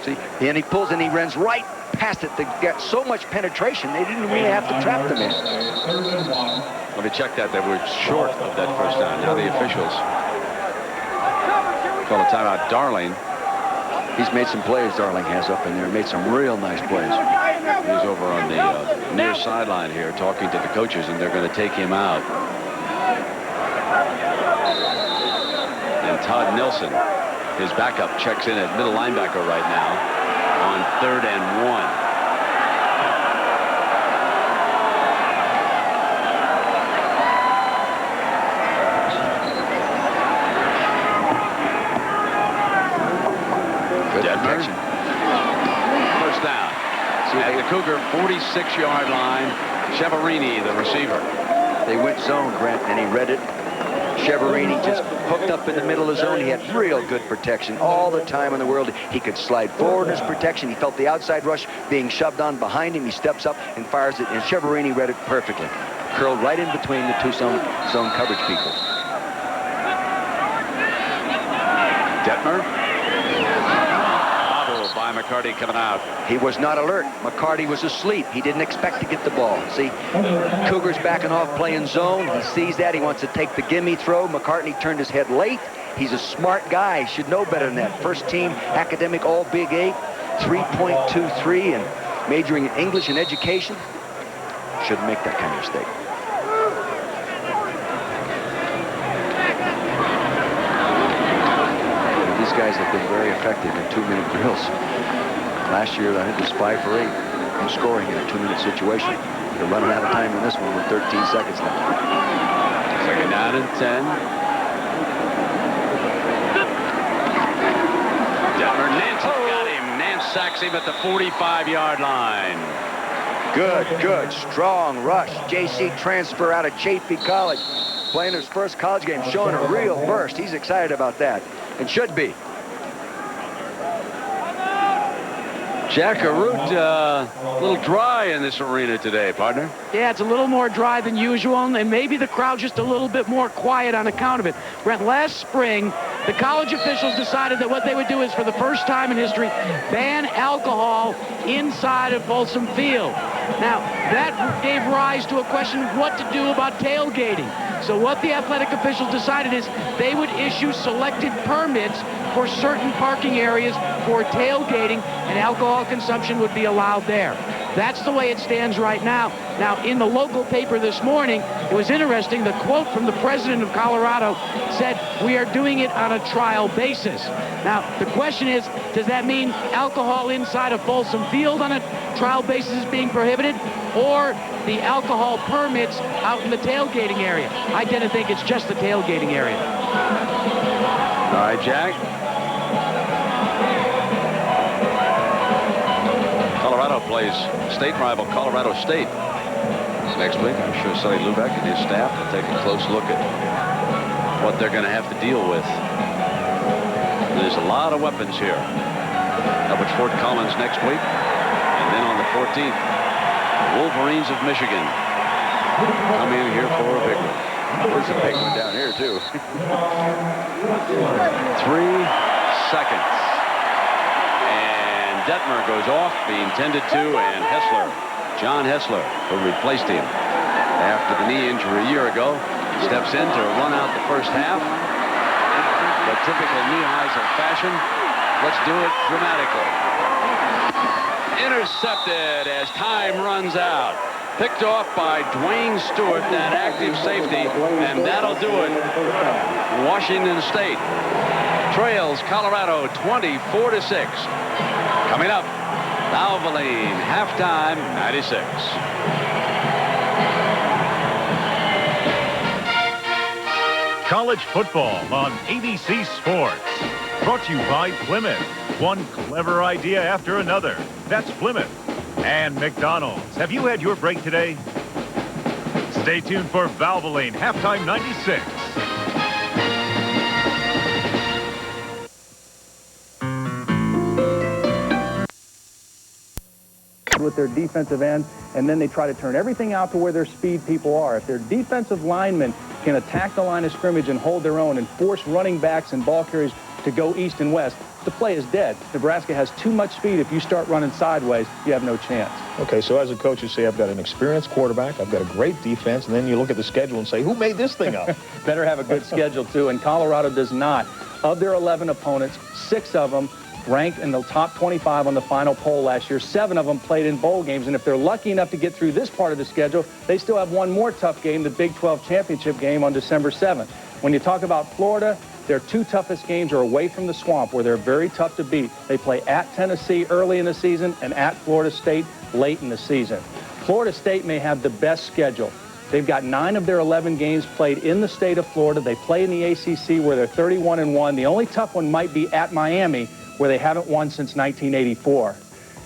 See, and he pulls and he runs right past it to get so much penetration, they didn't really have to trap them in. Let me check that. They were short of that first down. Now the officials call a timeout. Darling. He's made some plays, Darling has, up in there. Made some real nice plays. He's over on the near sideline here talking to the coaches, and they're going to take him out. And Todd Nelson, his backup, checks in at middle linebacker right now on 3rd and 1. First down. At the Cougar 46-yard line, Cheverini, the receiver. They went zone, Brent, and he read it. Cheverini just hooked up in the middle of the zone. He had real good protection all the time in the world. He could slide forward in his protection. He felt the outside rush being shoved on behind him. He steps up and fires it, and Cheverini read it perfectly. Curled right in between the two zone coverage people. Detmer. By McCarty coming out. He was not alert. McCarty was asleep. He didn't expect to get the ball. See, Cougars backing off playing zone. He sees that. He wants to take the gimme throw. McCartney turned his head late. He's a smart guy. He should know better than that. First team academic all Big 8, 3.23, and majoring in English and education. Shouldn't make that kind of mistake. These guys have been very effective in 2-minute drills. Last year, I think it was 5 for 8 in scoring in a 2-minute situation. They're running out of time in this one with 13 seconds left. Second down and 10. Detmer, Nance got him. Nance sacks him at the 45-yard line. Good, strong rush. JC transfer out of Chaffey College. Playing his first college game, showing a real burst. He's excited about that. And should be. Jack Arute, a little dry in this arena today, partner. Yeah, it's a little more dry than usual, and maybe the crowd's just a little bit more quiet on account of it. Brent, last spring, the college officials decided that what they would do is, for the first time in history, ban alcohol inside of Folsom Field. Now, that gave rise to a question of what to do about tailgating. So what the athletic officials decided is they would issue selected permits for certain parking areas for tailgating, and alcohol consumption would be allowed there. That's the way it stands right now. Now, in the local paper this morning, it was interesting. The quote from the president of Colorado said, "We are doing it on a trial basis." Now, the question is, does that mean alcohol inside of Folsom Field on a trial basis is being prohibited, or the alcohol permits out in the tailgating area? I tend to think it's just the tailgating area. All right, Jack. Colorado plays state rival Colorado State next week. I'm sure Sonny Lubeck and his staff will take a close look at what they're going to have to deal with. There's a lot of weapons here. Up at Fort Collins next week. And then on the 14th, the Wolverines of Michigan come in here for a big one. There's a big one down here, too. 3 seconds. And Detmer goes off, the intended to, and Hessler, John Hessler, who replaced him after the knee injury a year ago, steps in to run out the first half. But typical Neuheiser fashion, let's do it dramatically. Intercepted as time runs out. Picked off by Dwayne Stewart, that active safety, and that'll do it. Washington State trails Colorado 24-6. Coming up, Valvoline halftime 96. College football on ABC Sports. Brought to you by Plymouth. One clever idea after another. That's Plymouth. And McDonald's. Have you had your break today? Stay tuned for Valvoline halftime 96. with their defensive end, and then they try to turn everything out to where their speed people are. If their defensive linemen can attack the line of scrimmage and hold their own and force running backs and ball carriers to go east and west, the play is dead. Nebraska has too much speed. If you start running sideways, you have no chance. Okay, so as a coach, you say, I've got an experienced quarterback, I've got a great defense, and then you look at the schedule and say, who made this thing up? Better have a good schedule, too, and Colorado does not. Of their 11 opponents, 6 of them ranked in the top 25 on the final poll last year. 7 of them played in bowl games, and if they're lucky enough to get through this part of the schedule, they still have one more tough game, the Big 12 championship game on December 7th. When you talk about Florida, their 2 toughest games are away from the swamp, where they're very tough to beat. They play at Tennessee early in the season and at Florida State late in the season. Florida State may have the best schedule. They've got 9 of their 11 games played in the state of Florida. They play in the ACC, where they're 31-1. The only tough one might be at Miami, where they haven't won since 1984.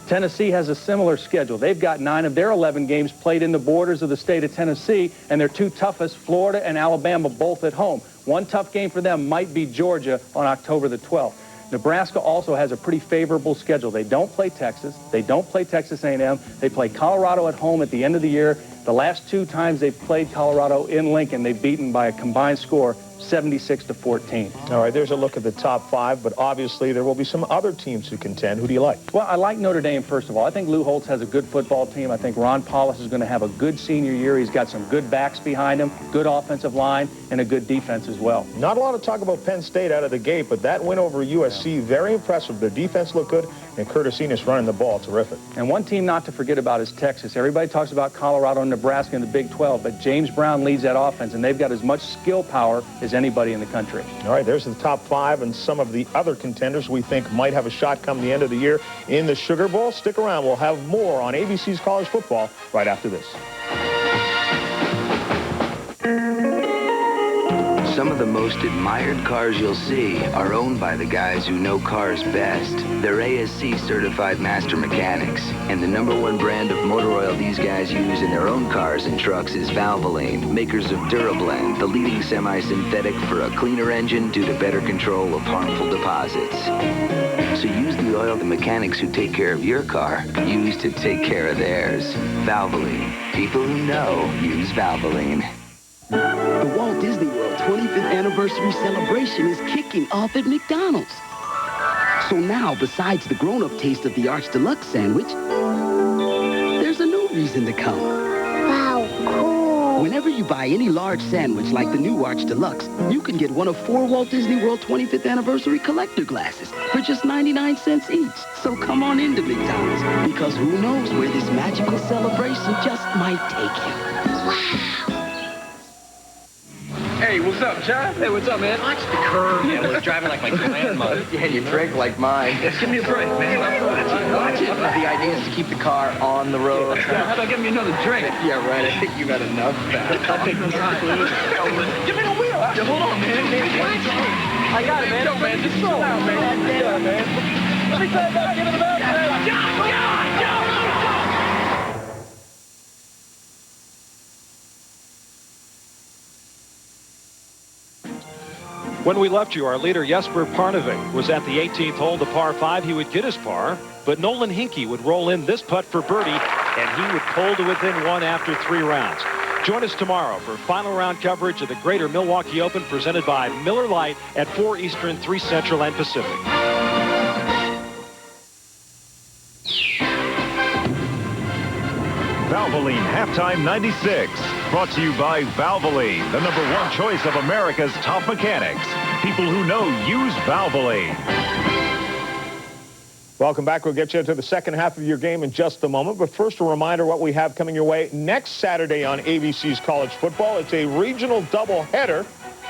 Tennessee has a similar schedule. They've got 9 of their 11 games played in the borders of the state of Tennessee, and their 2 toughest, Florida and Alabama, both at home. One tough game for them might be Georgia on October the 12th. Nebraska also has a pretty favorable schedule. They don't play Texas. They don't play Texas A&M. They play Colorado at home at the end of the year. The last 2 times they've played Colorado in Lincoln, they've beaten by a combined score 76-14. All right, there's a look at the top 5, but obviously there will be some other teams who contend. Who do you like? Well, I like Notre Dame, first of all. I think Lou Holtz has a good football team. I think Ron Paulus is going to have a good senior year. He's got some good backs behind him, good offensive line, and a good defense as well. Not a lot of talk about Penn State out of the gate, but that win over USC, very impressive. Their defense looked good, and Curtis Enos running the ball, terrific. And one team not to forget about is Texas. Everybody talks about Colorado and Nebraska in the Big 12, but James Brown leads that offense, and they've got as much skill power as anybody in the country. All right, there's the top 5 and some of the other contenders we think might have a shot come the end of the year in the Sugar Bowl. Stick around. We'll have more on ABC's College Football right after this. Some of the most admired cars you'll see are owned by the guys who know cars best. They're ASC certified master mechanics, and the #1 brand of motor oil these guys use in their own cars and trucks is Valvoline, makers of Durablend, the leading semi-synthetic for a cleaner engine due to better control of harmful deposits. So use the oil the mechanics who take care of your car use to take care of theirs. Valvoline. People who know use Valvoline. The Walt Disney World 25th anniversary celebration is kicking off at McDonald's. So now, besides the grown-up taste of the Arch Deluxe sandwich, there's a new reason to come. Wow, cool. Whenever you buy any large sandwich like the new Arch Deluxe, you can get one of 4 Walt Disney World 25th anniversary collector glasses for just 99 cents each. So come on into McDonald's, because who knows where this magical celebration just might take you. Wow. Hey, what's up, John? Hey, what's up, man? Watch the curve. Yeah, I was driving like my grandma. Yeah, you drink like mine. Give me a break, man. Watch it. The idea is to keep the car on the road. How about giving me another drink? Yeah, right. I think you've had enough. I'll take the time. Give me the wheel. Yeah, hold on, man. I got it, man. Yo, man, just slow out, man. Yeah, man. Let me tell you about giving the bell. John! When we left you, our leader Jesper Parnevik was at the 18th hole, the par 5. He would get his par, but Nolan Hinkie would roll in this putt for birdie, and he would pull to within 1 after 3 rounds. Join us tomorrow for final round coverage of the Greater Milwaukee Open presented by Miller Lite at 4 Eastern, 3 Central, and Pacific. Valvoline Halftime 96. Brought to you by Valvoline, the #1 choice of America's top mechanics. People who know use Valvoline. Welcome back. We'll get you to the second half of your game in just a moment. But first, a reminder what we have coming your way next Saturday on ABC's College Football. It's a regional doubleheader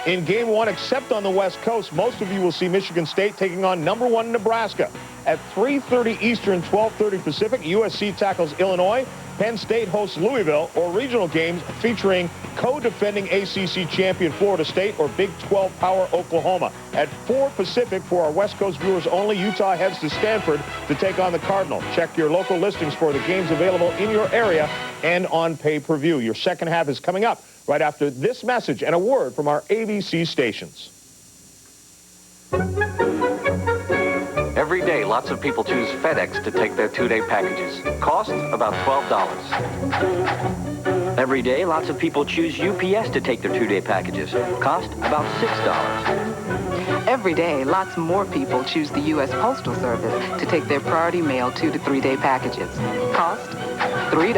in Game 1, except on the West Coast. Most of you will see Michigan State taking on #1 Nebraska. At 3:30 Eastern, 12:30 Pacific, USC tackles Illinois. Penn State hosts Louisville, or regional games featuring co-defending ACC champion Florida State or Big 12 power Oklahoma. At 4 Pacific, for our West Coast viewers only, Utah heads to Stanford to take on the Cardinal. Check your local listings for the games available in your area and on pay-per-view. Your second half is coming up right after this message and a word from our ABC stations. Every day, lots of people choose FedEx to take their 2-day packages. Cost about $12. Every day, lots of people choose UPS to take their 2-day packages. Cost about $6. Every day, lots more people choose the U.S. Postal Service to take their priority mail 2 to 3 day packages. Cost $3.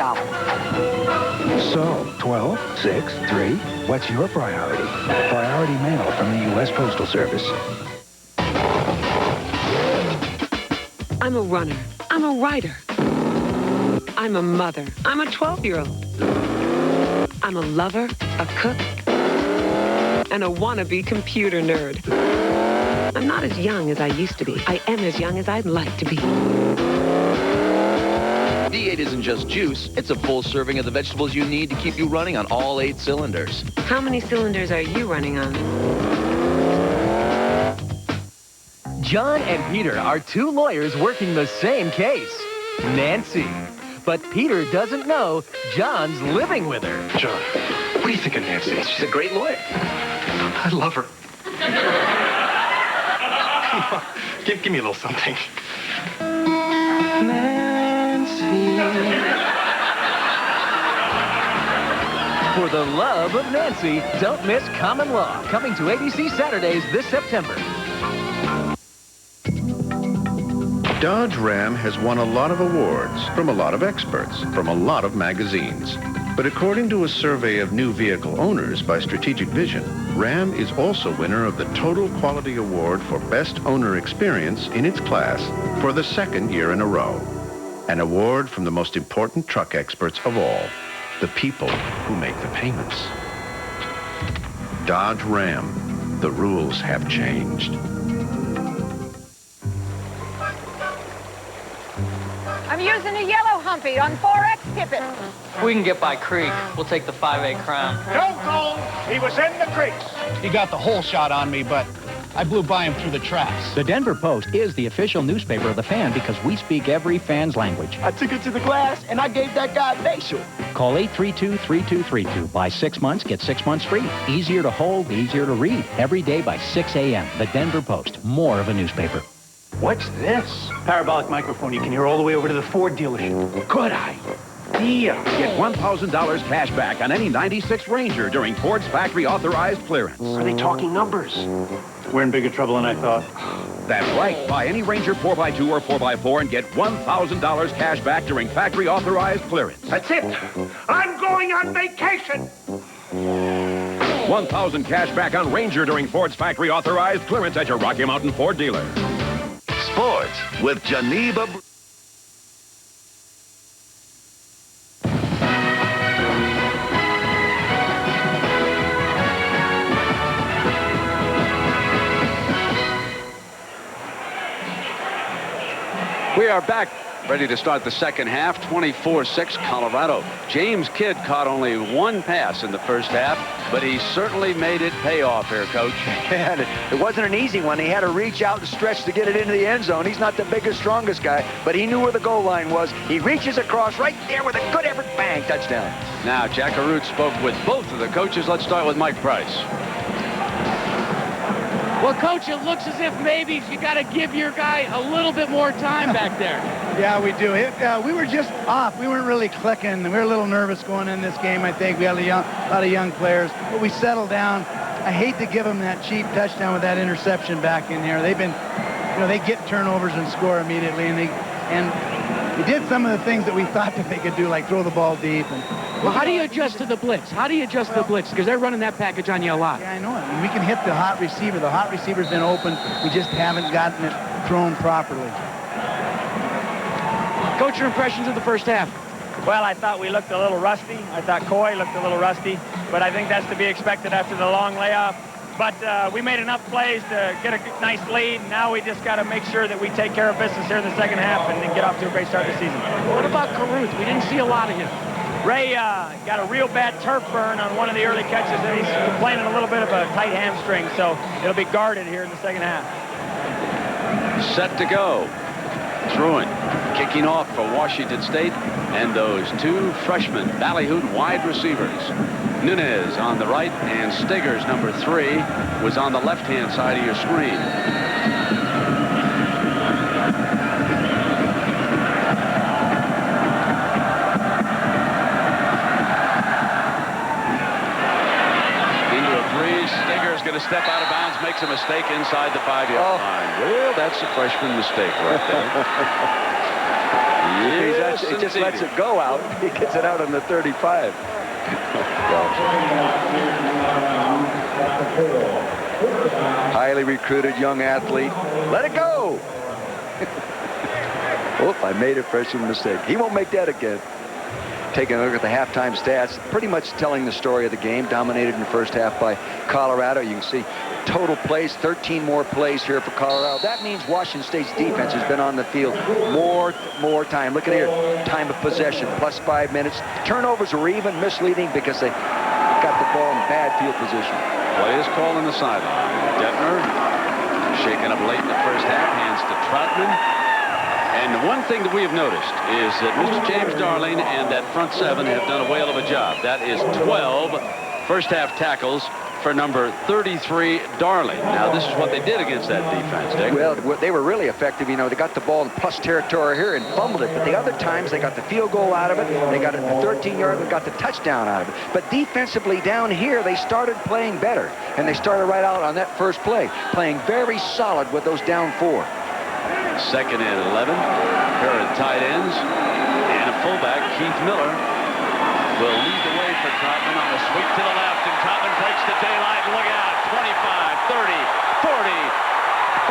So, 12, 6, 3, what's your priority? Priority mail from the U.S. Postal Service. I'm a runner. I'm a writer. I'm a mother. I'm a 12-year-old. I'm a lover, a cook, and a wannabe computer nerd. I'm not as young as I used to be. I am as young as I'd like to be. D8 isn't just juice. It's a full serving of the vegetables you need to keep you running on all 8 cylinders. How many cylinders are you running on? John and Peter are 2 lawyers working the same case. Nancy. But Peter doesn't know John's living with her. John, what do you think of Nancy? She's a great lawyer. I love her. Come on, give me a little something. For the love of Nancy, don't miss Common Law, coming to ABC Saturdays this September. Dodge Ram has won a lot of awards from a lot of experts, from a lot of magazines. But according to a survey of new vehicle owners by Strategic Vision, Ram is also winner of the Total Quality Award for Best Owner Experience in its class for the 2nd year in a row. An award from the most important truck experts of all, the people who make the payments. Dodge Ram, the rules have changed. I'm using a yellow humpy on 4X tippet. We can get by creek. We'll take the 5A Crown. Don't go. He was in the creeks. He got the whole shot on me, but I blew by him through the tracks. The Denver Post is the official newspaper of the Fan because we speak every fan's language. I took it to the glass, and I gave that guy a facial. Call 832-3232. Buy 6 months, get 6 months free. Easier to hold, easier to read. Every day by 6 a.m. The Denver Post, more of a newspaper. What's this? Parabolic microphone you can hear all the way over to the Ford dealership. Good idea. Get $1,000 cash back on any 96 Ranger during Ford's factory-authorized clearance. Are they talking numbers? We're in bigger trouble than I thought. That's right. Buy any Ranger 4x2 or 4x4 and get $1,000 cash back during factory-authorized clearance. That's it. I'm going on vacation. 1,000 cash back on Ranger during Ford's factory-authorized clearance at your Rocky Mountain Ford dealer. Sports with Geneva. We are back, ready to start the second half. 24-6 Colorado. James Kidd caught only 1 pass in the first half, but he certainly made it pay off here, Coach. And it wasn't an easy one. He had to reach out and stretch to get it into the end zone. He's not the biggest, strongest guy, but he knew where the goal line was. He reaches across right there with a good effort. Bang, touchdown. Now, Jack Arute spoke with both of the coaches. Let's start with Mike Price. Well, Coach, it looks as if maybe you got to give your guy a little bit more time back there. Yeah, we do. We were just off. We weren't really clicking. We were a little nervous going in this game, I think. We had a lot of young players, but we settled down. I hate to give them that cheap touchdown with that interception back in here. They've been, they get turnovers and score immediately, and they did some of the things that we thought that they could do, like throw the ball deep. Well, how do you adjust to the blitz? How do you adjust to the blitz? Because they're running that package on you a lot. Yeah, I know it. And we can hit the hot receiver. The hot receiver's been open. We just haven't gotten it thrown properly. Coach, your impressions of the first half? Well, I thought we looked a little rusty. I thought Coy looked a little rusty. But I think that's to be expected after the long layoff. But we made enough plays to get a nice lead. Now we just got to make sure that we take care of business here in the second half and then get off to a great start this season. What about Caruth? We didn't see a lot of him. Ray got a real bad turf burn on one of the early catches, and he's complaining a little bit of a tight hamstring, so it'll be guarded here in the second half. Set to go. Throwing, kicking off for Washington State, and those 2 freshmen, ballyhooed wide receivers. Nunez on the right, and Stigers, number 3, was on the left-hand side of your screen. step out of bounds, makes a mistake inside the 5-yard line. Well, that's a freshman mistake right there. Yes, he just lets it go out. He gets it out on the 35. Highly recruited young athlete. Let it go. I made a freshman mistake. He won't make that again. Taking a look at the halftime stats, pretty much telling the story of the game. Dominated in the first half by Colorado. You can see total plays, 13 more plays here for Colorado. That means Washington State's defense has been on the field more time. Look at here, time of possession, plus 5 minutes. Turnovers were even misleading because they got the ball in bad field position. Play is called on the sideline. Detmer shaken up late in the first half, hands to Troutman. And the one thing that we have noticed is that Mr. James Darling and that front seven have done a whale of a job. That is 12 first-half tackles for number 33, Darling. Now, this is what they did against that defense, Dick. Well, they were really effective. You know, they got the ball in plus territory here and fumbled it. But the other times, they got the field goal out of it. They got it in the 13-yard and got the touchdown out of it. But defensively down here, they started playing better. And they started right out on that first play, playing very solid with those down 4. Second and 11. Pair of tight ends and a fullback, Keith Miller, will lead the way for Troutman on a sweep to the left, and Troutman breaks the daylight. Look out! 25, 30, 40.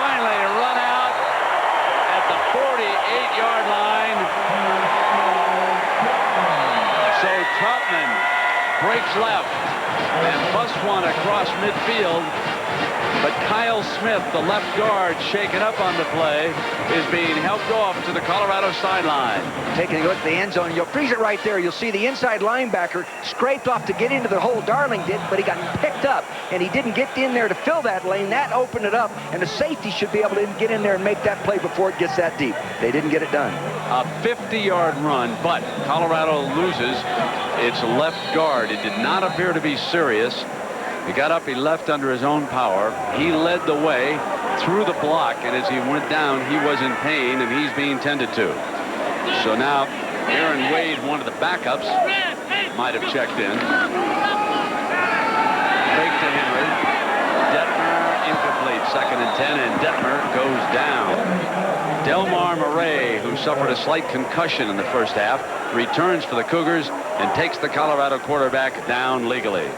Finally run out at the 48-yard line. So Troutman breaks left and busts one across midfield. But Kyle Smith, the left guard, shaken up on the play, is being helped off to the Colorado sideline. Taking a look at the end zone, you'll freeze it right there. You'll see the inside linebacker scraped off to get into the hole Darling did, but he got picked up, and he didn't get in there to fill that lane. That opened it up, and the safety should be able to get in there and make that play before it gets that deep. They didn't get it done. A 50-yard run, but Colorado loses its left guard. It did not appear to be serious. He got up, he left under his own power. He led the way through the block, and as he went down, he was in pain, and he's being tended to. So now, Aaron Wade, one of the backups, might have checked in. Fake to Henry. Detmer, incomplete. 2nd and 10, and Detmer goes down. Delmar Murray, who suffered a slight concussion in the first half, returns for the Cougars and takes the Colorado quarterback down legally.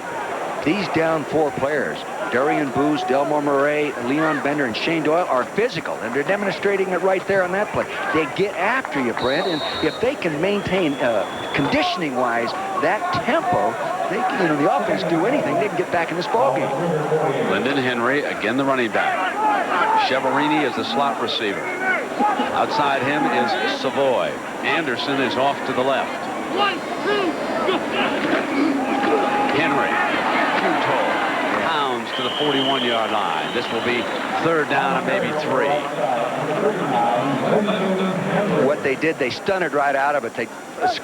These down 4 players, Darian Booz, Delmar Murray, Leon Bender, and Shane Doyle, are physical, and they're demonstrating it right there on that play. They get after you, Brent, and if they can maintain conditioning-wise that tempo, they can, the offense do anything. They can get back in this ballgame. Lyndon Henry, again the running back. Cheverini is the slot receiver. Outside him is Savoy. Anderson is off to the left. Henry. Pounds to the 41-yard line. This will be 3rd down and maybe 3. What they did, they stunted right out of it. They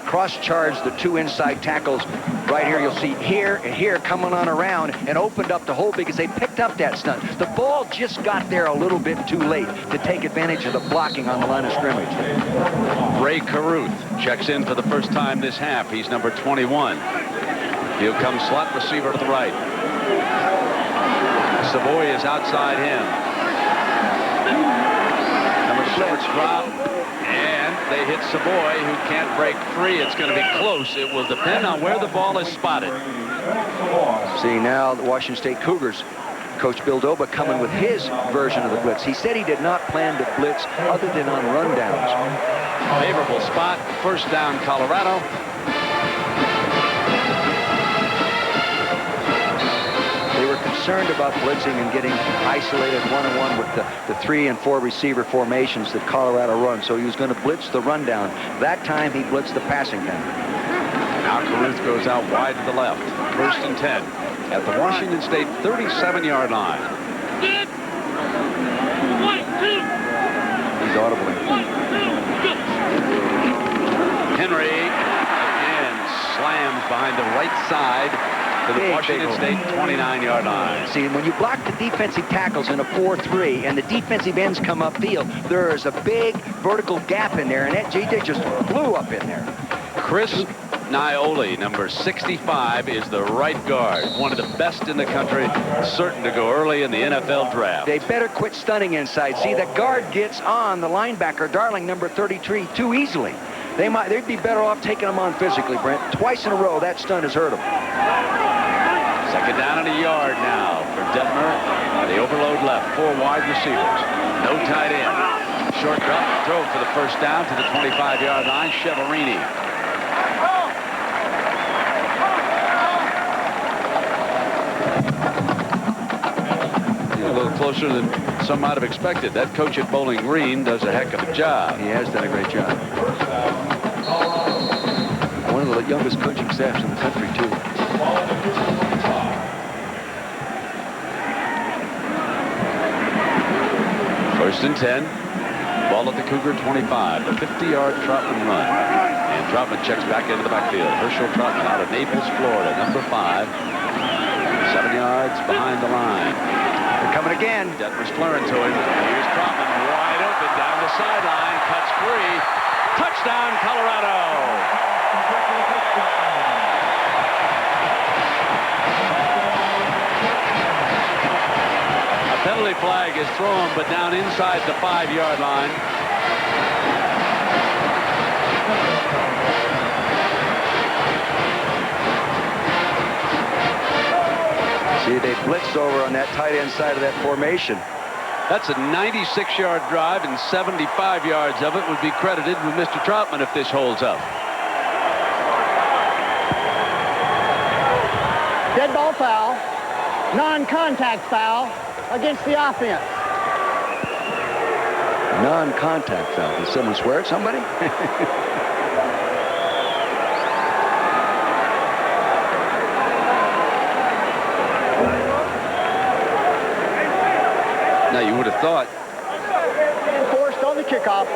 cross-charged the 2 inside tackles. Right here, you'll see here and here coming on around and opened up the hole because they picked up that stunt. The ball just got there a little bit too late to take advantage of the blocking on the line of scrimmage. Ray Caruth checks in for the first time this half. He's number 21. He'll come slot receiver to the right. Savoy is outside him. Number short drop, and they hit Savoy, who can't break free. It's going to be close. It will depend on where the ball is spotted. See, now the Washington State Cougars, Coach Bill Doba coming with his version of the blitz. He said he did not plan to blitz other than on rundowns. Favorable spot, 1st down Colorado. Concerned about blitzing and getting isolated one-on-one with the 3 and 4 receiver formations that Colorado runs. So he was going to blitz the rundown. That time he blitzed the passing down. Now Caruth goes out wide to the left. 1st and 10 at the Washington State 37-yard line. He's audibly. Henry again slams behind the right side to the Washington State 29-yard line. See, when you block the defensive tackles in a 4-3 and the defensive ends come upfield, there is a big vertical gap in there, and that JJ just blew up in there. Chris Naioli, number 65, is the right guard. One of the best in the country, certain to go early in the NFL draft. They better quit stunning inside. See, the guard gets on the linebacker, Darling, number 33, too easily. They'd be better off taking him on physically, Brent. Twice in a row, that stunt has hurt him. Second down and a yard now for Detmer. The overload left, 4 wide receivers. No tight end. Short drop, throw for the first down to the 25-yard line, Cheverini. A little closer than some might have expected. That coach at Bowling Green does a heck of a job. He has done a great job. One of the youngest coaching staffs in the country, too. First and 10. Ball at the Cougar 25. The 50-yard Troutman run. And Troutman checks back into the backfield. Herschel Troutman out of Naples, Florida, number 5. 7 yards behind the line. They're coming again. Detmer's flaring to him. Here's Troutman wide open down the sideline. Cuts free. Touchdown, Colorado. A penalty flag is thrown, but down inside the 5-yard line. See, they blitz over on that tight end side of that formation. That's a 96-yard drive, and 75 yards of it would be credited with Mr. Troutman if this holds up. Dead ball foul, non-contact foul against the offense. Non-contact foul. Did someone swear at somebody? Now, you would have thought. Forced on the kickoff.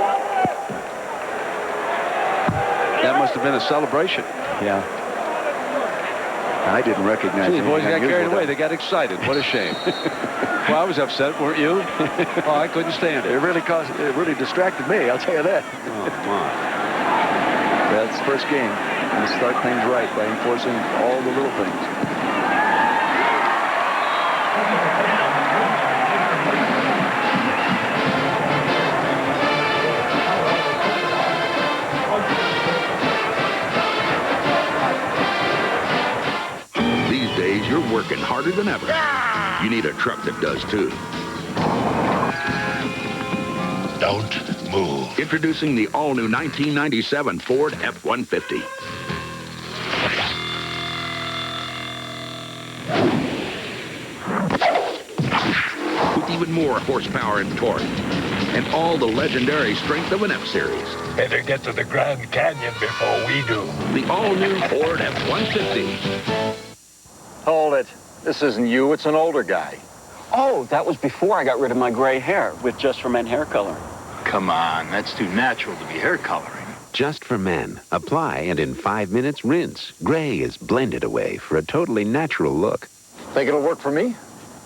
That must have been a celebration. Yeah. I didn't recognize The boys got unusual carried away. though. They got excited. What a shame. Well, I was upset, weren't you? Oh, I couldn't stand it. It really distracted me, I'll tell you that. Oh, come on. That's the first game. And start things right by enforcing all the little things. These days, you're working harder than ever. You need a truck that does, too. Don't move. Introducing the all-new 1997 Ford F-150. With even more horsepower and torque. And all the legendary strength of an F-Series. Better get to the Grand Canyon before we do. The all-new Ford F-150. Hold it. This isn't you, it's an older guy. Oh, that was before I got rid of my gray hair with Just for Men hair coloring. Come on, that's too natural to be hair coloring. Just for Men. Apply and in 5 minutes rinse. Gray is blended away for a totally natural look. Think it'll work for me?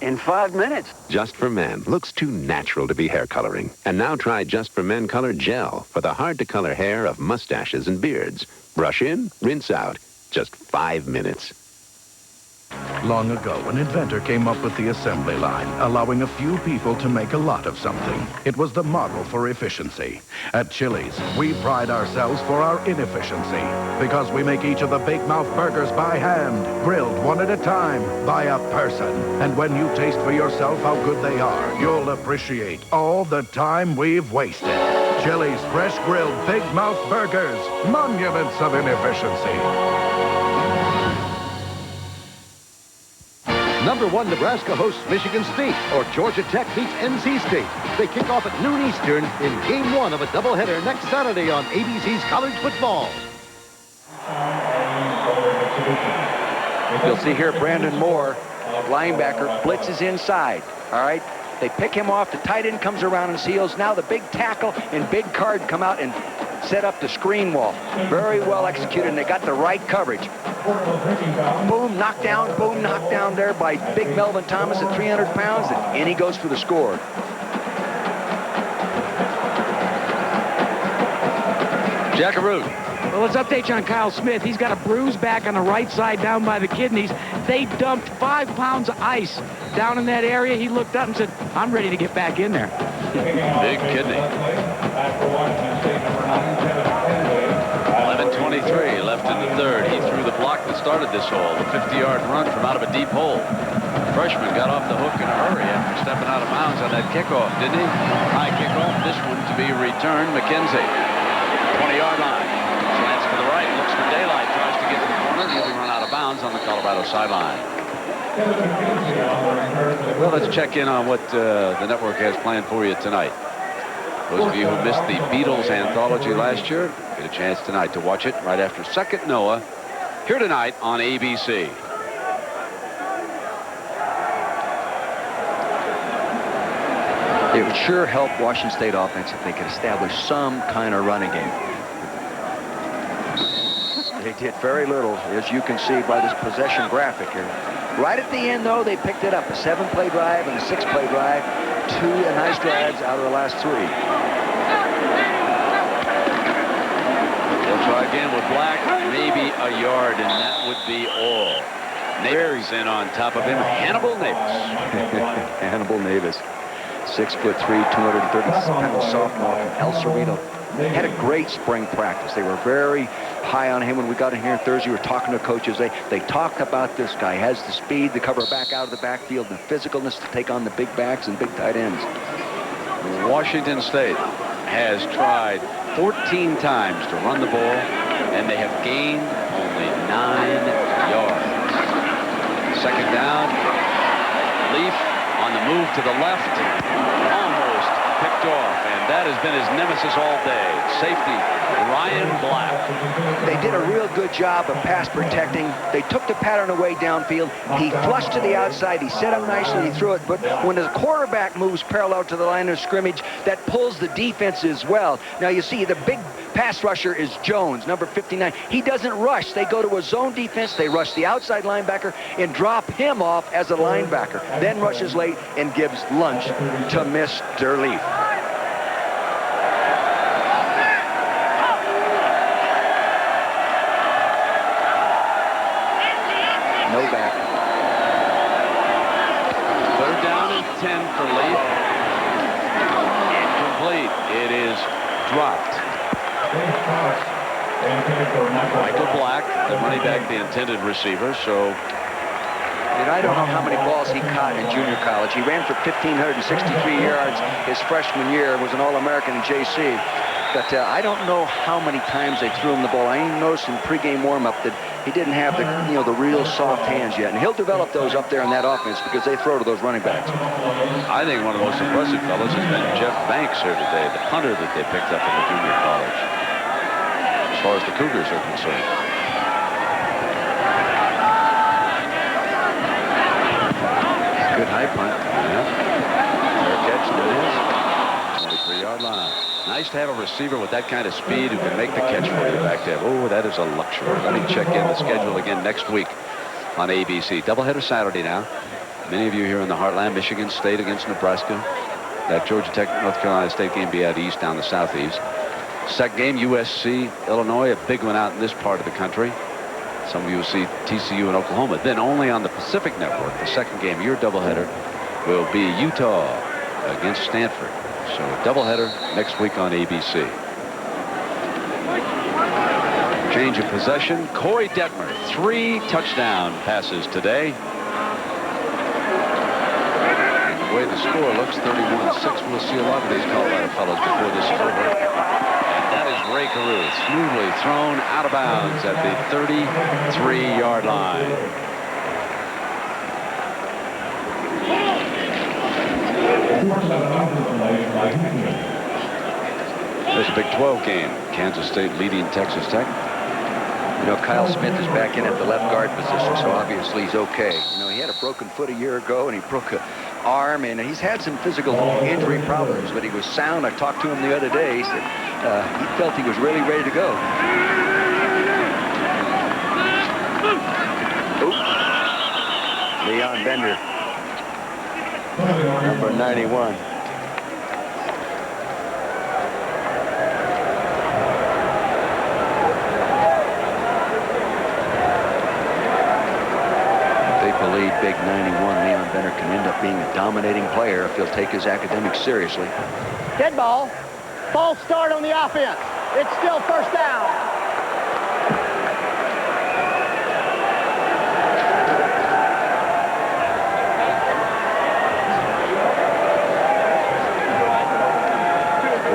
In 5 minutes. Just for Men looks too natural to be hair coloring. And now try Just for Men Color Gel for the hard-to-color hair of mustaches and beards. Brush in, rinse out. Just 5 minutes. Long ago, an inventor came up with the assembly line, allowing a few people to make a lot of something. It was the model for efficiency. At Chili's, we pride ourselves for our inefficiency because we make each of the Big Mouth burgers by hand, grilled one at a time by a person. And when you taste for yourself how good they are, you'll appreciate all the time we've wasted. Chili's fresh grilled Big Mouth burgers, monuments of inefficiency. Number 1 Nebraska hosts Michigan State, or Georgia Tech beats NC State. They kick off at noon Eastern in Game 1 of a doubleheader next Saturday on ABC's College Football. You'll see here Brandon Moore, linebacker, blitzes inside. All right, they pick him off. The tight end comes around and seals. Now the big tackle and big guard come out and set up the screen wall. Very well executed, and they got the right coverage. Boom, knockdown there by big Melvin Thomas at 300 pounds, and he goes for the score. Jackaroo Well, let's update you on Kyle Smith. He's got a bruise back on the right side down by the kidneys. They dumped 5 pounds of ice down in that area. He looked up and said, I'm ready to get back in there. Big kidney. 11:23 left in the third. He threw the block that started this hole, the 50-yard run from out of a deep hole. Freshman got off the hook in a hurry after stepping out of bounds on that kickoff, didn't he? High kickoff. This one to be returned. McKenzie, 20-yard line. Slants to the right, looks for daylight, tries to get to the corner. He'll be run out of bounds on the Colorado sideline. Well, let's check in on what the network has planned for you tonight. Those of you who missed the Beatles anthology last year, get a chance tonight to watch it right after Second Noah, here tonight on ABC. It would sure help Washington State offense if they could establish some kind of running game. They did very little, as you can see by this possession graphic here. Right at the end, though, they picked it up. A 7-play drive and a 6-play drive. 2 nice drives out of the last 3. They'll try again with Black. Maybe a yard, and that would be all. Neighbors in on top of him. Hannibal Navis. Hannibal Navis. 6'3", 230-pound sophomore from El Cerrito. Had a great spring practice. They were very high on him when we got in here Thursday. We were talking to coaches. They talked about this guy. Has the speed to cover back out of the backfield, the physicalness to take on the big backs and big tight ends. Washington State has tried 14 times to run the ball, and they have gained only 9 yards. Second down. Leaf on the move to the left. Almost picked off, and that has been his nemesis all day. Safety, Ryan Black. They did a real good job of pass protecting. They took the pattern away downfield. He flushed to the outside. He set up nicely. He threw it. But when the quarterback moves parallel to the line of scrimmage, that pulls the defense as well. Now, you see, the big pass rusher is Jones, number 59. He doesn't rush. They go to a zone defense. They rush the outside linebacker and drop him off as a linebacker. Then rushes late and gives lunch to Mr. Leaf. No back. Third down and 10 for Leaf. Incomplete. It is dropped. Michael Black, the running back, the intended receiver. So, and I don't know how many balls he caught in junior college. He ran for 1,563 yards his freshman year. Was an All-American in JC. But I don't know how many times they threw him the ball. I even noticed in pregame warm-up that he didn't have the, the real soft hands yet. And he'll develop those up there in that offense because they throw to those running backs. I think one of the most impressive fellows has been Jeff Banks here today, the punter that they picked up in the junior college, as far as the Cougars are concerned. Good high punt. Yeah. Fair catch, there it is. 23-yard line. Nice to have a receiver with that kind of speed who can make the catch for you back there. Oh, that is a luxury. Let me check in the schedule again next week on ABC. Doubleheader Saturday now. Many of you here in the heartland, Michigan State against Nebraska. That Georgia Tech, North Carolina State game be out east, down the southeast. Second game, USC, Illinois, a big one out in this part of the country. Some of you will see TCU and Oklahoma. Then only on the Pacific Network, the second game, your doubleheader, will be Utah against Stanford. So a doubleheader next week on ABC. Change of possession. Coy Detmer, 3 touchdown passes today. And the way the score looks, 31-6. We'll see a lot of these Colorado fellows before this is over. And that is Ray Caruth, smoothly thrown out of bounds at the 33-yard line. There's a Big 12 game. Kansas State leading Texas Tech. Kyle Smith is back in at the left guard position, so obviously he's okay. He had a broken foot a year ago, and he broke an arm, and he's had some physical injury problems, but he was sound. I talked to him the other day. He said he felt he was really ready to go. Leon Bender, number 91. big 91, Leon Benner can end up being a dominating player if he'll take his academics seriously. Dead ball. False start on the offense. It's still first down.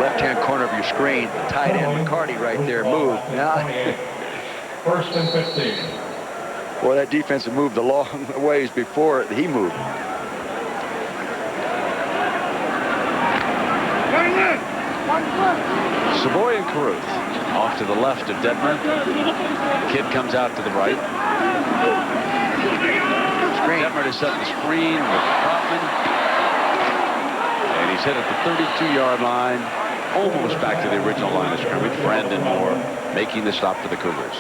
Left-hand corner of your screen, tight end McCarty right there. Move. Now, First and 15. boy, that defense had moved a long ways before he moved. Savoy and Caruth off to the left of Detmer. Kid comes out to the right. Detmer to set the screen with Kaufman. And he's hit at the 32-yard line, almost back to the original line of scrimmage. Brandon Moore making the stop for the Cougars.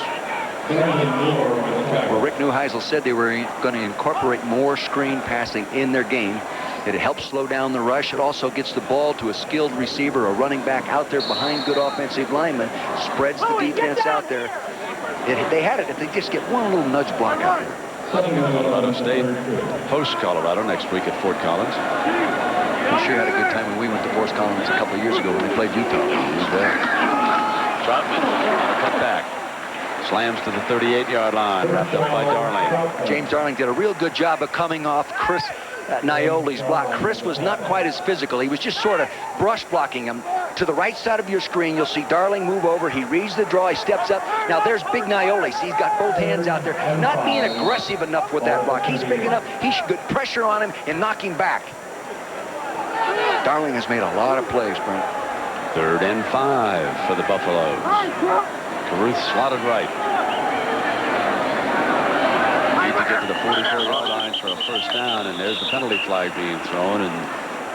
Well, Rick Neuheisel said they were going to incorporate more screen passing in their game. It helps slow down the rush. It also gets the ball to a skilled receiver, a running back out there behind good offensive linemen, spreads the defense out there. They had it if they just get one little nudge block out there. Colorado State hosts Colorado next week at Fort Collins. We sure had a good time when we went to Fort Collins a couple of years ago when they played Utah. Troutman on a cutback. Slams to the 38-yard line, wrapped up by Darling. James Darling did a real good job of coming off Chris Naioli's block. Chris was not quite as physical. He was just sort of brush blocking him. To the right side of your screen, you'll see Darling move over. He reads the draw. He steps up. Now, there's big Naioli. See, he's got both hands out there. Not being aggressive enough with that block. He's big enough. He should get pressure on him and knock him back. Darling has made a lot of plays, Brent. 3rd and 5 for the Buffaloes. Caruth slotted right. Need to get to the 44-yard line for a first down, and there's the penalty flag being thrown, and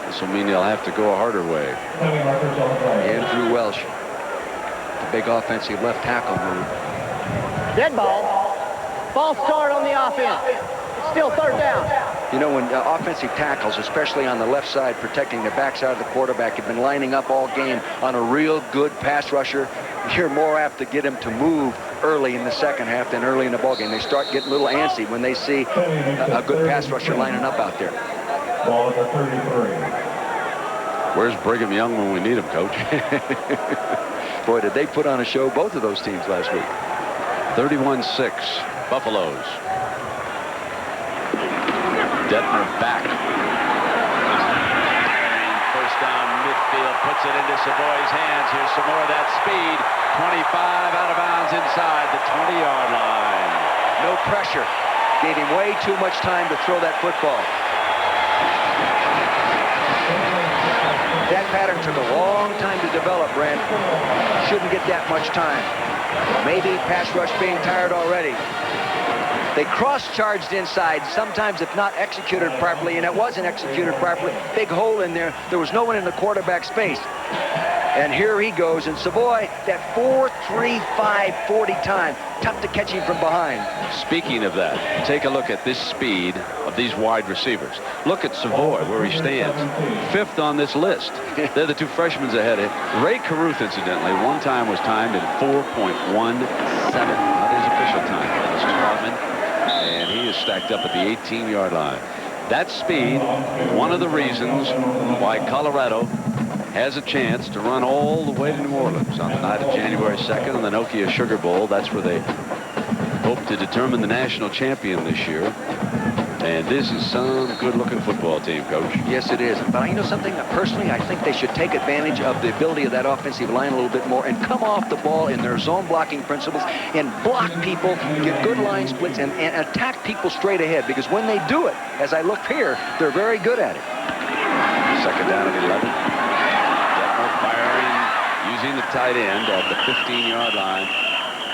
this will mean they'll have to go a harder way. Andrew Welsh, the big offensive left tackle move. Dead ball. False start on the offense. It's still third down. You know, when offensive tackles, especially on the left side, protecting the backside of the quarterback, have been lining up all game on a real good pass rusher, you're more apt to get them to move early in the second half than early in the ballgame. They start getting a little antsy when they see a good pass rusher lining up out there. Ball at the 33. Where's Brigham Young when we need him, Coach? Boy, did they put on a show, both of those teams last week. 31-6, Buffaloes. Detmer back. First down midfield, puts it into Savoy's hands. Here's some more of that speed. 25 out of bounds inside the 20-yard line. No pressure. Gave him way too much time to throw that football. That pattern took a long time to develop, Brent. Shouldn't get that much time. Maybe pass rush being tired already. They cross-charged inside, sometimes if not executed properly, and it wasn't executed properly. Big hole in there. There was no one in the quarterback's face. And here he goes, and Savoy, that 4.35 40 time. Tough to catch him from behind. Speaking of that, take a look at this speed of these wide receivers. Look at Savoy, where he stands. 5th on this list. They're the two freshmen ahead. Ray Caruth, incidentally, one time was timed at 4.17. Not his official time. This is Hartman. And he is stacked up at the 18-yard line. That speed, one of the reasons why Colorado has a chance to run all the way to New Orleans on the night of January 2nd in the Nokia Sugar Bowl. That's where they hope to determine the national champion this year. And this is some good-looking football team, Coach. Yes, it is. But you know something? Personally, I think they should take advantage of the ability of that offensive line a little bit more and come off the ball in their zone blocking principles and block people, get good line splits, and attack people straight ahead. Because when they do it, as I look here, they're very good at it. 2nd down and 11. Detmer firing, using the tight end at the 15-yard line.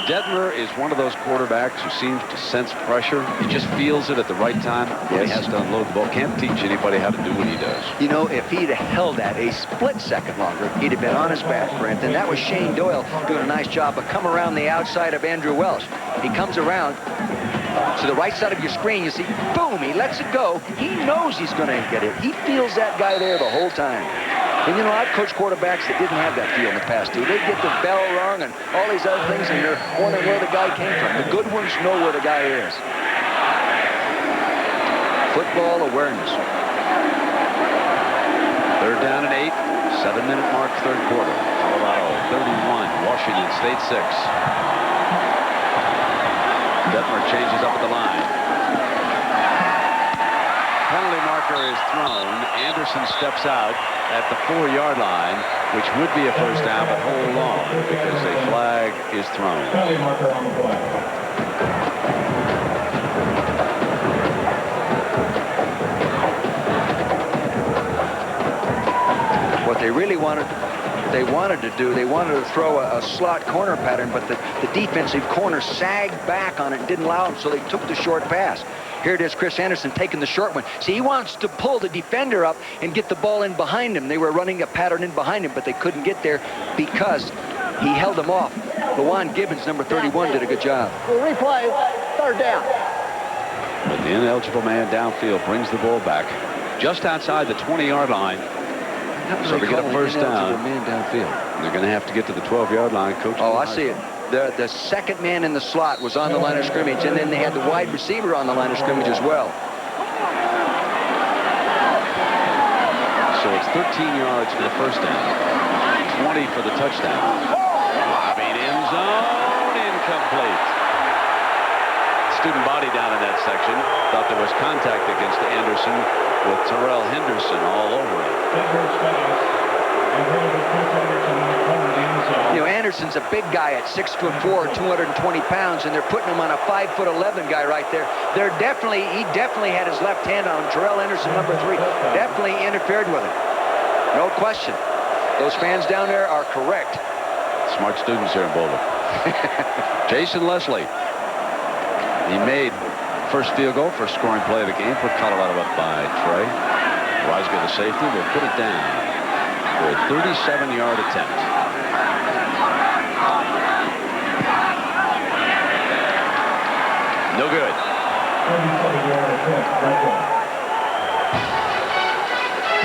Detmer is one of those quarterbacks who seems to sense pressure. He just feels it at the right time. Yes. He has to unload the ball. Can't teach anybody how to do what he does. You know, if he'd held that a split second longer, he'd have been on his back, Brent. And that was Shane Doyle doing a nice job of come around the outside of Andrew Welsh. He comes around to the right side of your screen. You see, boom, he lets it go. He knows he's going to get it. He feels that guy there the whole time. And, you know, I've coached quarterbacks that didn't have that feel in the past, too. They'd get the bell rung and all these other things, and you're wondering where the guy came from. The good ones know where the guy is. Football awareness. Third down and 8. 7-minute mark, third quarter. Colorado 31, Washington State 6. Detmer changes up at the line. Penalty marker is thrown. Anderson steps out at the 4-yard line, which would be a first down, but hold on because a flag is thrown. Penalty marker on the flag. What they really wanted to do, they wanted to throw a slot corner pattern, but the defensive corner sagged back on it and didn't allow them, so they took the short pass. Here it is, Chris Anderson taking the short one. See, he wants to pull the defender up and get the ball in behind him. They were running a pattern in behind him, but they couldn't get there because he held them off. Lawan Gibbons, number 31, did a good job. We'll replay. Third down. But the ineligible man downfield brings the ball back just outside the 20-yard line. So to get a first down, they're going to have to get to the 12-yard line. Coach. Oh, I see it. The second man in the slot was on the line of scrimmage, and then they had the wide receiver on the line of scrimmage as well. So it's 13 yards for the first down, 20 for the touchdown. Lobbing end zone, incomplete. Student body down in that section. Thought there was contact against Anderson with Terrell Henderson all over him. You know, Anderson's a big guy at 6'4", 220 pounds, and they're putting him on a 5'11" guy right there. He definitely had his left hand on him. Terrell Henderson, number 3, definitely interfered with him. No question. Those fans down there are correct. Smart students here in Boulder. Jason Leslie. He made first field goal, first scoring play of the game, put Colorado up by Trey. Weisger, the safety, will put it down for a 37-yard attempt. No good.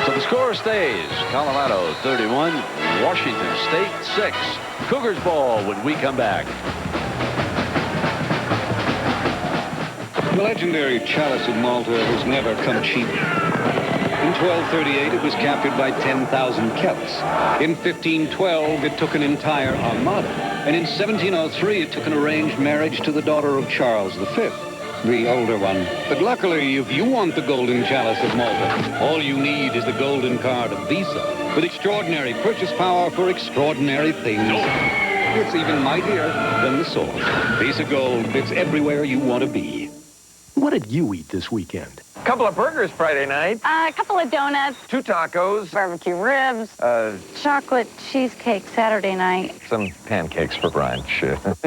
So the score stays. Colorado 31, Washington State 6. Cougars ball when we come back. The legendary Chalice of Malta has never come cheap. In 1238, it was captured by 10,000 Celts. In 1512, it took an entire armada. And in 1703, it took an arranged marriage to the daughter of Charles V, the older one. But luckily, if you want the golden Chalice of Malta, all you need is the golden card of Visa, with extraordinary purchase power for extraordinary things. It's even mightier than the sword. Visa Gold fits everywhere you want to be. What did you eat this weekend? A couple of burgers Friday night. A couple of donuts. 2 tacos. Barbecue ribs. Chocolate cheesecake Saturday night. Some pancakes for brunch.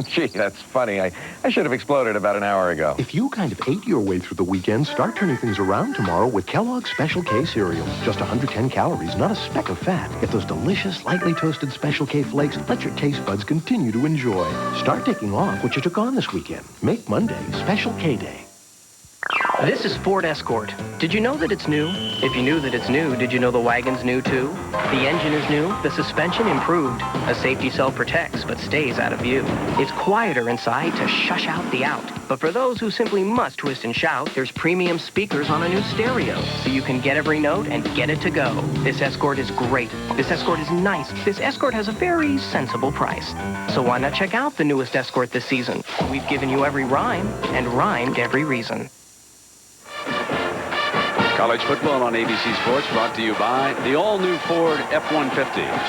Gee, that's funny. I should have exploded about an hour ago. If you kind of ate your way through the weekend, start turning things around tomorrow with Kellogg's Special K cereal. Just 110 calories, not a speck of fat. Get those delicious, lightly toasted Special K flakes. Let your taste buds continue to enjoy. Start taking off what you took on this weekend. Make Monday Special K Day. This is Ford Escort. Did you know that it's new? If you knew that it's new, did you know the wagon's new too? The engine is new, the suspension improved. A safety cell protects but stays out of view. It's quieter inside to shush out the out. But for those who simply must twist and shout, there's premium speakers on a new stereo, so you can get every note and get it to go. This Escort is great. This Escort is nice. This Escort has a very sensible price. So why not check out the newest Escort this season? We've given you every rhyme and rhymed every reason. College football on ABC Sports brought to you by the all-new Ford F-150.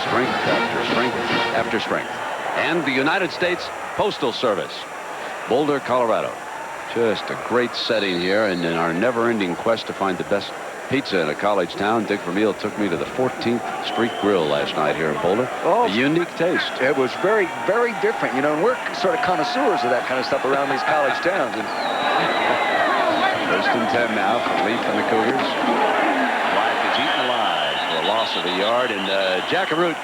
Strength after strength after strength. And the United States Postal Service. Boulder, Colorado. Just a great setting here, and in our never-ending quest to find the best pizza in a college town, Dick Vermeil took me to the 14th Street Grill last night here in Boulder. Oh, a unique taste. It was very, very different. You know, and we're sort of connoisseurs of that kind of stuff around these college towns. And First and 10 now for Leaf and the Cougars. Black is eaten alive for a loss of a yard, and Jack Arute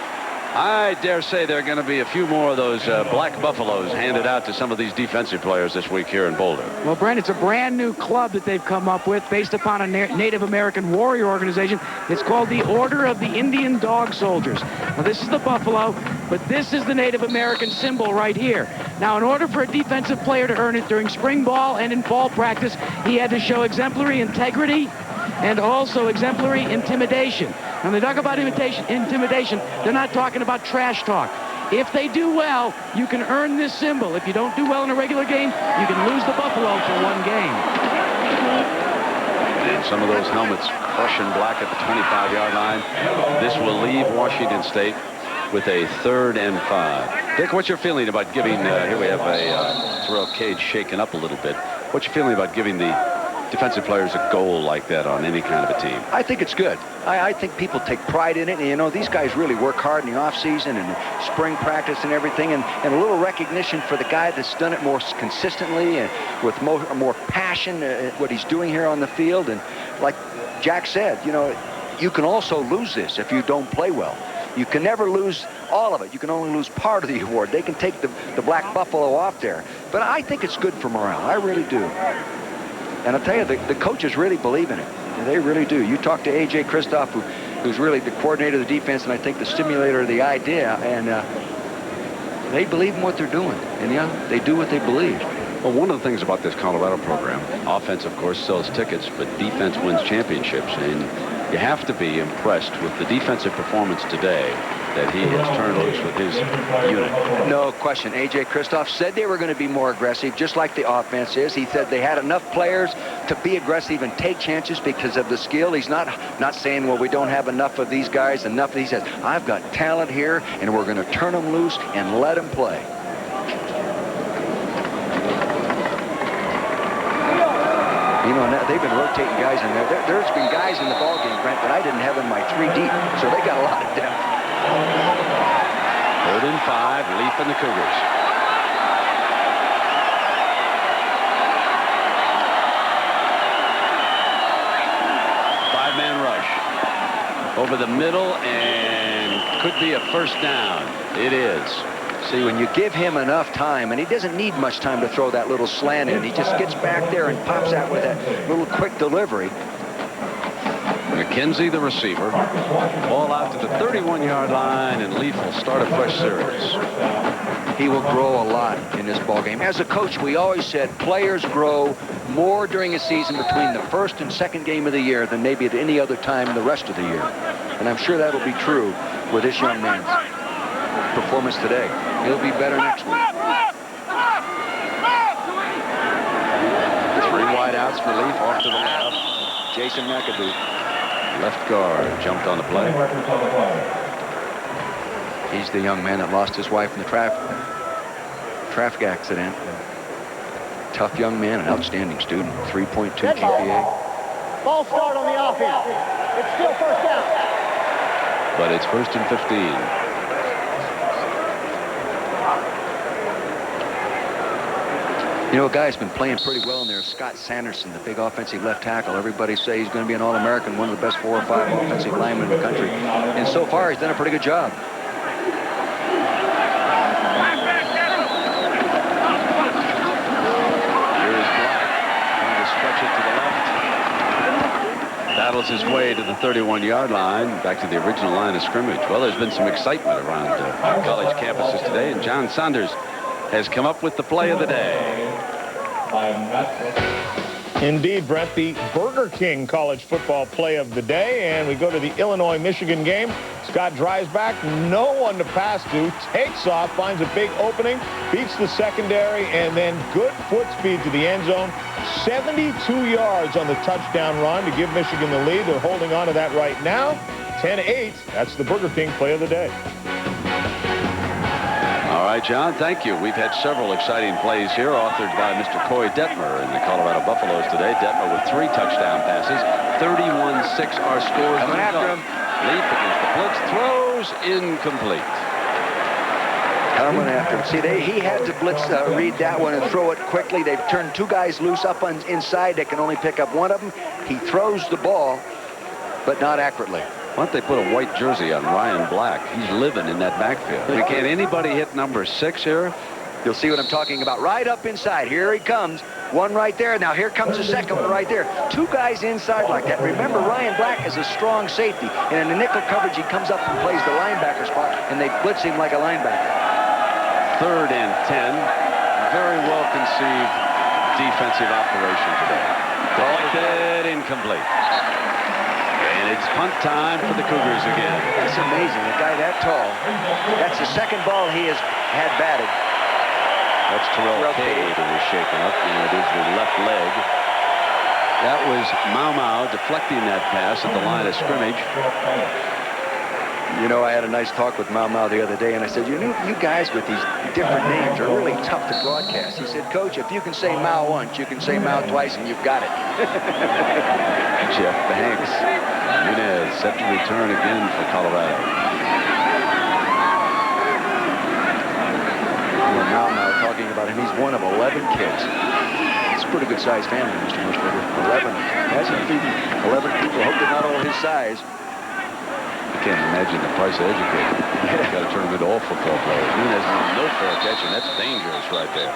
I dare say there are going to be a few more of those black buffaloes handed out to some of these defensive players this week here in Boulder. Well, Brent, it's a brand new club that they've come up with based upon a Native American warrior organization. It's called the Order of the Indian Dog Soldiers. Now, this is the buffalo, but this is the Native American symbol right here. Now, in order for a defensive player to earn it during spring ball and in fall practice, he had to show exemplary integrity and also exemplary intimidation. When they talk about intimidation, they're not talking about trash talk. If they do well, you can earn this symbol. If you don't do well in a regular game, you can lose the buffalo for one game. And some of those helmets, Prussian black at the 25-yard line. This will leave Washington State with a 3rd and 5. Dick, what's your feeling about giving, here we have a Terrell Cage shaken up a little bit. What's your feeling about giving the defensive players a goal like that on any kind of a team? I think it's good. I think people take pride in it. And, you know, these guys really work hard in the offseason and spring practice and everything. And a little recognition for the guy that's done it more consistently and with more passion, what he's doing here on the field. And like Jack said, you know, you can also lose this if you don't play well. You can never lose all of it. You can only lose part of the award. They can take the black buffalo off there. But I think it's good for morale. I really do. And I'll tell you, the coaches really believe in it. They really do. You talk to A.J. Kristoff, who's really the coordinator of the defense, and I think the stimulator of the idea, and they believe in what they're doing. And, yeah, they do what they believe. Well, one of the things about this Colorado program, offense, of course, sells tickets, but defense wins championships. And you have to be impressed with the defensive performance today that he has turned loose with his unit. No question. A.J. Kristoff said they were going to be more aggressive, just like the offense is. He said they had enough players to be aggressive and take chances because of the skill. He's not saying, well, we don't have enough of these guys, enough. He says, I've got talent here, and we're going to turn them loose and let them play. You know, they've been rotating guys in there. There's been guys in the ballgame, Brent, that I didn't have in my 3 deep, so they got a lot of depth. 3rd and 5, Leaf and the Cougars. Five-man rush over the middle, and could be a first down. It is. See, when you give him enough time, and he doesn't need much time to throw that little slant in, he just gets back there and pops out with that little quick delivery. McKenzie, the receiver. Ball out to the 31-yard line, and Leaf will start a fresh series. He will grow a lot in this ballgame. As a coach, we always said players grow more during a season between the first and second game of the year than maybe at any other time the rest of the year. And I'm sure that'll be true with this young man's performance today. He'll be better next week. 3 wideouts for Leaf off to the left. Jason McAdoo. Left guard jumped on the play. He's the young man that lost his wife in the traffic accident. Tough young man, an outstanding student. 3.2 GPA. Ball start on the offense. It's still first down. But it's 1st and 15. You know, a guy's been playing pretty well in there, Scott Sanderson, the big offensive left tackle. Everybody say he's going to be an All-American, one of the best 4 or 5 offensive linemen in the country. And so far, he's done a pretty good job. Here's Black trying to stretch it to the left. Battles his way to the 31-yard line, back to the original line of scrimmage. Well, there's been some excitement around college campuses today, and John Saunders has come up with the play of the day. Indeed, Brent, the Burger King college football play of the day, and we go to the Illinois-Michigan game. Scott Dreisbach, no one to pass to, takes off, finds a big opening, beats the secondary, and then good foot speed to the end zone. 72 yards on the touchdown run to give Michigan the lead. They're holding on to that right now. 10-8, that's the Burger King play of the day. All right, John, thank you. We've had several exciting plays here authored by Mr. Coy Detmer in the Colorado Buffaloes today. Detmer with 3 touchdown passes. 31-6 our scores. Coming after him. Leaf against the blitz. Throws incomplete. Coming after him. See, he had to blitz, read that one and throw it quickly. They've turned 2 guys loose up inside. They can only pick up one of them. He throws the ball, but not accurately. Why don't they put a white jersey on Ryan Black? He's living in that backfield. Can't anybody hit number 6 here? You'll see what I'm talking about. Right up inside. Here he comes. One right there. Now here comes the second one right there. 2 guys inside like that. Remember, Ryan Black is a strong safety. And in the nickel coverage, he comes up and plays the linebacker spot, and they blitz him like a linebacker. 3rd and 10. Very well conceived defensive operation today. Deflected, incomplete. And it's punt time for the Cougars again. That's amazing. A guy that tall. That's the second ball he has had batted. That's Terrell Cade who was shaken up. And it is the left leg. That was Mau deflecting that pass at the line of scrimmage. You know, I had a nice talk with Mau the other day, and I said, you know, you guys with these different names are really tough to broadcast. He said, Coach, if you can say Mau once, you can say Mau twice, and you've got it. Jeff Banks. Nunez set to return again for Colorado. Mau talking about him. He's one of 11 kids. It's a pretty good-sized family, Mr. Mushberger. 11. Imagine feeding 11 people. Hope they're not all his size. I can't imagine the price of educating. You've got to turn them into all football players. Nunez no fair catch, and that's dangerous right there.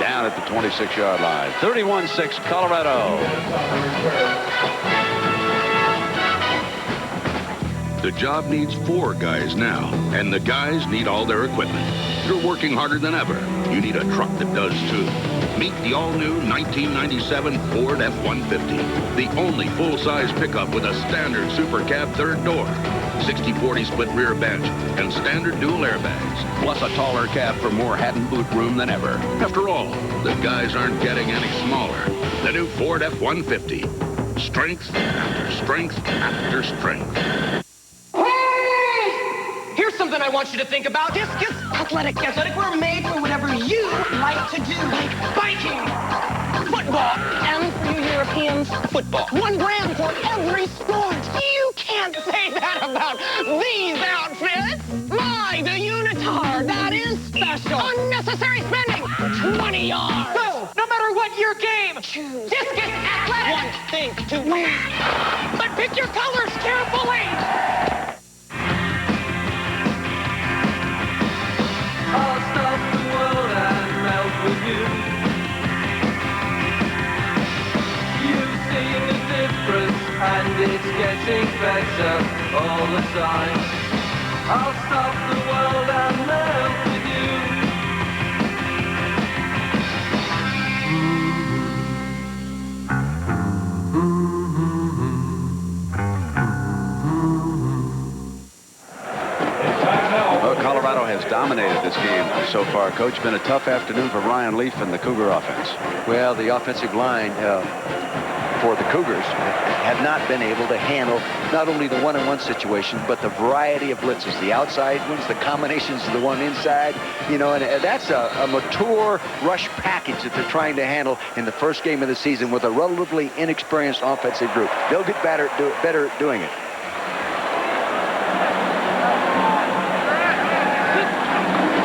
Down at the 26-yard line. 31-6 Colorado. The job needs 4 guys now, and the guys need all their equipment. You're working harder than ever. You need a truck that does too. Meet the all-new 1997 Ford F-150, the only full-size pickup with a standard Super Cab 3rd door, 60/40 split rear bench, and standard dual airbags, plus a taller cab for more hat and boot room than ever. After all, the guys aren't getting any smaller. The new Ford F-150. Strength after strength after strength. Here's something I want you to think about. Discus Athletic. We're made for whatever you like to do. Like biking, football, and for you Europeans, football. 1 gram for every sport. You can't say that about these outfits. My, the Unitar, that is special. Unnecessary spending. 20 yards. So, no matter what your game, choose Discus Athletic. One thing to wear. But pick your colors carefully. I'll stop the world and melt with you. You've seen the difference and it's getting better all the time. I'll stop the world and melt with you. Colorado has dominated this game so far, Coach. Been a tough afternoon for Ryan Leaf and the Cougar offense. Well, the offensive line for the Cougars have not been able to handle not only the one-on-one situation, but the variety of blitzes, the outside ones, the combinations of the one inside, you know, and that's a mature rush package that they're trying to handle in the first game of the season with a relatively inexperienced offensive group. They'll get better at doing it.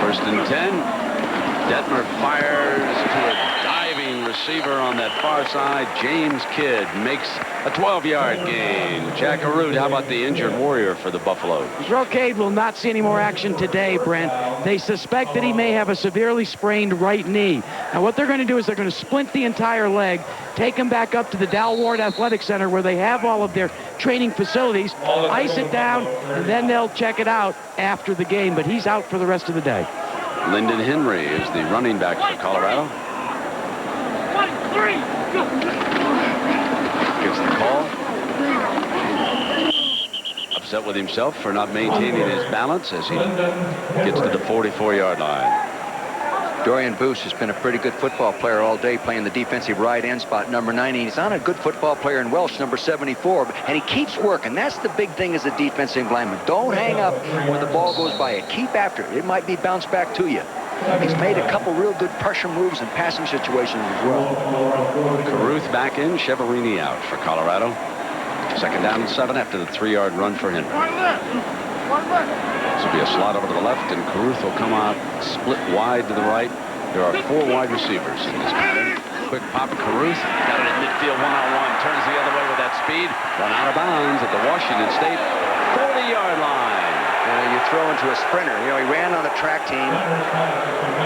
First and 10. Detmer fires to a diving receiver on that far side. James Kidd makes a 12-yard gain. Jack Arute, how about the injured warrior for the Buffalo? Terrell Cade will not see any more action today, Brent. They suspect that he may have a severely sprained right knee. Now, what they're going to do is they're going to splint the entire leg, take him back up to the Dal Ward Athletic Center where they have all of their training facilities, ice it down, and then they'll check it out after the game. But he's out for the rest of the day. Lyndon Henry is the running back for Colorado. 1, 3, go. Gets the call. Upset with himself for not maintaining his balance as he gets to the 44-yard line. Dorian Boose has been a pretty good football player all day, playing the defensive right end spot, number 90. He's not a good football player in Welsh, number 74, and he keeps working. That's the big thing as a defensive lineman. Don't hang up when the ball goes by you. Keep after it. It might be bounced back to you. He's made a couple real good pressure moves in passing situations as well. Caruth back in, Cheverini out for Colorado. Second down and 7 after the 3-yard run for Henry. This will be a slot over to the left, and Caruth will come out split wide to the right. There are 4 wide receivers in this pattern. Quick pop, Caruth. Got it in midfield one-on-one. Turns the other way with that speed. Run out of bounds at the Washington State 40-yard line. You throw into a sprinter. You know, he ran on the track team.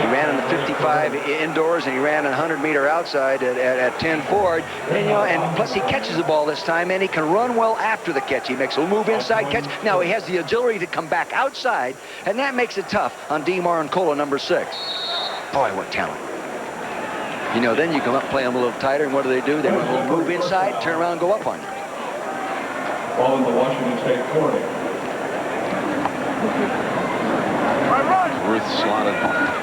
He ran on the 55 indoors, and he ran a 100-meter outside at 10 forward. And, you know, and plus he catches the ball this time, and he can run well after the catch. He makes a little move inside catch. Now he has the agility to come back outside, and that makes it tough on D. Marincola, number 6. Boy, what talent. You know, then you come up, play them a little tighter, and what do? They run a little move inside, turn around, and go up on you. Ball in the Washington State 40. Ruth slotted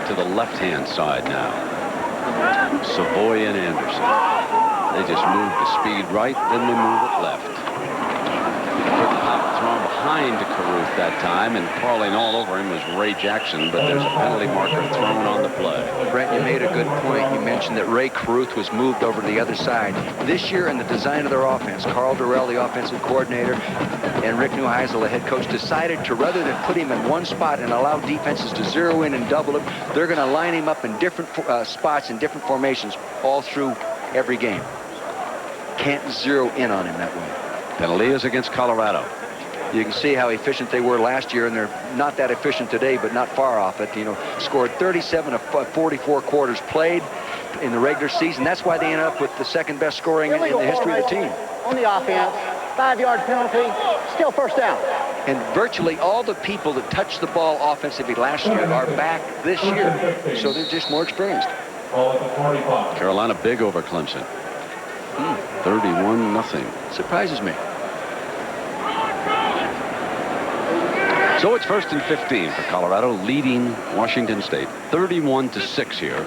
to the left-hand side now. Savoy and Anderson. They just moved the speed right, then they move it left. Quick pop thrown behind to Caruth that time, and crawling all over him was Ray Jackson, but there's a penalty marker thrown on the play. Brent, you made a good point. You mentioned that Ray Caruth was moved over to the other side. This year in the design of their offense, Carl Durrell, the offensive coordinator, and Rick Neuheisel, the head coach, decided to, rather than put him in one spot and allow defenses to zero in and double him, they're going to line him up in different spots and different formations all through every game. Can't zero in on him that way. Penalty is against Colorado. You can see how efficient they were last year, and they're not that efficient today, but not far off it. You know, scored 37 of 44 quarters played in the regular season. That's why they ended up with the second best scoring in the history of the team. On the offense, 5-yard penalty, still first down. And virtually all the people that touched the ball offensively last year are back this year, so they're just more experienced. Carolina big over Clemson. 31-0. Surprises me. So it's 1st and 15 for Colorado, leading Washington State 31-6 here,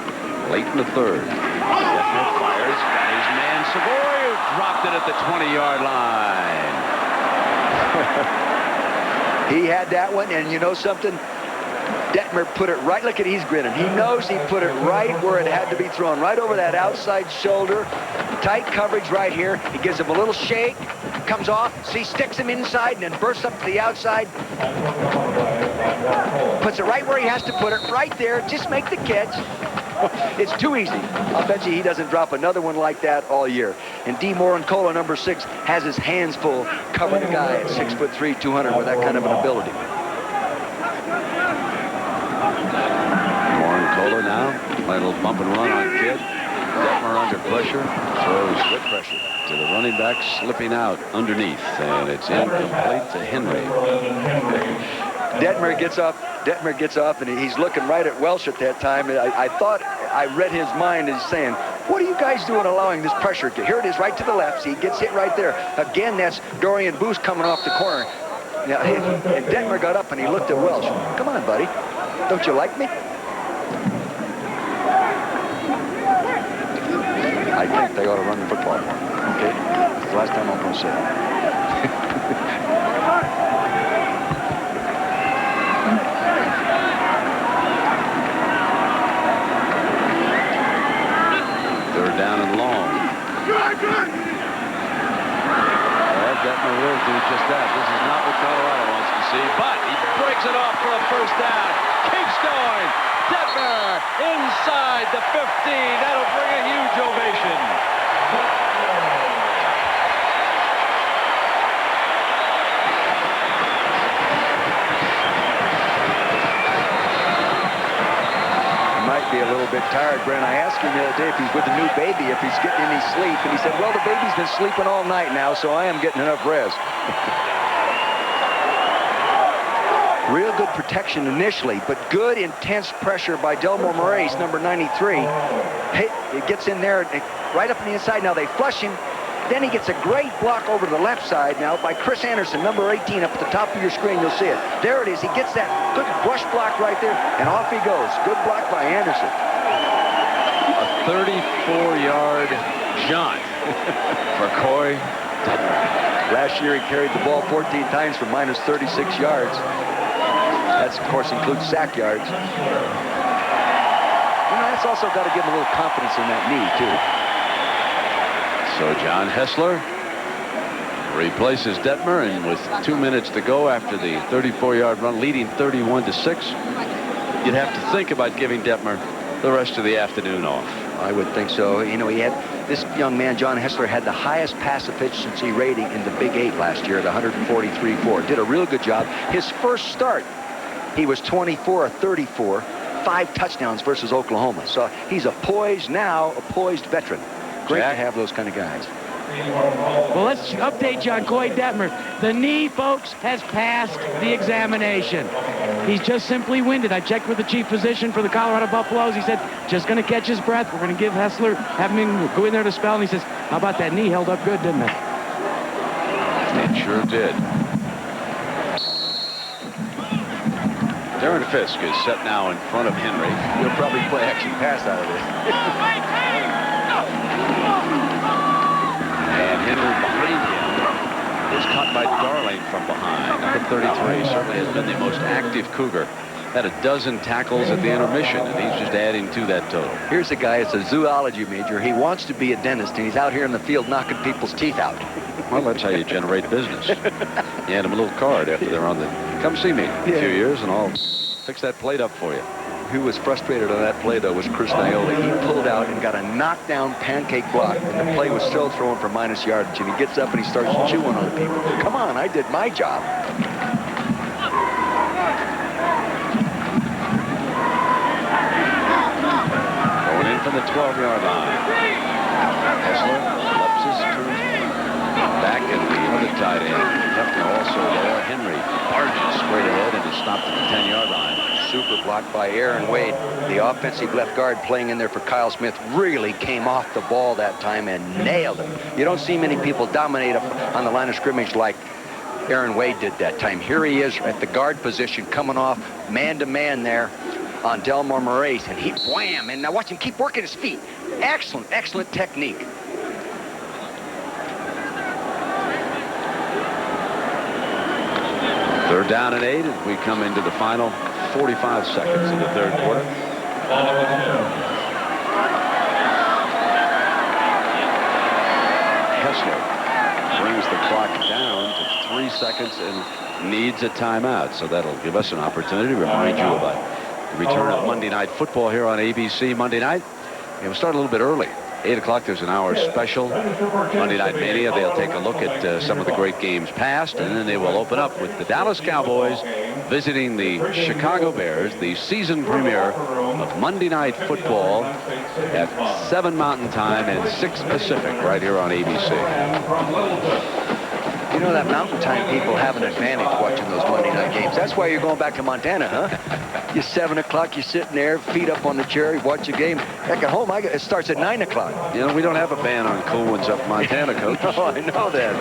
late in the third. Detmer fires, got his man Savoy, who dropped it at the 20-yard line. He had that one, and you know something? Detmer put it right. Look at, he's grinning. He knows he put it right where it had to be thrown, right over that outside shoulder. Tight coverage right here. He gives him a little shake, comes off, sticks him inside, and then bursts up to the outside. Puts it right where he has to put it, right there. Just make the catch. It's too easy. I'll bet you he doesn't drop another one like that all year. And D. Marincola, number 6, has his hands full covering a guy at 6'3", 200 with that kind of an ability. Marincola now, a little bump and run on Kidd. Detmer under pressure, throws with pressure to the running back, slipping out underneath, and it's incomplete to Henry. Detmer gets up, and he's looking right at Welsh at that time. I thought I read his mind as saying, what are you guys doing allowing this pressure? Here it is right to the left. See, he gets hit right there. Again, that's Dorian Booth coming off the corner. Now, and Detmer got up, and he looked at Welsh. Come on, buddy. Don't you like me? I think they ought to run the football more. Okay? It's the last time I'm going to say it. Third down and long. Well, Detmer will do just that. This is not what Colorado wants to see, but he breaks it off for a first down. Keeps going. Detmer inside the 15. That'll bring a huge ovation. Might be a little bit tired, Brent. I asked him the other day if he's with a new baby, if he's getting any sleep, and he said, well, the baby's been sleeping all night now, so I am getting enough rest. Real good protection initially, but good intense pressure by Delmore Moraes, number 93. It gets in there right up on the inside. Now they flush him. Then he gets a great block over to the left side now by Chris Anderson, number 18, up at the top of your screen. You'll see it. There it is. He gets that good brush block right there, and off he goes. Good block by Anderson. A 34-yard jaunt for Coy Detmer. Last year he carried the ball 14 times for minus 36 yards. That, of course, includes sack yards. You know, that's also got to give him a little confidence in that knee, too. So John Hessler replaces Detmer, and with 2 minutes to go after the 34-yard run, leading 31-6, you'd have to think about giving Detmer the rest of the afternoon off. I would think so. You know, this young man, John Hessler, had the highest pass efficiency rating in the Big 8 last year at 143.4. Did a real good job. His first start, he was 24 of 34, 5 touchdowns versus Oklahoma. So he's a poised veteran. Great to have those kind of guys. Well, let's update you on Coy Detmer. The knee, folks, has passed the examination. He's just simply winded. I checked with the chief physician for the Colorado Buffaloes. He said, just going to catch his breath. We're going to give Hessler, have him go in there to spell. And he says, how about that knee? Held up good, didn't it? It sure did. Darren Fisk is set now in front of Henry. He'll probably play action pass out of this. And Henry behind him is caught by Darling from behind. Number 33 certainly has been the most active Cougar. Had a dozen tackles at the intermission, and he's just adding to that total. Here's a guy, it's a zoology major. He wants to be a dentist, and he's out here in the field knocking people's teeth out. Well, that's how you generate business. You hand them a little card after they're on the, come see me in a few years, and I'll fix that plate up for you. Who was frustrated on that play, though, was Chris Niola. He pulled out and got a knockdown pancake block, and the play was still thrown for minus yardage, and he gets up and he starts chewing on people. Come on, I did my job. Going in from the 12-yard line. Hessler, Lepsis, turns back at the other tight end. Hefner also there. Henry barges straight ahead and is stopped at the 10-yard line. Super block by Aaron Wade. The offensive left guard playing in there for Kyle Smith really came off the ball that time and nailed him. You don't see many people dominate up on the line of scrimmage like Aaron Wade did that time. Here he is at the guard position coming off man-to-man there on Delmar Moraes, and he wham, and now watch him keep working his feet. Excellent, excellent technique. Third down and 8 as we come into the final 45 seconds in the third quarter. Hessler brings the clock down to 3 seconds and needs a timeout. So that'll give us an opportunity to remind you about the return of Monday Night Football here on ABC Monday night. It will start a little bit early. 8 o'clock, there's an hour special. Monday Night Mania, they'll take a look at some of the great games past, and then they will open up with the Dallas Cowboys visiting the Chicago Bears, the season premiere of Monday Night Football at 7 Mountain Time and 6 Pacific right here on ABC. You know that Mountain Time people have an advantage watching those Monday night games. That's why you're going back to Montana, huh? You're 7 o'clock, you're sitting there, feet up on the chair, you watch your game. Heck, at home, it starts at 9 o'clock. You know, we don't have a ban on cool ones up Montana, Coach. Oh, I know that.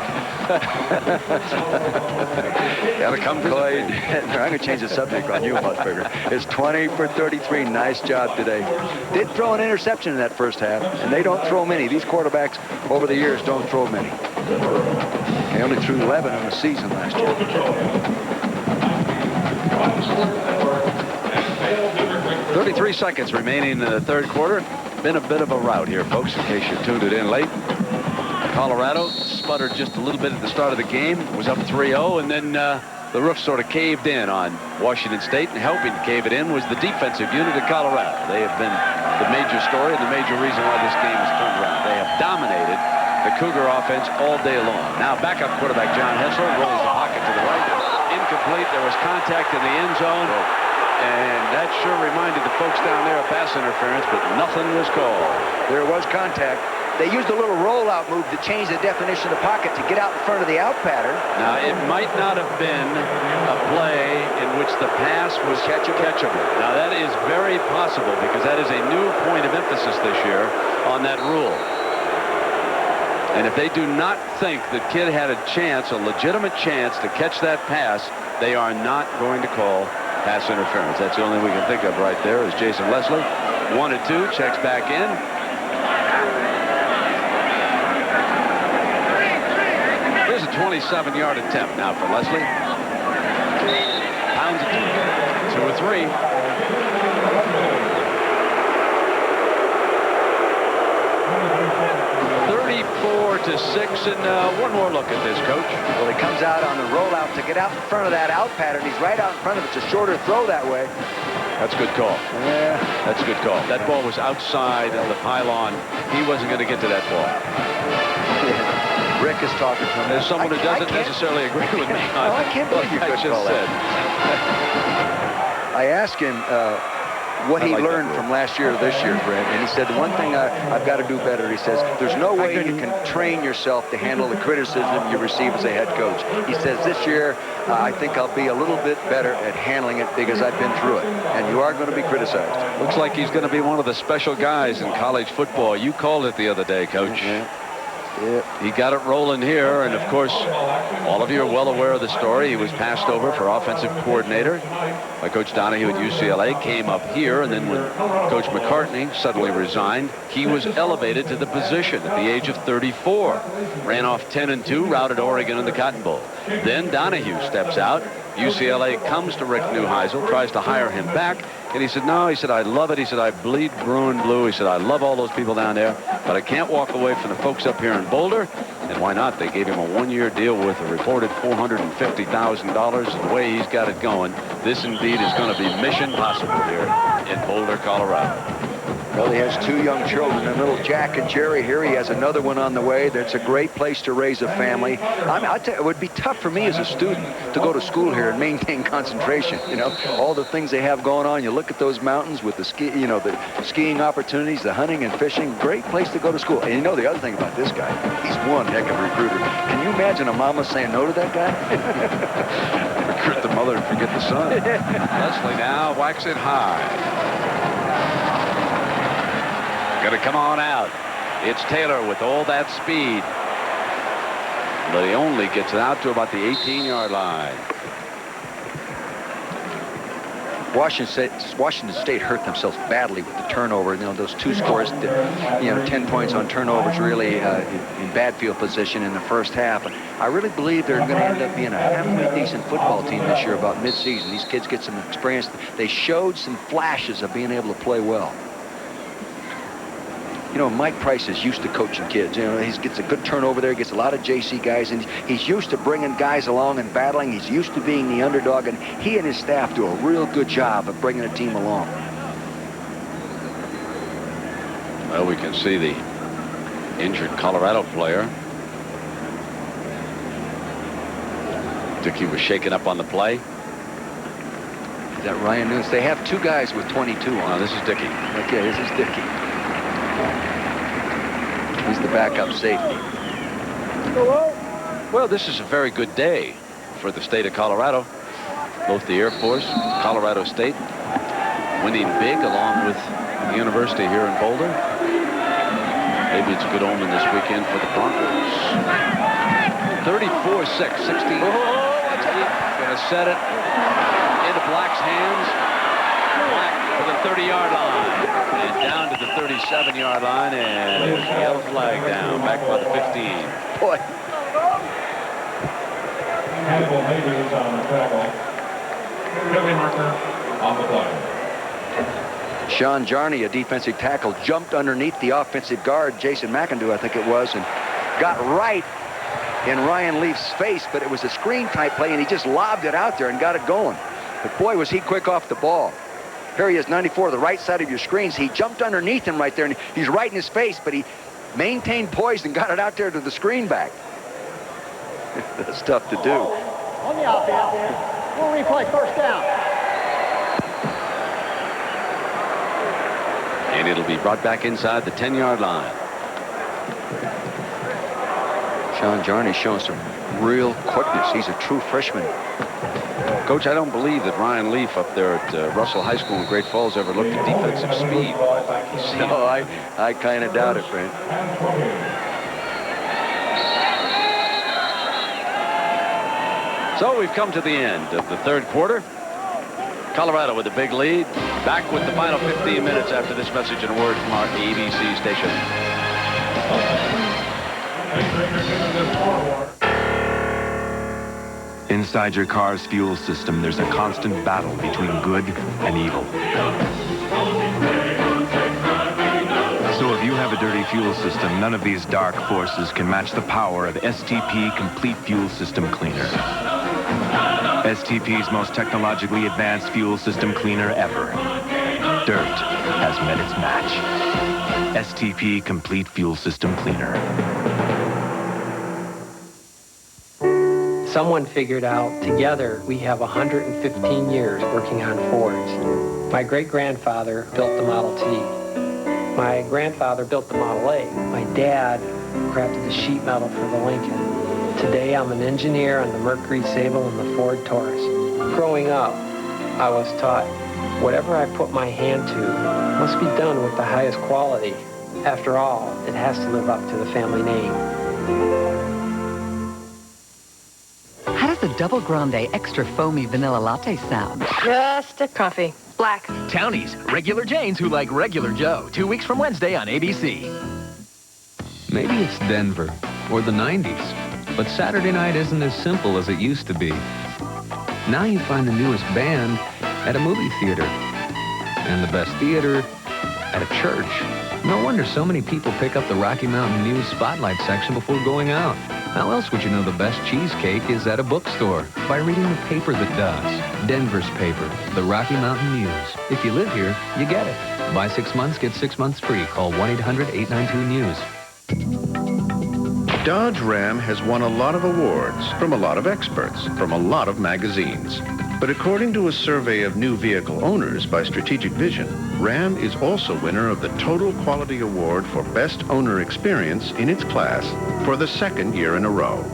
Gotta come Coy. I'm going to change the subject on you, Musburger. It's 20 for 33. Nice job today. Did throw an interception in that first half, and they don't throw many. These quarterbacks over the years don't throw many. They only threw 11 in the season last year. 33 seconds remaining in the third quarter. Been a bit of a rout here, folks, in case you tuned it in late. Colorado sputtered just a little bit at the start of the game. Was up 3-0, and then the roof sort of caved in on Washington State, and helping to cave it in was the defensive unit of Colorado. They have been the major story and the major reason why this game has turned around. They have dominated the Cougar offense all day long. Now backup quarterback John Hessler rolls the pocket to the right. Incomplete. There was contact in the end zone. And that sure reminded the folks down there of pass interference, but nothing was called. There was contact. They used a little rollout move to change the definition of the pocket to get out in front of the out pattern. Now, it might not have been a play in which the pass was catchable. Now, that is very possible because that is a new point of emphasis this year on that rule. And if they do not think that Kidd had a chance, a legitimate chance to catch that pass, they are not going to call pass interference. That's the only thing we can think of right there is Jason Leslie. 1-2, checks back in. Here's a 27-yard attempt now for Leslie. Pounds it 2 or 3. to 6, and one more look at this, Coach. Well, he comes out on the rollout to get out in front of that out pattern. He's right out in front of it. It's a shorter throw that way. That's a good call. Yeah. That's a good call. That ball was outside of the pylon. He wasn't going to get to that ball. Rick is talking to him. There's someone who doesn't necessarily agree with me on I can't believe you what I couldn't just call said. I asked him what he learned from last year to this year, Brent, and he said, the one thing I've got to do better, he says, there's no way you can train yourself to handle the criticism you receive as a head coach. He says, this year, I think I'll be a little bit better at handling it because I've been through it, and you are going to be criticized. Looks like he's going to be one of the special guys in college football. You called it the other day, Coach. Yeah. He got it rolling here, and of course, all of you are well aware of the story. He was passed over for offensive coordinator by Coach Donahue at UCLA, came up here, and then when Coach McCartney suddenly resigned, he was elevated to the position at the age of 34. Ran off 10-2, routed Oregon in the Cotton Bowl. Then Donahue steps out. UCLA comes to Rick Neuheisel, tries to hire him back, and he said, no, he said, I love it. He said, I bleed Bruin blue. He said, I love all those people down there, but I can't walk away from the folks up here in Boulder. And why not? They gave him a one-year deal worth a reported $450,000. And the way he's got it going, this indeed is going to be mission possible here in Boulder, Colorado. Well, he has 2 young children, and little Jack and Jerry here. He has another one on the way. That's a great place to raise a family. I tell you, it would be tough for me as a student to go to school here and maintain concentration. You know, all the things they have going on. You look at those mountains with the ski, you know, the skiing opportunities, the hunting and fishing. Great place to go to school. And you know the other thing about this guy, he's one heck of a recruiter. Can you imagine a mama saying no to that guy? Recruit the mother and forget the son. Leslie now whacks it high. Going to come on out. It's Taylor with all that speed. But he only gets it out to about the 18-yard line. Washington State hurt themselves badly with the turnover. You know, those 2 scores, 10 points on turnovers really in bad field position in the first half. I really believe they're going to end up being a halfway decent football team this year about midseason. These kids get some experience. They showed some flashes of being able to play well. You know, Mike Price is used to coaching kids. You know, he gets a good turnover there, gets a lot of JC guys, and he's used to bringing guys along and battling. He's used to being the underdog, and he and his staff do a real good job of bringing a team along. Well, we can see the injured Colorado player. Dickey was shaken up on the play. Is that Ryan Nunes? They have 2 guys with 22 on. No, this is Dickey. Okay, this is Dickey. He's the backup safety. Well, this is a very good day for the state of Colorado. Both the Air Force, Colorado State, winning big along with the university here in Boulder. Maybe it's a good omen this weekend for the Broncos. 34-6, 16. Going to set it into Black's hands. Black to the 30-yard line. And down to the 37-yard line, and yellow flag down, back by the 15. Boy. Hannibal Majors on the tackle. Billy Marker on the play. Sean Jarney, a defensive tackle, jumped underneath the offensive guard, Jason McIndoe, I think it was, and got right in Ryan Leaf's face, but it was a screen-type play, and he just lobbed it out there and got it going. But boy, was he quick off the ball. Here he is, 94, the right side of your screens. He jumped underneath him right there, and he's right in his face, but he maintained poise and got it out there to the screen back. That's tough to do. On the offense, we'll replay first down. And it'll be brought back inside the 10-yard line. Sean Jarney's showing some real quickness. He's a true freshman. Coach, I don't believe that Ryan Leaf up there at Russell High School in Great Falls ever looked at defensive speed. No, I kind of doubt it, Brent. So we've come to the end of the 3rd quarter. Colorado with a big lead. Back with the final 15 minutes after this message and word from our ABC station. Inside your car's fuel system, there's a constant battle between good and evil. So if you you have a dirty fuel system, none of these dark forces can match the power of STP Complete Fuel System Cleaner. STP's most technologically advanced fuel system cleaner ever. Dirt has met its match. STP Complete Fuel System Cleaner. Someone figured out together we have 115 years working on Fords. My great-grandfather built the Model T. My grandfather built the Model A. My dad crafted the sheet metal for the Lincoln. Today I'm an engineer on the Mercury Sable and the Ford Taurus. Growing up, I was taught whatever I put my hand to must be done with the highest quality. After all, it has to live up to the family name. How does the Double Grande Extra Foamy Vanilla Latte sound? Just a coffee. Black. Townies, regular Janes who like regular Joe. 2 weeks from Wednesday on ABC. Maybe it's Denver or the 90s, but Saturday night isn't as simple as it used to be. Now you find the newest band at a movie theater and the best theater at a church. No wonder so many people pick up the Rocky Mountain News Spotlight section before going out. How else would you know the best cheesecake is at a bookstore? By reading the paper that does. Denver's paper, the Rocky Mountain News. If you live here, you get it. Buy 6 months, get 6 months free. Call 1-800-892-NEWS. Dodge Ram has won a lot of awards from a lot of experts, from a lot of magazines. But according to a survey of new vehicle owners by Strategic Vision, Ram is also winner of the Total Quality Award for Best Owner Experience in its class for the second year in a row.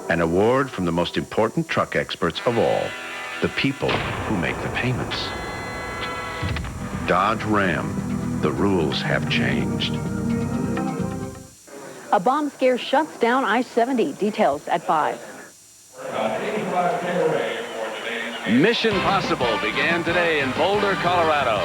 An award from the most important truck experts of all, the people who make the payments. Dodge Ram, the rules have changed. A bomb scare shuts down I-70. Details at 5. Mission Possible began today in Boulder, Colorado.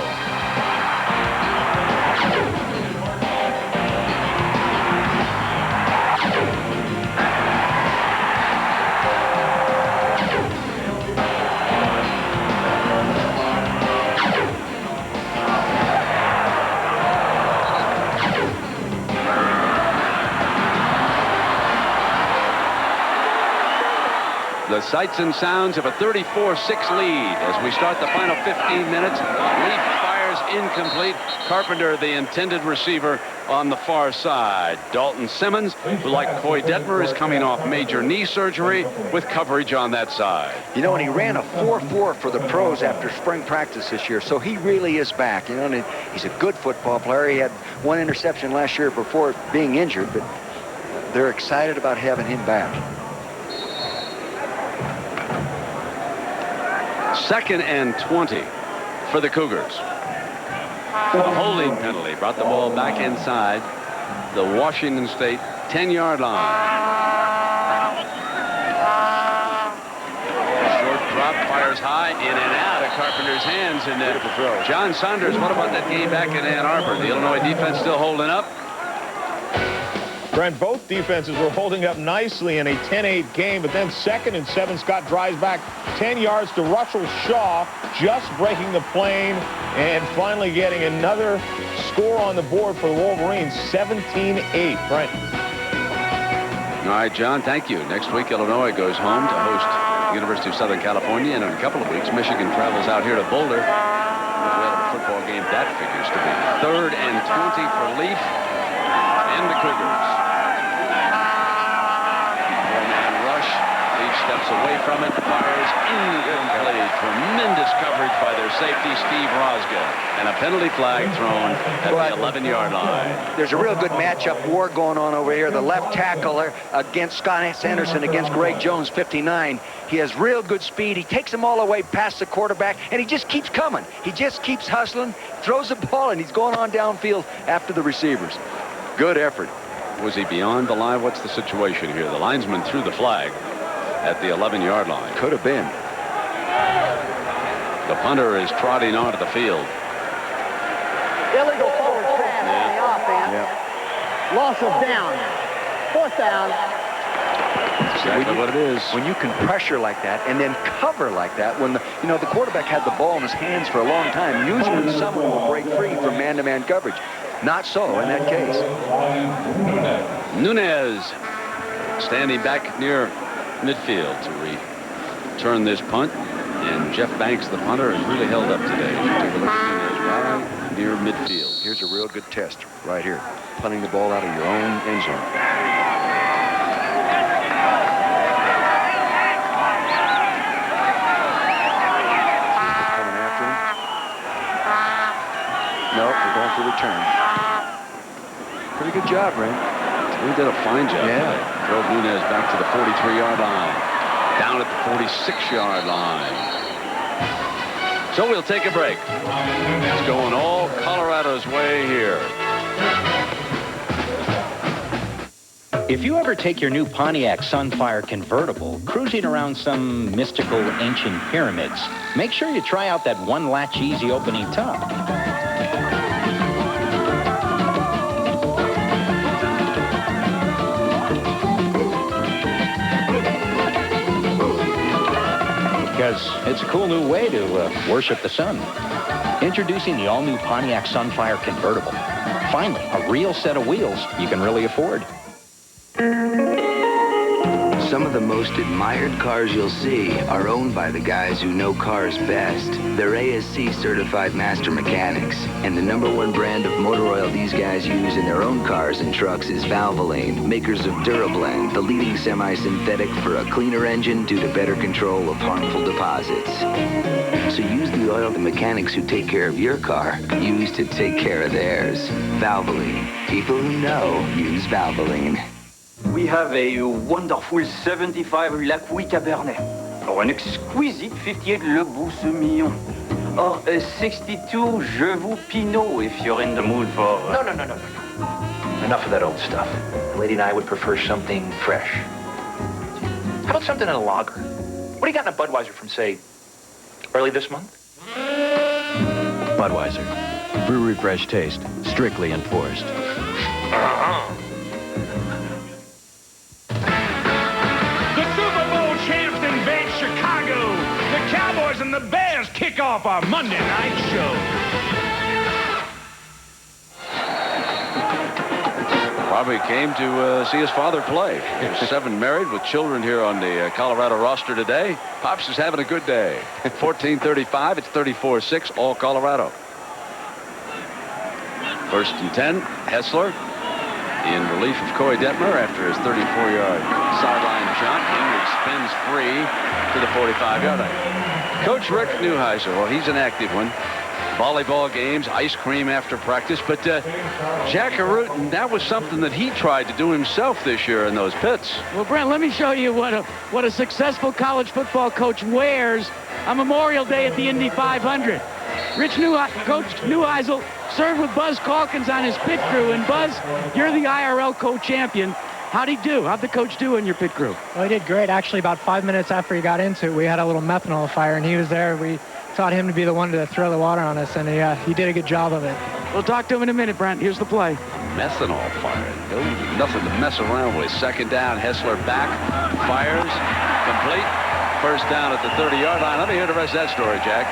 The sights and sounds of a 34-6 lead as we start the final 15 minutes. Leaf fires incomplete. Carpenter, the intended receiver, on the far side. Dalton Simmons, who like Coy Detmer is coming off major knee surgery, with coverage on that side. You know, and he ran a 4.4 for the pros after spring practice this year, so he really is back. You know, and he's a good football player. He had 1 interception last year before being injured, but they're excited about having him back. 2nd and 20 for the Cougars. A holding penalty brought the ball back inside the Washington State 10-yard line. Short drop, fires high, in and out of Carpenter's hands. And John Saunders, what about that game back in Ann Arbor? The Illinois defense still holding up? Brent, both defenses were holding up nicely in a 10-8 game, but then 2nd and 7, Scott drives back 10 yards to Russell Shaw, just breaking the plane and finally getting another score on the board for the Wolverines, 17-8. Brent. All right, John, thank you. Next week, Illinois goes home to host University of Southern California, and in a couple of weeks, Michigan travels out here to Boulder. What a football game that figures to be. 3rd and 20 for Leaf and the Cougars. Steps away from it, fires incomplete. Tremendous coverage by their safety, Steve Rosga. And a penalty flag thrown at the 11-yard line. There's a real good matchup war going on over here. The left tackle against Scott Sanderson against Greg Jones, 59. He has real good speed. He takes them all the way past the quarterback, and he just keeps coming. He just keeps hustling, throws the ball, and he's going on downfield after the receivers. Good effort. Was he beyond the line? What's the situation here? The linesman threw the flag at the 11-yard line. Could have been. The punter is trotting onto the field. Illegal forward pass on the offense. Loss of down. 4th down. Exactly what it is. When you can pressure like that and then cover like that, when the quarterback had the ball in his hands for a long time, usually someone will break free from man-to-man coverage. Not so in that case. Nunez standing back near midfield to return this punt. And Jeff Banks, the punter, has really held up today. Take a look at Nunez right near midfield. Here's a real good test right here. Punting the ball out of your own end zone. Coming after him. No, they're going for return. Pretty good job, Ray. He did a fine job. Yeah. Drove Nunez back to the 43-yard line. Down at the 46-yard line. So we'll take a break. It's going all Colorado's way here. If you ever take your new Pontiac Sunfire convertible cruising around some mystical ancient pyramids, make sure you try out that one latch easy opening tub. Because it's a cool new way to worship the sun. Introducing the all-new Pontiac Sunfire convertible. Finally, a real set of wheels you can really afford. Some of the most admired cars you'll see are owned by the guys who know cars best. They're ASC certified master mechanics, and the #1 brand of motor oil these guys use in their own cars and trucks is Valvoline, makers of Durablend, the leading semi-synthetic for a cleaner engine due to better control of harmful deposits. So use the oil the mechanics who take care of your car use to take care of theirs. Valvoline. People who know use Valvoline. We have a wonderful 75 Lacouille Cabernet, or an exquisite 58 Le Boussemillon, or a 62 Jevoux Pinot if you're in the mood for... No. Enough of that old stuff. The lady and I would prefer something fresh. How about something in a lager? What do you got in a Budweiser from, say, early this month? Budweiser. Brewery fresh taste. Strictly enforced. Chicago. The Cowboys and the Bears kick off our Monday night show. Bobby came to see his father play. He was 7 married with children here on the Colorado roster today. Pops is having a good day. 14:35. It's 34-6. All Colorado. 1st and 10. Hessler in relief of Coy Detmer after his 34-yard sideline jump. Henry spins free to the 45-yard line. Coach Rick Neuheisel, well, he's an active one. Volleyball games, ice cream after practice. But Jack Arutin, that was something that he tried to do himself this year in those pits. Well, Brent, let me show you what a successful college football coach wears on Memorial Day at the Indy 500. Coach Neuheisel served with Buzz Calkins on his pit crew. And Buzz, you're the IRL co-champion. How'd he do? How'd the coach do in your pit crew? Well, he did great. Actually, about 5 minutes after he got into it, we had a little methanol fire, and he was there. We taught him to be the one to throw the water on us, and he did a good job of it. We'll talk to him in a minute, Brent. Here's the play. Methanol fire. Nothing to mess around with. 2nd down, Hessler back, fires, complete. 1st down at the 30-yard line. Let me hear the rest of that story, Jack.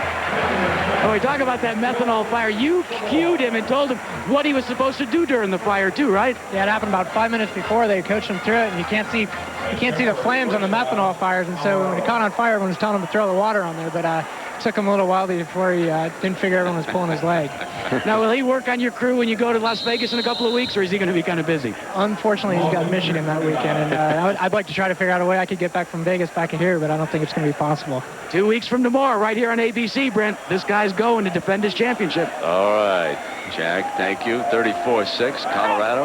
Oh, we talk about that methanol fire. You cued him and told him what he was supposed to do during the fire, too, right? Yeah, it happened about 5 minutes before. They coached him through it, and you can't see the flames on the methanol fires. And so when it caught on fire, everyone was telling him to throw the water on there. But it took him a little while before he didn't figure everyone was pulling his leg. Now, will he work on your crew when you go to Las Vegas in a couple of weeks, or is he going to be kind of busy? Unfortunately, he's got Michigan that weekend, and I'd like to try to figure out a way I could get back from Vegas back in here, but I don't think it's going to be possible. 2 weeks from tomorrow, right here on ABC, Brent. This guy's going to defend his championship. All right, Jack, thank you. 34-6, Colorado.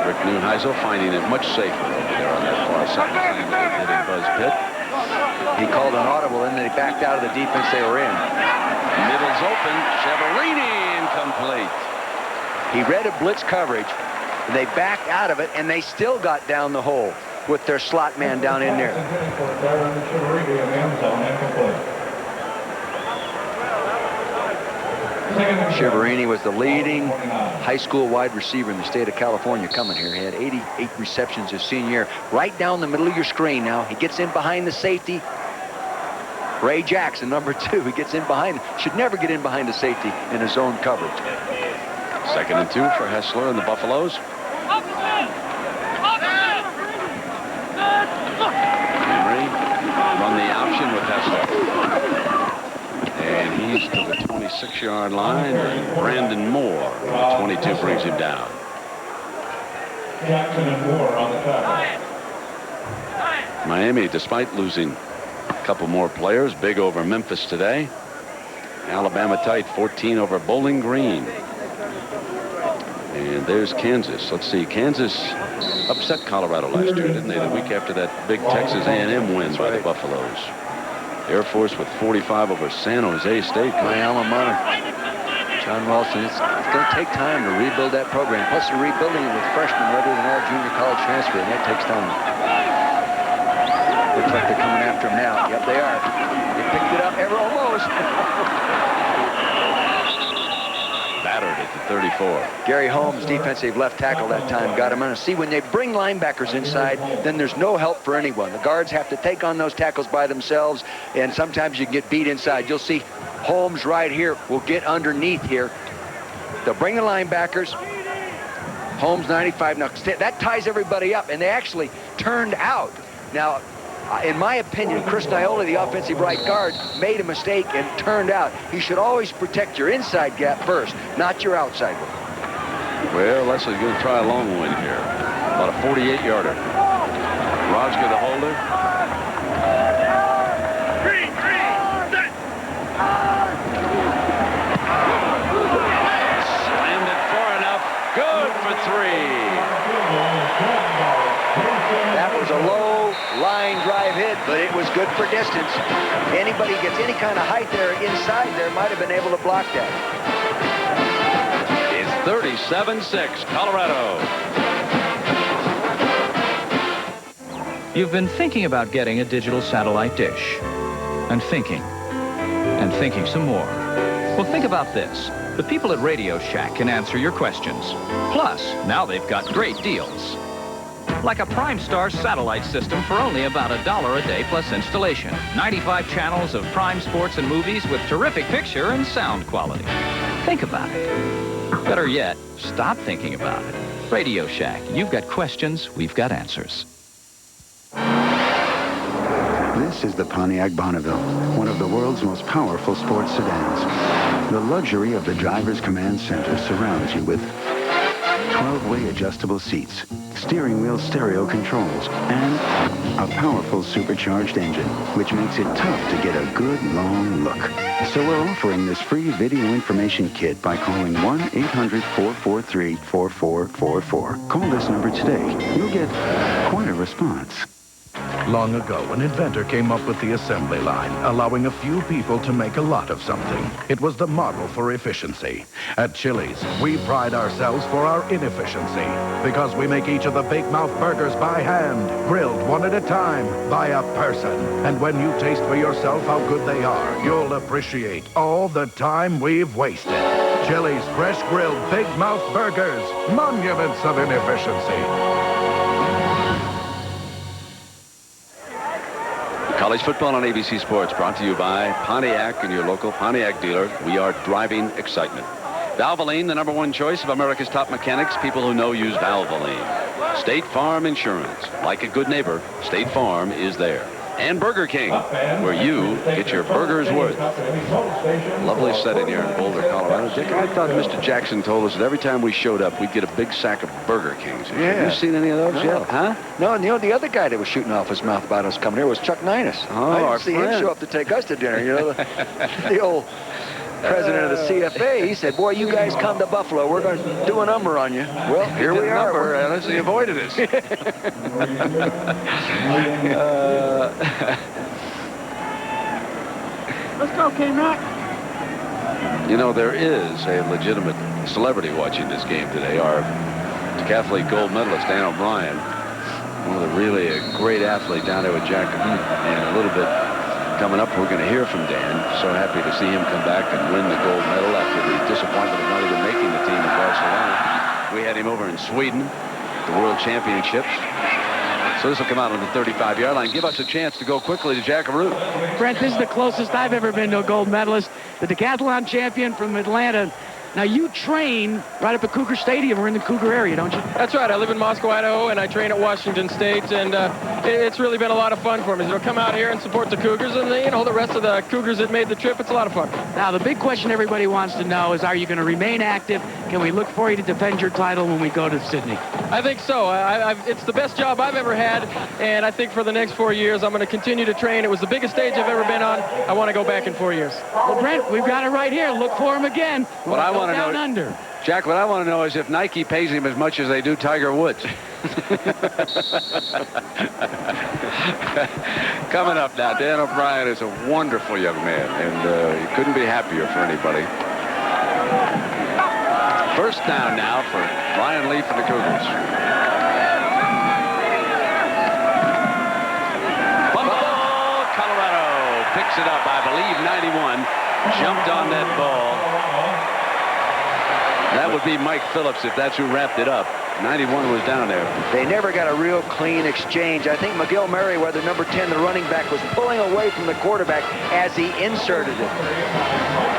Rick Neuheisel finding it much safer over there on that far side than they did in Buzz Pitt. He called an audible, and then he backed out of the defense they were in. Middle's open. Severini incomplete. He read a blitz coverage, and they backed out of it, and they still got down the hole with their slot man down in there. Severini was the leading high school wide receiver in the state of California coming here. He had 88 receptions his senior year. Right down the middle of your screen now. He gets in behind the safety. Ray Jackson, number 2, he gets in behind. Should never get in behind the safety in his zone coverage. 2nd and 2 for Hessler and the Buffaloes. Henry run the option with Hessler. And he's to the 26-yard line. And Brandon Moore, 22, brings him down. Jackson and Moore on the tackle. Miami, despite losing a couple more players, big over Memphis today. Alabama tight, 14 over Bowling Green. And there's Kansas. Let's see, Kansas upset Colorado last year, didn't they? The week after that big Texas A&M win by the Buffaloes. Air Force with 45 over San Jose State. My alma mater. John Ralston, it's going to take time to rebuild that program. Plus, they're rebuilding it with freshmen rather than all junior college transfer, and that takes time. Looks like they're coming after him now. Yep, they are. They picked it up ever almost. Battered at the 34. Gary Holmes, defensive left tackle that time, got him on. See, when they bring linebackers inside, then there's no help for anyone. The guards have to take on those tackles by themselves, and sometimes you can get beat inside. You'll see Holmes right here will get underneath here. They'll bring the linebackers. Holmes 95. Now, that ties everybody up, and they actually turned out. Now, in my opinion, Chris Niola, the offensive right guard, made a mistake and turned out. You should always protect your inside gap first, not your outside one. Well, Leslie's going to try a long one here. About a 48-yarder. Rajka the holder. Slammed it far enough. Good for 3. That was a low line drive hit, but it was good for distance. Anybody gets any kind of height there inside there might have been able to block that. It's 37-6, Colorado. You've been thinking about getting a digital satellite dish. And thinking some more. Well, think about this. The people at Radio Shack can answer your questions. Plus, now they've got great deals. Like a Primestar satellite system for only about $1 a day plus installation. 95 channels of Prime sports and movies with terrific picture and sound quality. Think about it. Better yet, stop thinking about it. Radio Shack. You've got questions, we've got answers. This is the Pontiac Bonneville, one of the world's most powerful sports sedans. The luxury of the driver's command center surrounds you with 12-way adjustable seats, steering wheel stereo controls, and a powerful supercharged engine, which makes it tough to get a good long look. So we're offering this free video information kit by calling 1-800-443-4444. Call this number today. You'll get quite a response. Long ago, an inventor came up with the assembly line, allowing a few people to make a lot of something. It was the model for efficiency. At Chili's, we pride ourselves for our inefficiency, because we make each of the Big Mouth burgers by hand, grilled one at a time, by a person. And when you taste for yourself how good they are, you'll appreciate all the time we've wasted. Chili's fresh grilled Big Mouth burgers, monuments of inefficiency. College football on ABC Sports, brought to you by Pontiac and your local Pontiac dealer. We are driving excitement. Valvoline, the #1 choice of America's top mechanics. People who know use Valvoline. State Farm Insurance. Like a good neighbor, State Farm is there. And Burger King, where you get your burger's worth. Lovely setting here in Boulder, Colorado. Dick, I thought Mr. Jackson told us that every time we showed up, we'd get a big sack of Burger Kings. Yeah. Have you seen any of those yet? Huh? No, and you know, the other guy that was shooting off his mouth about us coming here was Chuck Ninus. Oh, I didn't our see friend. him show up to take us to dinner. You know, the old president of the CFA, he said, boy, you guys come to Buffalo. We're going to do a number on you. Well, here we are. Number, and he avoided us. Let's go, K-Mac. You know, there is a legitimate celebrity watching this game today. Our decathlete gold medalist, Dan O'Brien. One of the really great athlete down there with Jack. And a little bit coming up, we're going to hear from Dan. So happy to see him come back and win the gold medal after the disappointment of not even making the team in Barcelona. We had him over in Sweden, the World Championships. So this will come out on the 35-yard line. Give us a chance to go quickly to Jackaroo. Brent, this is the closest I've ever been to a gold medalist. The decathlon champion from Atlanta, Now, you train right up at Cougar Stadium or in the Cougar area, don't you? That's right. I live in Moscow, Idaho, and I train at Washington State, and it's really been a lot of fun for me. So come out here and support the Cougars, and the rest of the Cougars that made the trip. It's a lot of fun. Now, the big question everybody wants to know is, are you going to remain active? Can we look for you to defend your title when we go to Sydney? I think so. It's the best job I've ever had, and I think for the next 4 years, I'm going to continue to train. It was the biggest stage I've ever been on. I want to go back in 4 years. Well, Brent, we've got it right here. Look for him again. What I want to know, under. Jack, what I want to know is if Nike pays him as much as they do Tiger Woods. Coming up now, Dan O'Brien is a wonderful young man, and he couldn't be happier for anybody. First down now for Brian Lee for the Cougars. Ball, Colorado picks it up. I believe 91 jumped on that ball. That would be Mike Phillips if that's who wrapped it up. 91 was down there. They never got a real clean exchange. I think McGill Merriweather, number 10, the running back, was pulling away from the quarterback as he inserted it.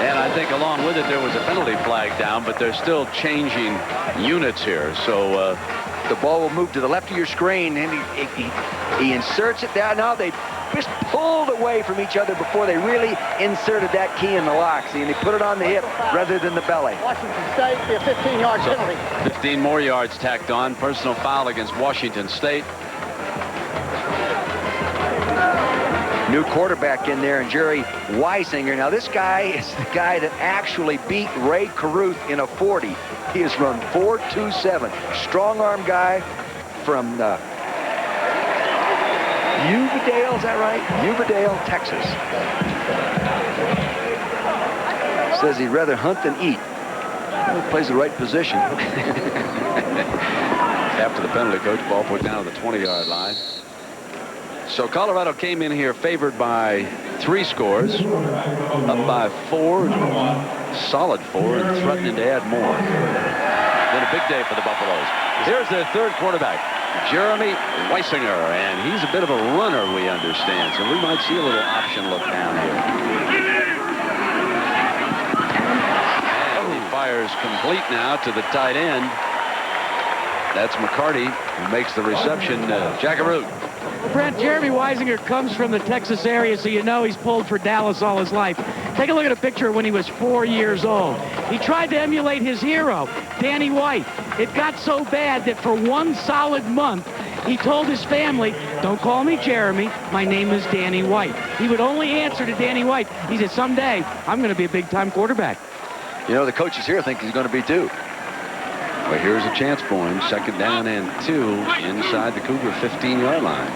And I think along with it, there was a penalty flag down, but they're still changing units here. So the ball will move to the left of your screen, and he inserts it down. Now they just pulled away from each other before they really inserted that key in the lock. See, and they put it on the hip rather than the belly. Washington State, be a 15-yard penalty. 15 more yards tacked on. Personal foul against Washington State. New quarterback in there, and Jerry Weisinger. Now, this guy is the guy that actually beat Ray Caruth in a 40. He has run 4.27. Strong-arm guy from Uvalde, is that right? Uvalde, Texas. Says he'd rather hunt than eat. He plays the right position. After the penalty, coach, ball put down at the 20-yard line. So Colorado came in here favored by 3 scores, up by 4, solid 4, and threatening to add more. Then a big day for the Buffaloes. Here's their third quarterback, Jeremy Weisinger, and he's a bit of a runner, we understand, so we might see a little option look down here. And he fires complete now to the tight end. That's McCarty who makes the reception. Jackaroo. Brent, Jeremy Weisinger comes from the Texas area, so you know he's pulled for Dallas all his life. Take a look at a picture when he was 4 years old. He tried to emulate his hero, Danny White. It got so bad that for 1 solid month, he told his family, "Don't call me Jeremy, my name is Danny White." He would only answer to Danny White. He said, "Someday, I'm going to be a big-time quarterback." You know, the coaches here think he's going to be too. But here's a chance for him. 2nd down and 2 inside the Cougar 15-yard line.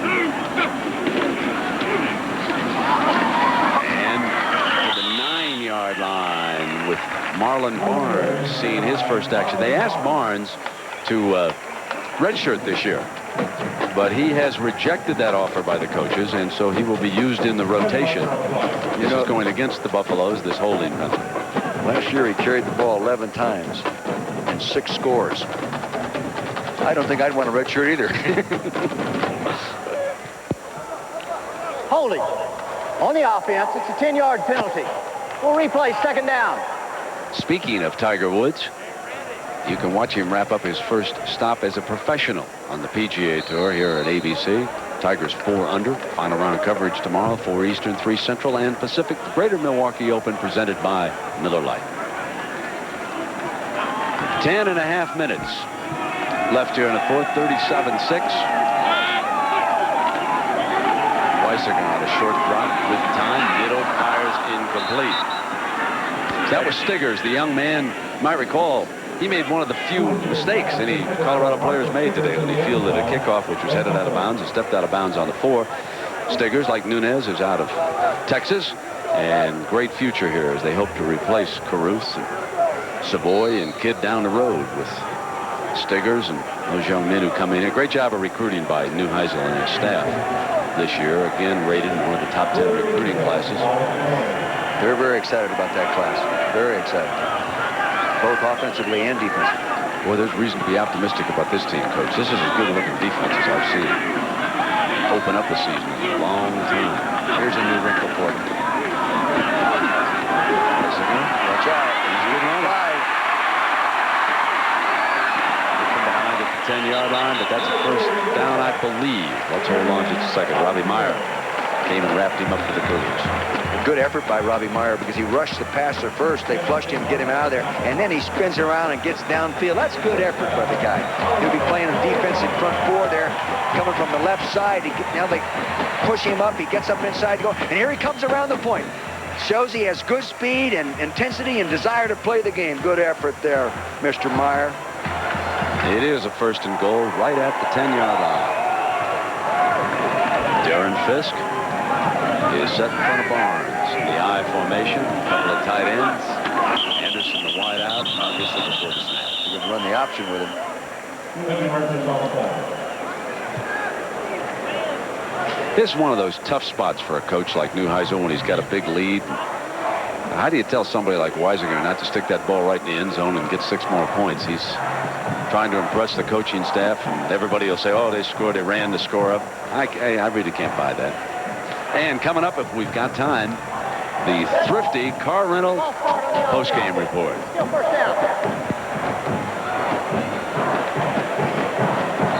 And to the 9-yard line with Marlon Barnes seeing his first action. They asked Barnes to redshirt this year, but he has rejected that offer by the coaches, and so he will be used in the rotation. This is going against the Buffaloes, this holding penalty. Last year he carried the ball 11 times. 6 scores. I don't think I'd want a red shirt either. Holding. On the offense, it's a 10-yard penalty. We'll replay 2nd down. Speaking of Tiger Woods, you can watch him wrap up his first stop as a professional on the PGA Tour here at ABC. Tiger's 4 under. Final round coverage tomorrow, 4 Eastern, 3 Central, and Pacific. The Greater Milwaukee Open presented by Miller Lite. 10.5 minutes left here in the 4th, 37-6. Weisinger on a short drop with time. Middle fires incomplete. That was Stiggers, the young man. You might recall, he made one of the few mistakes any Colorado players made today when he fielded a kickoff, which was headed out of bounds. He stepped out of bounds on the 4. Stiggers, like Nunez, is out of Texas. And great future here as they hope to replace Caruth and Savoy and Kidd down the road with Stiggers and those young men who come in here. Great job of recruiting by Neuheisel and his staff this year. Again, rated in one of the top 10 recruiting classes. They're very excited about that class. Very excited. Both offensively and defensively. Well, there's reason to be optimistic about this team, Coach. This is as good a looking defense as I've seen open up the season in a long time. Here's a new wrinkle for them. Watch out. He's a good runner. but that's a first down, I believe. Let's hold on just a second. Robbie Meyer came and wrapped him up for the Cougars. Good effort by Robbie Meyer because he rushed the passer first. They flushed him, get him out of there, and then he spins around and gets downfield. That's good effort by the guy. He'll be playing a defensive front four there, coming from the left side. Now they push him up. He gets up inside, and here he comes around the point. Shows he has good speed and intensity and desire to play the game. Good effort there, Mr. Meyer. It is a 1st and goal right at the 10-yard line. Darren Fisk is set in front of Barnes. In the I formation, a couple of tight ends. Anderson, the wide out. Obviously before the snap. You're going to run the option with him. This is one of those tough spots for a coach like Neuheisel when he's got a big lead. How do you tell somebody like Weisinger not to stick that ball right in the end zone and get 6 more points? He's trying to impress the coaching staff, and everybody will say, oh, they scored, they ran the score up. I really can't buy that. And coming up, if we've got time, the Thrifty Car Rental postgame report.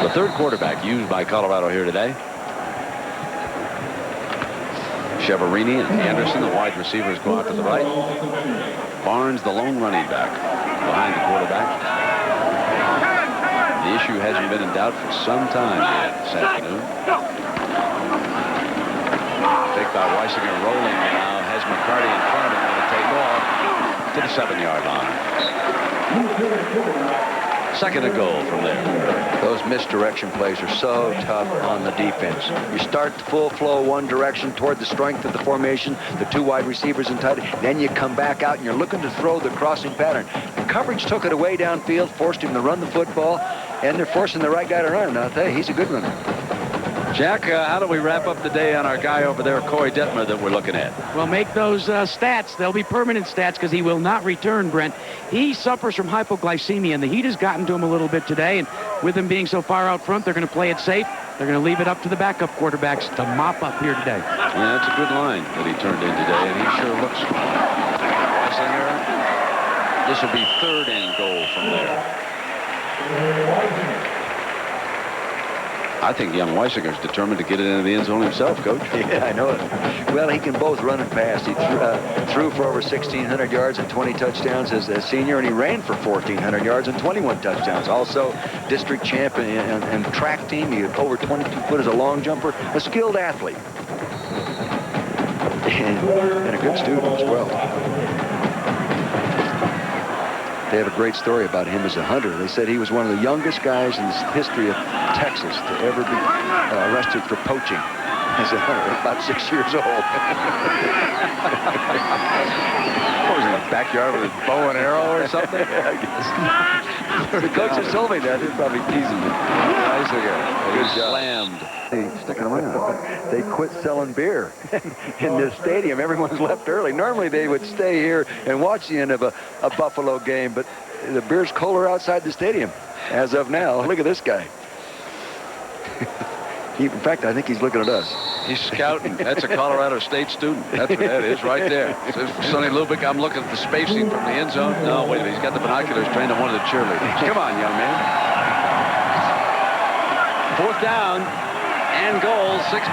The 3rd quarterback used by Colorado here today. Cheverini and Anderson, the wide receivers, go out to the right. Barnes, the lone running back, behind the quarterback. The issue hasn't been in doubt for some time yet this afternoon. Fake by Weisinger, rolling now, has McCarty in front of him, going to take off to the 7-yard line. 2nd and goal from there. Those misdirection plays are so tough on the defense. You start the full flow one direction toward the strength of the formation, the 2 wide receivers in tight, then you come back out and you're looking to throw the crossing pattern. The coverage took it away downfield, forced him to run the football, and they're forcing the right guy to run. Now, he's a good runner. Jack, how do we wrap up the day on our guy over there, Corey Detmer, that we're looking at? Well, make those stats. They'll be permanent stats because he will not return, Brent. He suffers from hypoglycemia, and the heat has gotten to him a little bit today. And with him being so far out front, they're going to play it safe. They're going to leave it up to the backup quarterbacks to mop up here today. Yeah, that's a good line that he turned in today, and he sure looks Weisinger. This will be 3rd and goal from there. I think young Weisinger's determined to get it into the end zone himself, Coach. Yeah, I know it. Well, he can both run and pass. He threw for over 1,600 yards and 20 touchdowns as a senior, and he ran for 1,400 yards and 21 touchdowns. Also, district champion and track team. He had over 22 foot as a long jumper. A skilled athlete. And a good student as well. They have a great story about him as a hunter. They said he was one of the youngest guys in the history of Texas to ever be arrested for poaching as a hunter, about 6 years old. What was he in the backyard with his bow and arrow or something? I guess. The coaches told me that. They're probably teasing me. Good slammed. They sticking around. They quit selling beer in this stadium. Everyone's left early. Normally they would stay here and watch the end of a Buffalo game, but the beer's colder outside the stadium as of now. Look at this guy. In fact, I think he's looking at us. He's scouting. That's a Colorado State student. That's what that is right there. Sonny Lubick, I'm looking at the spacing from the end zone. No, wait a minute. He's got the binoculars trained on one of the cheerleaders. Come on, young man. 4th down and goal, 6:53.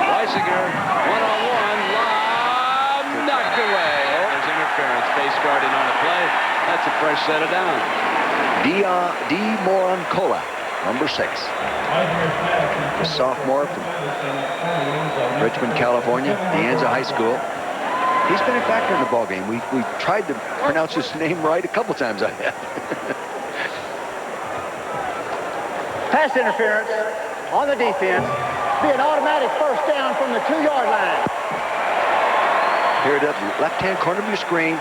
Weisinger, one-on-one, lob, knocked away. There's interference, face guarding on the play. That's a fresh set of down. D. Moroncola, number 6. A sophomore from Richmond, California, De Anza High School. He's been a factor in the ballgame. We tried to pronounce his name right a couple times. I have. Pass interference on the defense. Be an automatic 1st down from the 2-yard line. Here it is, left-hand corner of your screen.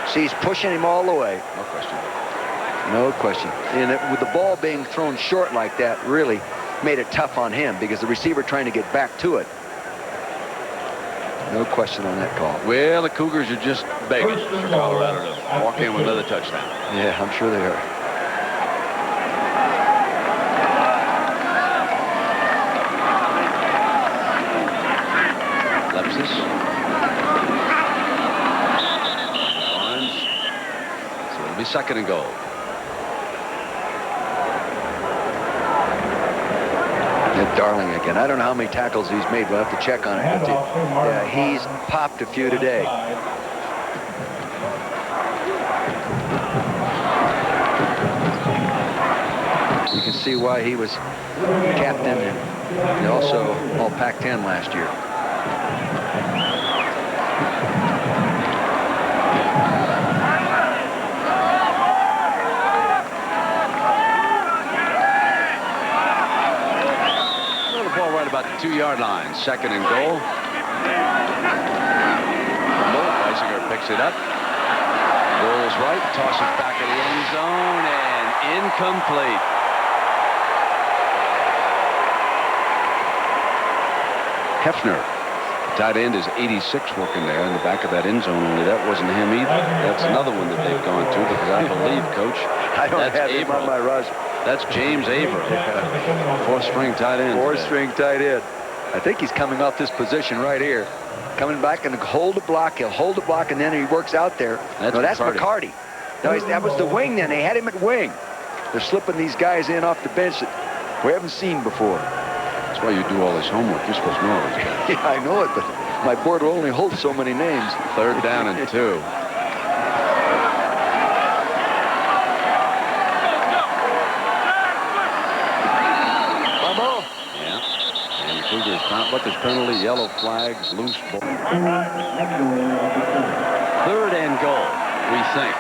See, he's pushing him all the way. No question. No question. And with the ball being thrown short like that, really made it tough on him because the receiver trying to get back to it. No question on that call. Well, the Cougars are just begging for Colorado to walk in with another touchdown. Yeah, I'm sure they are. Lepsis. Barnes. So it'll be 2nd and goal. Darling again. I don't know how many tackles he's made. We'll have to check on it. But yeah, he's popped a few today. You can see why he was captain and also all Pac-10 last year. Little ball right about the 2-yard line. 2nd and goal. Weisinger picks it up. Rolls right, tosses back in the end zone, and incomplete. Hefner, tight end, is 86 working there in the back of that end zone. Only that wasn't him either. That's another one that they've gone to because I believe, Coach, I don't have him on my roster. That's James Averill, 4th-string tight end. 4th-string tight end. I think he's coming off this position right here. Coming back and hold the block. He'll hold the block, and then he works out there. That's McCarty. No, that was the wing then. They had him at wing. They're slipping these guys in off the bench that we haven't seen before. That's why you do all this homework. You're supposed to know all this. Yeah, I know it, but my board will only hold so many names. 3rd down and 2. Yeah. And Cougars Butler's penalty, yellow flags, loose ball. 3rd and goal, we think.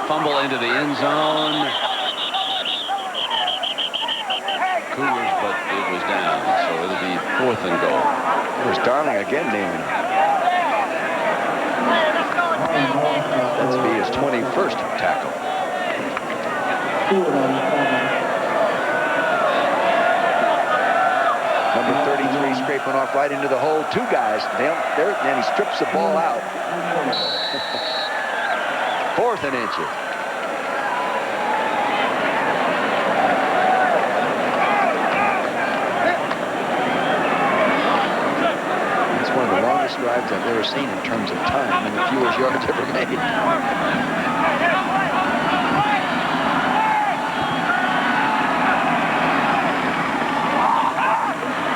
Fumble into the end zone. Cougars, but it was down, so it'll be 4th and goal. There's Darling again nailing. That's be his 21st tackle. Number 33 scraping off right into the hole. 2 guys. Then he strips the ball out. 4th and inches. It's one of the longest drives I've ever seen in terms of time and the fewest yards ever made.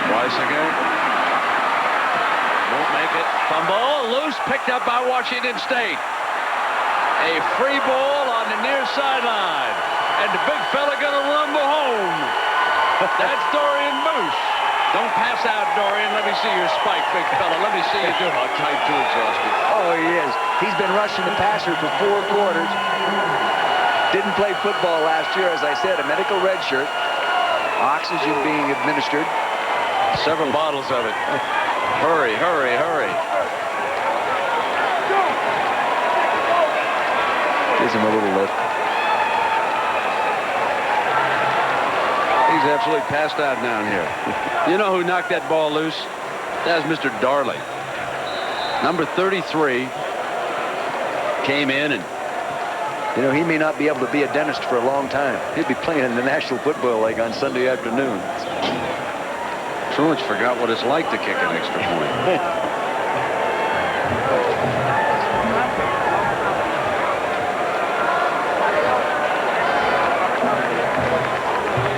Weisinger won't make it. Fumble, loose, picked up by Washington State. A free ball on the near sideline. And the big fella gonna rumble home. That's Dorian Bush. Don't pass out, Dorian. Let me see your spike, big fella. Let me see you do it. I'm too exhausted. Oh, he is. He's been rushing the passer for 4 quarters. Didn't play football last year, as I said, a medical red shirt. Oxygen being administered. Several bottles of it. Hurry, hurry, hurry. Gives him a little lift. He's absolutely passed out down here. You know who knocked that ball loose? That was Mr. Darley. Number 33 came in and... You know, he may not be able to be a dentist for a long time. He'll be playing in the National Football League on Sunday afternoon. Trulich forgot what it's like to kick an extra point.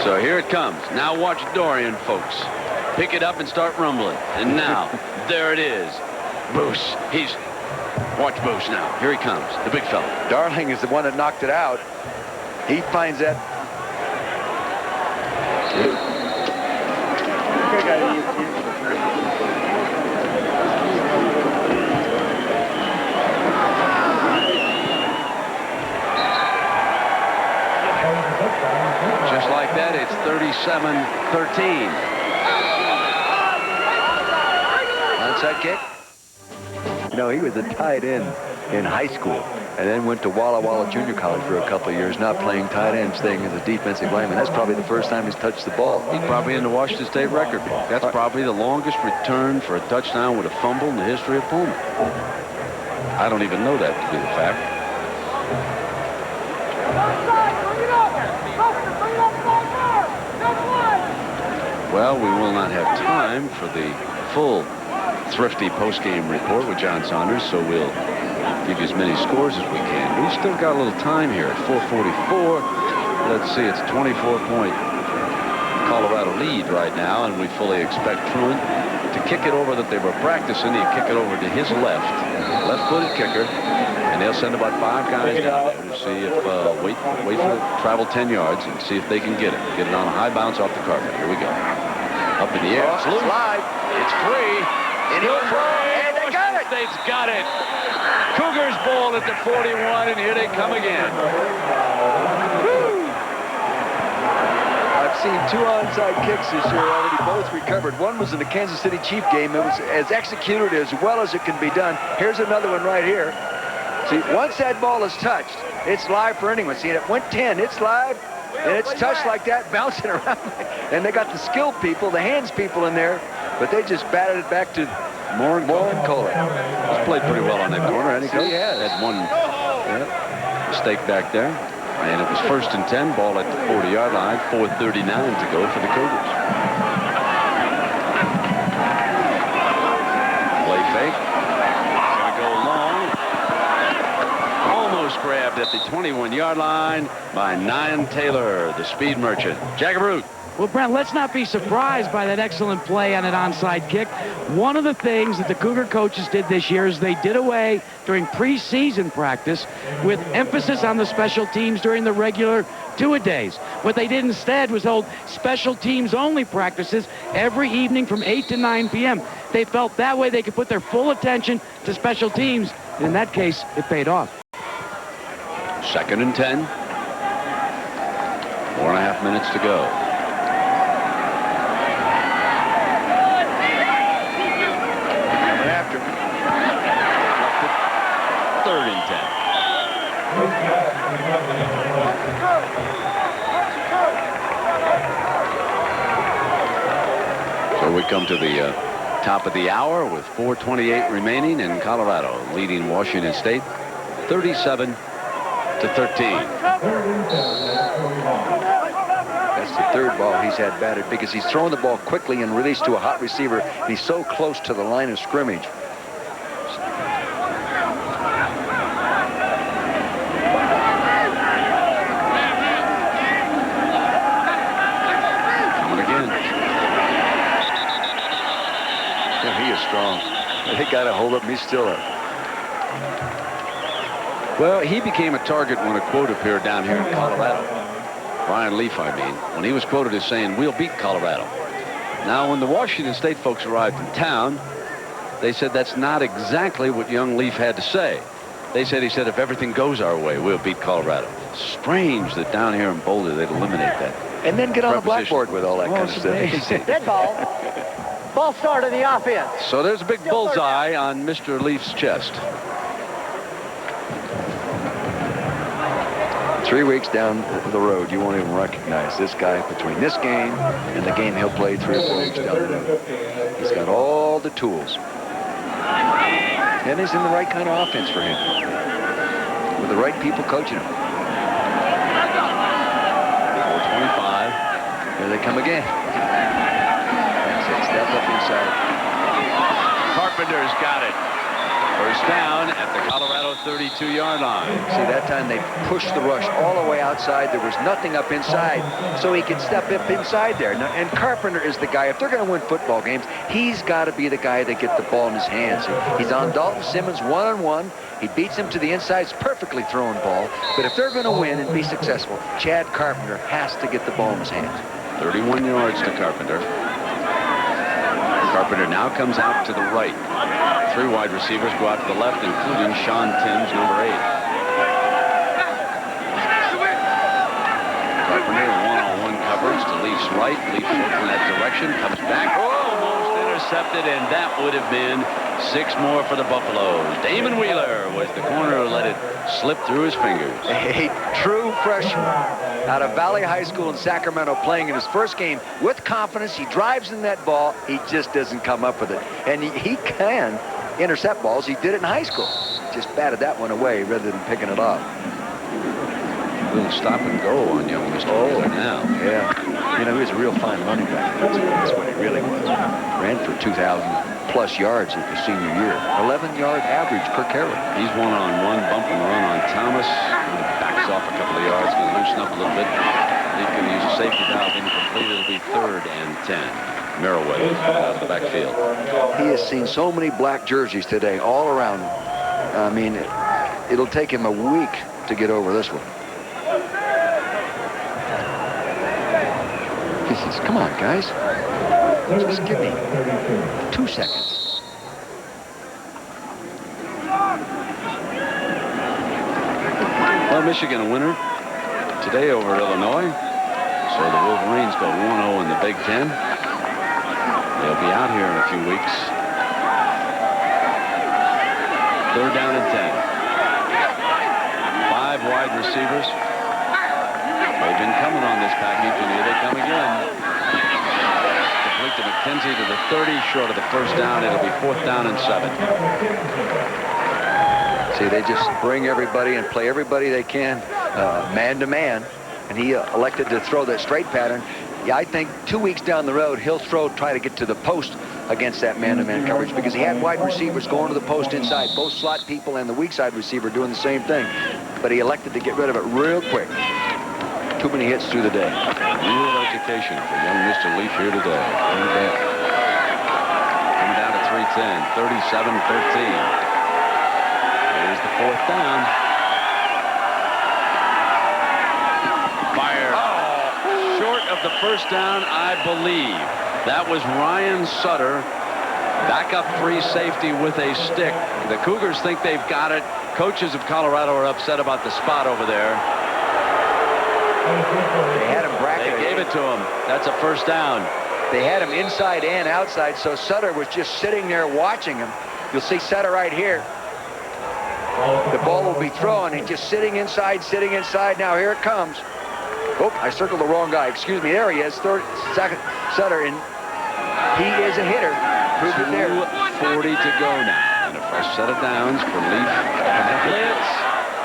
So here it comes. Now watch Dorian, folks. Pick it up and start rumbling. And now, there it is. Boos. Watch Boos now. Here he comes, the big fella. Darling is the one that knocked it out. He finds that. Just like that, it's 37-13. Onside kick. You know, he was a tight end in high school and then went to Walla Walla Junior College for a couple of years, not playing tight end, staying as a defensive lineman. That's probably the first time he's touched the ball. He's probably in the Washington State record book. That's probably the longest return for a touchdown with a fumble in the history of Pullman. I don't even know that to be the fact. Well, we will not have time for the full Thrifty postgame report with John Saunders, so we'll give you as many scores as we can. We've still got a little time here at 4:44. Let's see, it's a 24-point Colorado lead right now, and we fully expect Truant to kick it over that they were practicing. He'll kick it over to his left-footed kicker, and they'll send about 5 guys down there to see if, wait for it, travel 10 yards and see if they can get it. Get it on a high bounce off the carpet. Here we go. Up in the air. It's live. It's free. Still free. And they got it. State's got it. Cougars ball at the 41, and here they come again. I've seen 2 onside kicks this year already, both recovered. One was in the Kansas City Chief game. It was as executed as well as it can be done. Here's another one right here. See, once that ball is touched, it's live for anyone. See, it went 10. It's live, and it's touched like that, bouncing around. And they got the skilled people, the hands people in there, but they just batted it back to Moore and Kohler. He's played pretty well on that corner, hasn't he? He has. Had one mistake back there. And it was 1st and 10, ball at the 40-yard line, 4:39 to go for the Cougars. Play fake. Gonna go long. Almost grabbed at the 21-yard line by Nyan Taylor, the speed merchant. Jagabrut. Well, Brent, let's not be surprised by that excellent play on an onside kick. One of the things that the Cougar coaches did this year is they did away during preseason practice with emphasis on the special teams during the regular two-a-days. What they did instead was hold special teams only practices every evening from 8 to 9 p.m. They felt that way they could put their full attention to special teams. And in that case, it paid off. 2nd and 10. 4.5 minutes to go. After 3rd and 10. So we come to the top of the hour with 4:28 remaining, and Colorado leading Washington State 37-13. That's the 3rd ball he's had batted because he's thrown the ball quickly and released to a hot receiver. And he's so close to the line of scrimmage. Coming again. Yeah, he is strong. They got to hold up. He's still up. Well, he became a target when a quote appeared down here in Colorado. Ryan Leaf, I mean, when he was quoted as saying, "We'll beat Colorado." Now, when the Washington State folks arrived in town, they said that's not exactly what young Leaf had to say. He said, if everything goes our way, we'll beat Colorado. Strange that down here in Boulder they'd eliminate that. And then get on the blackboard with all that kind of stuff. Dead ball. Ball start on the offense. So there's a big bullseye on Mr. Leaf's chest. 3 weeks down the road, you won't even recognize this guy between this game and the game he'll play 3 or 4 weeks down the road. He's got all the tools. And he's in the right kind of offense for him. With the right people coaching him. 4:25. Here they come again. That's it. Step up inside. Carpenter's got it. First down at the Colorado 32-yard line. See, that time they pushed the rush all the way outside. There was nothing up inside, so he could step up inside there. Now, and Carpenter is the guy. If they're going to win football games, he's got to be the guy that gets the ball in his hands. He's on Dalton Simmons one-on-one. He beats him to the inside. It's perfectly thrown ball. But if they're going to win and be successful, Chad Carpenter has to get the ball in his hands. 31 yards to Carpenter. Carpenter now comes out to the right. 3 wide receivers go out to the left, including Sean Timms, number 8. Carpenter, one-on-one coverage to Leaf's right. Leaf in that direction, comes back, almost intercepted, and that would have been 6 more for the Buffaloes. Damon Wheeler was the corner who let it slip through his fingers. A true freshman out of Valley High School in Sacramento, playing in his first game with confidence. He drives in that ball. He just doesn't come up with it. And he can intercept balls. He did it in high school. Just batted that one away rather than picking it off. A little stop and go on young Mr. Wheeler now. Yeah. You know, he was a real fine running back. That's what he really was. Ran for 2,000+ yards in his senior year. 11-yard average per carry. He's one-on-one, bump and run on Thomas. He backs off a couple of yards, going to loosen up a little bit. He's going to use a safety valve incomplete. It'll be 3rd and 10. Merriweather out of the backfield. He has seen so many black jerseys today all around him. I mean, it'll take him a week to get over this one. He says, come on, guys. Just give me 2 seconds. Well, Michigan a winner today over Illinois. So the Wolverines go 1-0 in the Big Ten. They'll be out here in a few weeks. 3rd down and 10. 5 wide receivers. They've been coming on this package, and here they come again. Complete to McKenzie to the 30, short of the 1st down. It'll be 4th down and 7. See, they just bring everybody and play everybody they can, man to man. And he elected to throw that straight pattern. Yeah, I think 2 weeks down the road, he'll try to get to the post against that man-to-man coverage because he had wide receivers going to the post inside, both slot people and the weak side receiver doing the same thing. But he elected to get rid of it real quick. Too many hits through the day. Real education for young Mr. Leaf here today. Coming down to 310, 37-13. Here's the 4th down. Fire. Short of the 1st down, I believe. That was Ryan Sutter, backup free safety with a stick. The Cougars think they've got it. Coaches of Colorado are upset about the spot over there. They had him bracketed. They gave it to him. That's a 1st down. They had him inside and outside, so Sutter was just sitting there watching him. You'll see Sutter right here. The ball will be thrown. He's just sitting inside, sitting inside. Now here it comes. Oh, I circled the wrong guy. Excuse me. There he is. 2nd Sutter, and he is a hitter. Proved it there. 2:40 to go now. And a fresh set of downs for Leaf. Blitz.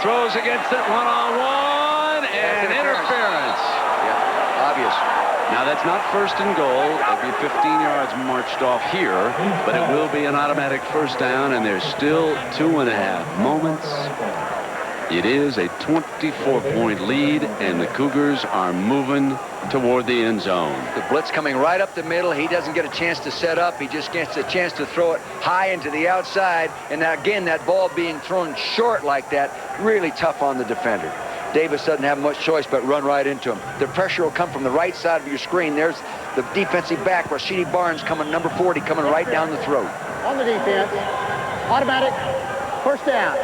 Throws against it one-on-one. And interference. Yeah, obvious. Now, that's not 1st and goal. It'll be 15 yards marched off here. But it will be an automatic 1st down. And there's still 2.5 moments. It is a 24-point lead, and the Cougars are moving toward the end zone. The blitz coming right up the middle. He doesn't get a chance to set up. He just gets a chance to throw it high into the outside. And now, again, that ball being thrown short like that, really tough on the defender. Davis doesn't have much choice but run right into him. The pressure will come from the right side of your screen. There's the defensive back, Rashidi Barnes, coming, number 40, coming right down the throat. On the defense. Automatic. 1st down.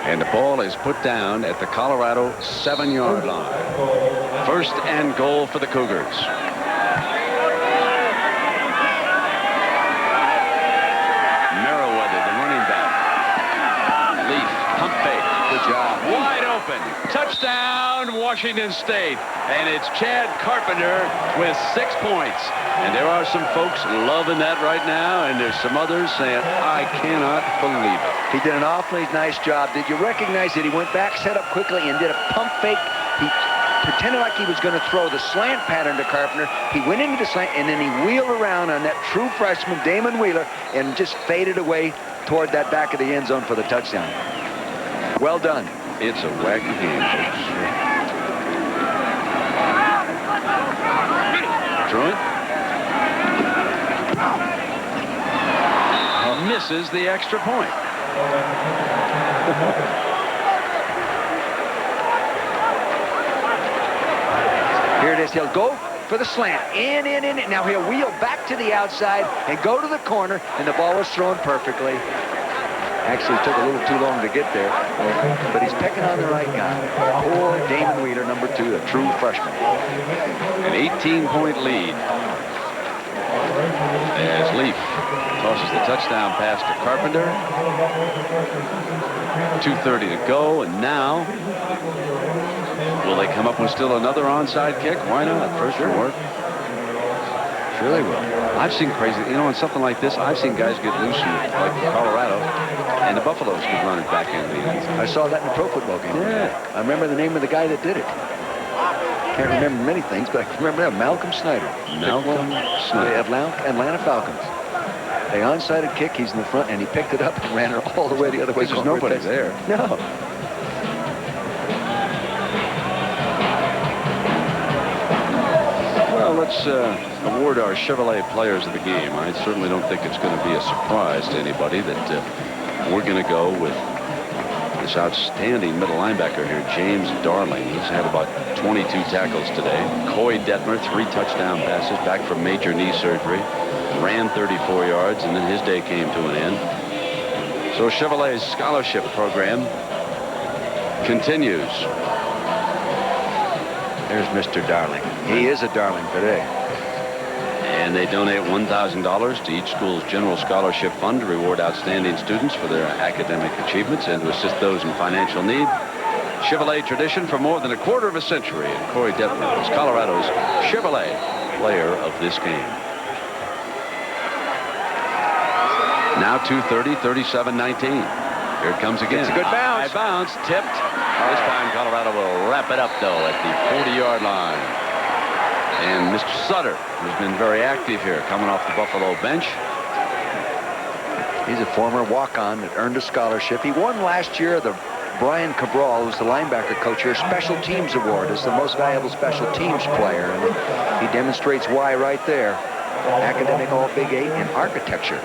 And the ball is put down at the Colorado 7-yard line. 1st and goal for the Cougars. Merriweather, the running back. Leaf, pump fake. Good job. Wide open. Touchdown, Washington State. And it's Chad Carpenter with 6 points. And there are some folks loving that right now, and there's some others saying, I cannot believe it. He did an awfully nice job. Did you recognize that he went back, set up quickly, and did a pump fake? He pretended like he was going to throw the slant pattern to Carpenter. He went into the slant, and then he wheeled around on that true freshman, Damon Wheeler, and just faded away toward that back of the end zone for the touchdown. Well done. It's a wacky game, folks. Truant. Misses the extra point. Here it is. He'll go for the slant. In. Now he'll wheel back to the outside and go to the corner, and the ball was thrown perfectly. Actually took a little too long to get there, but he's pecking on the right guy. Poor Damon Wheeler, number 2, a true freshman. An 18-point lead. As Leaf tosses the touchdown pass to Carpenter. 2:30 to go, and now will they come up with still another onside kick? Why not? First reward. Sure they will. I've seen crazy, on something like this, I've seen guys get loose in, like Colorado, and the Buffaloes could run it back into the end zone. I saw that in a pro football game. Yeah. I remember the name of the guy that did it. Can't remember many things, but I can remember that. Malcolm Snyder. Malcolm Snyder. Atlanta Falcons. They onside kick. He's in the front, and he picked it up and ran her all the way the other way. There's nobody there. No. Well, let's award our Chevrolet players of the game. I certainly don't think it's going to be a surprise to anybody that we're going to go with this outstanding middle linebacker here, James Darling. He's had about 22 tackles today. Coy Detmer, 3 touchdown passes, back from major knee surgery. Ran 34 yards, and then his day came to an end. So Chevrolet's scholarship program continues. There's Mr. Darling. He is a darling today. And they donate $1,000 to each school's general scholarship fund to reward outstanding students for their academic achievements and to assist those in financial need. Chevrolet tradition for more than a quarter of a century, and Coy Detmer is Colorado's Chevrolet player of this game. Now 2:30, 37-19. Here it comes again. It's a good bounce. High bounce, tipped. This time Colorado will wrap it up, though, at the 40-yard line. And Mr. Sutter, who's been very active here, coming off the Buffalo bench. He's a former walk-on that earned a scholarship. He won last year the Brian Cabral, who's the linebacker coach here, Special Teams Award as the most valuable special teams player. And he demonstrates why right there. Academic All Big 8 in architecture.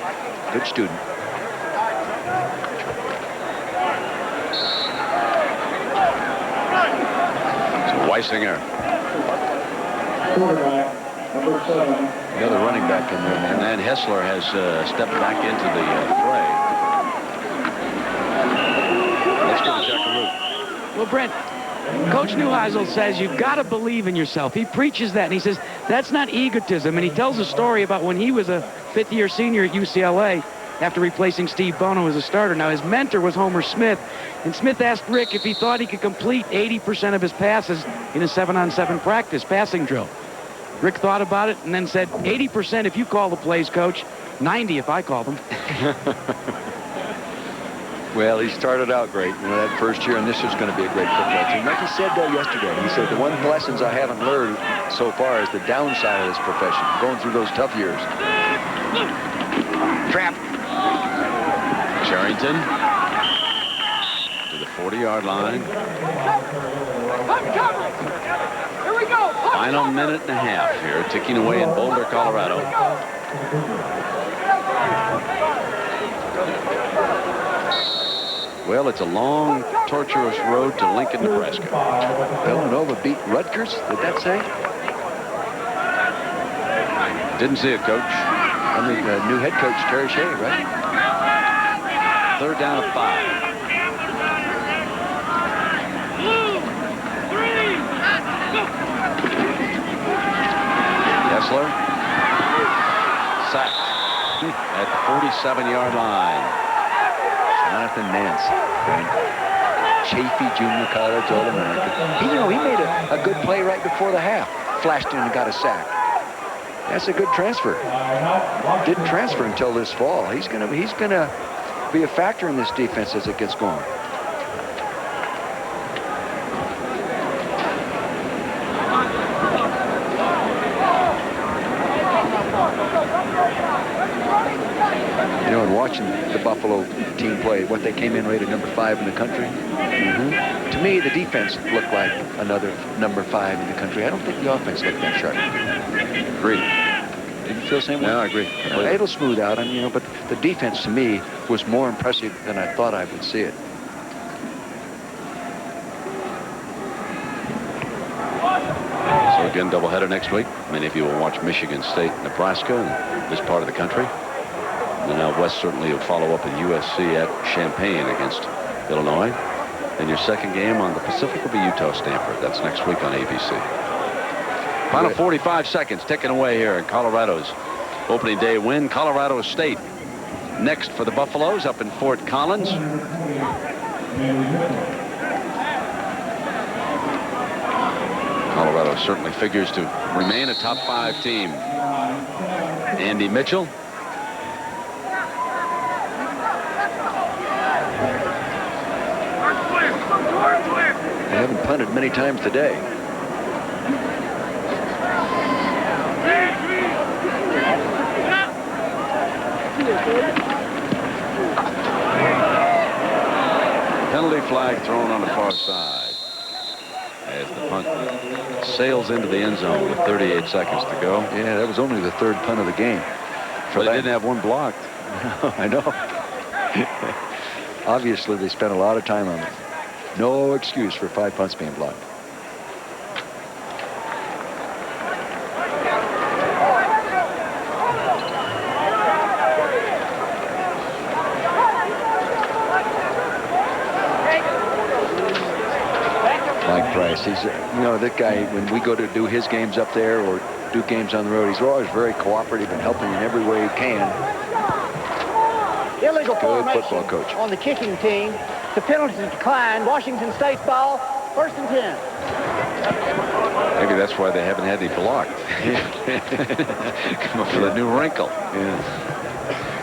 Good student. Weisinger. Quarterback, number 7. Another running back in there, man. And Hessler has stepped back into the fray. Let's go to Jackaroo. Well, Brent, Coach Neuheisel says you've got to believe in yourself. He preaches that, and he says that's not egotism. And he tells a story about when he was a fifth-year senior at UCLA after replacing Steve Bono as a starter. Now, his mentor was Homer Smith, and Smith asked Rick if he thought he could complete 80% of his passes in a 7-on-7 practice passing drill. Rick thought about it and then said, 80% if you call the plays, Coach, 90 if I call them. Well, he started out great, you know, that first year, and this is going to be a great football team. Like he said, though, yesterday, he said the one lessons I haven't learned so far is the downside of this profession, going through those tough years. Trap. Charrington to the 40-yard line. Here we go. Final minute and a half here, ticking away in Boulder, Colorado. Well, it's a long, tortuous road to Lincoln, Nebraska. Villanova beat Rutgers, did that say? Didn't see it, Coach. I mean, new head coach, Terry Shea, right? 3rd down and 5. Hessler. Sacked at the 47-yard line. Jonathan Nance, Chaffee Junior College All-American. He made a good play right before the half. Flashed in and got a sack. That's a good transfer. Didn't transfer until this fall. He's gonna be a factor in this defense as it gets going. You know, and watching the Buffalo team play, what they came in rated number 5 in the country. To me, the defense looked like another number 5 in the country. I don't think the offense looked that sharp. Agreed. Did you feel the same way? Yeah, I agree. It'll smooth out, and but the defense to me was more impressive than I thought I would see it. So again, doubleheader next week. Many of you will watch Michigan State, Nebraska, in this part of the country. And now West certainly will follow up with USC at Champaign against Illinois. And your second game on the Pacific will be Utah-Stanford. That's next week on ABC. Final 45 seconds ticking away here in Colorado's opening day win. Colorado State next for the Buffaloes up in Fort Collins. Colorado certainly figures to remain a top 5 team. Andy Mitchell. They haven't punted many times today. flag thrown on the far side. As the punt sails into the end zone with 38 seconds to go. Yeah, that was only the third punt of the game. But they didn't have one blocked. I know. Obviously, they spent a lot of time on it. No excuse for 5 punts being blocked. Mike Price, he's, that guy, when we go to do his games up there or do games on the road, he's always very cooperative and helping in every way he can. Illegal Good formation football coach. on the kicking team. The penalty declined. Washington State's ball, 1st and 10. Maybe that's why they haven't had any blocked. Come up with a new wrinkle. Yeah.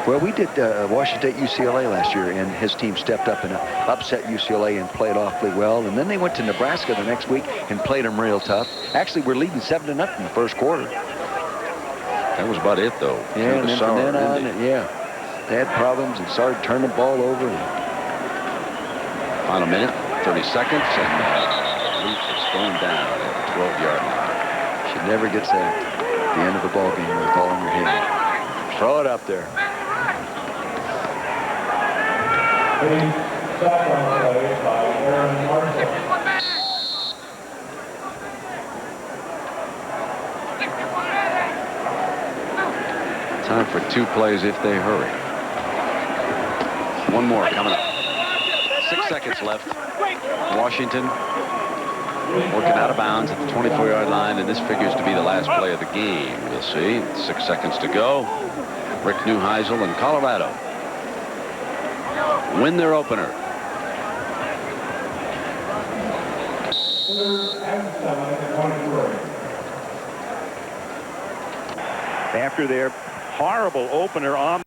Well, we did Washington State UCLA last year, and his team stepped up and upset UCLA and played awfully well. And then they went to Nebraska the next week and played them real tough. Actually, we're leading 7-0 in the first quarter. That was about it, though. Yeah, and then from then on, yeah, they had problems and started turning the ball over. Final minute, 30 seconds, and Leaf is going down at the 12-yard line. Should never get sacked at the end of a ball game with a ball in your hand. Throw it up there. Time for 2 plays if they hurry. One more coming up. 6 seconds left. Washington working out of bounds at the 24-yard line, and this figures to be the last play of the game. We'll see. 6 seconds to go. Rick Neuheisel and Colorado win their opener. After their horrible opener on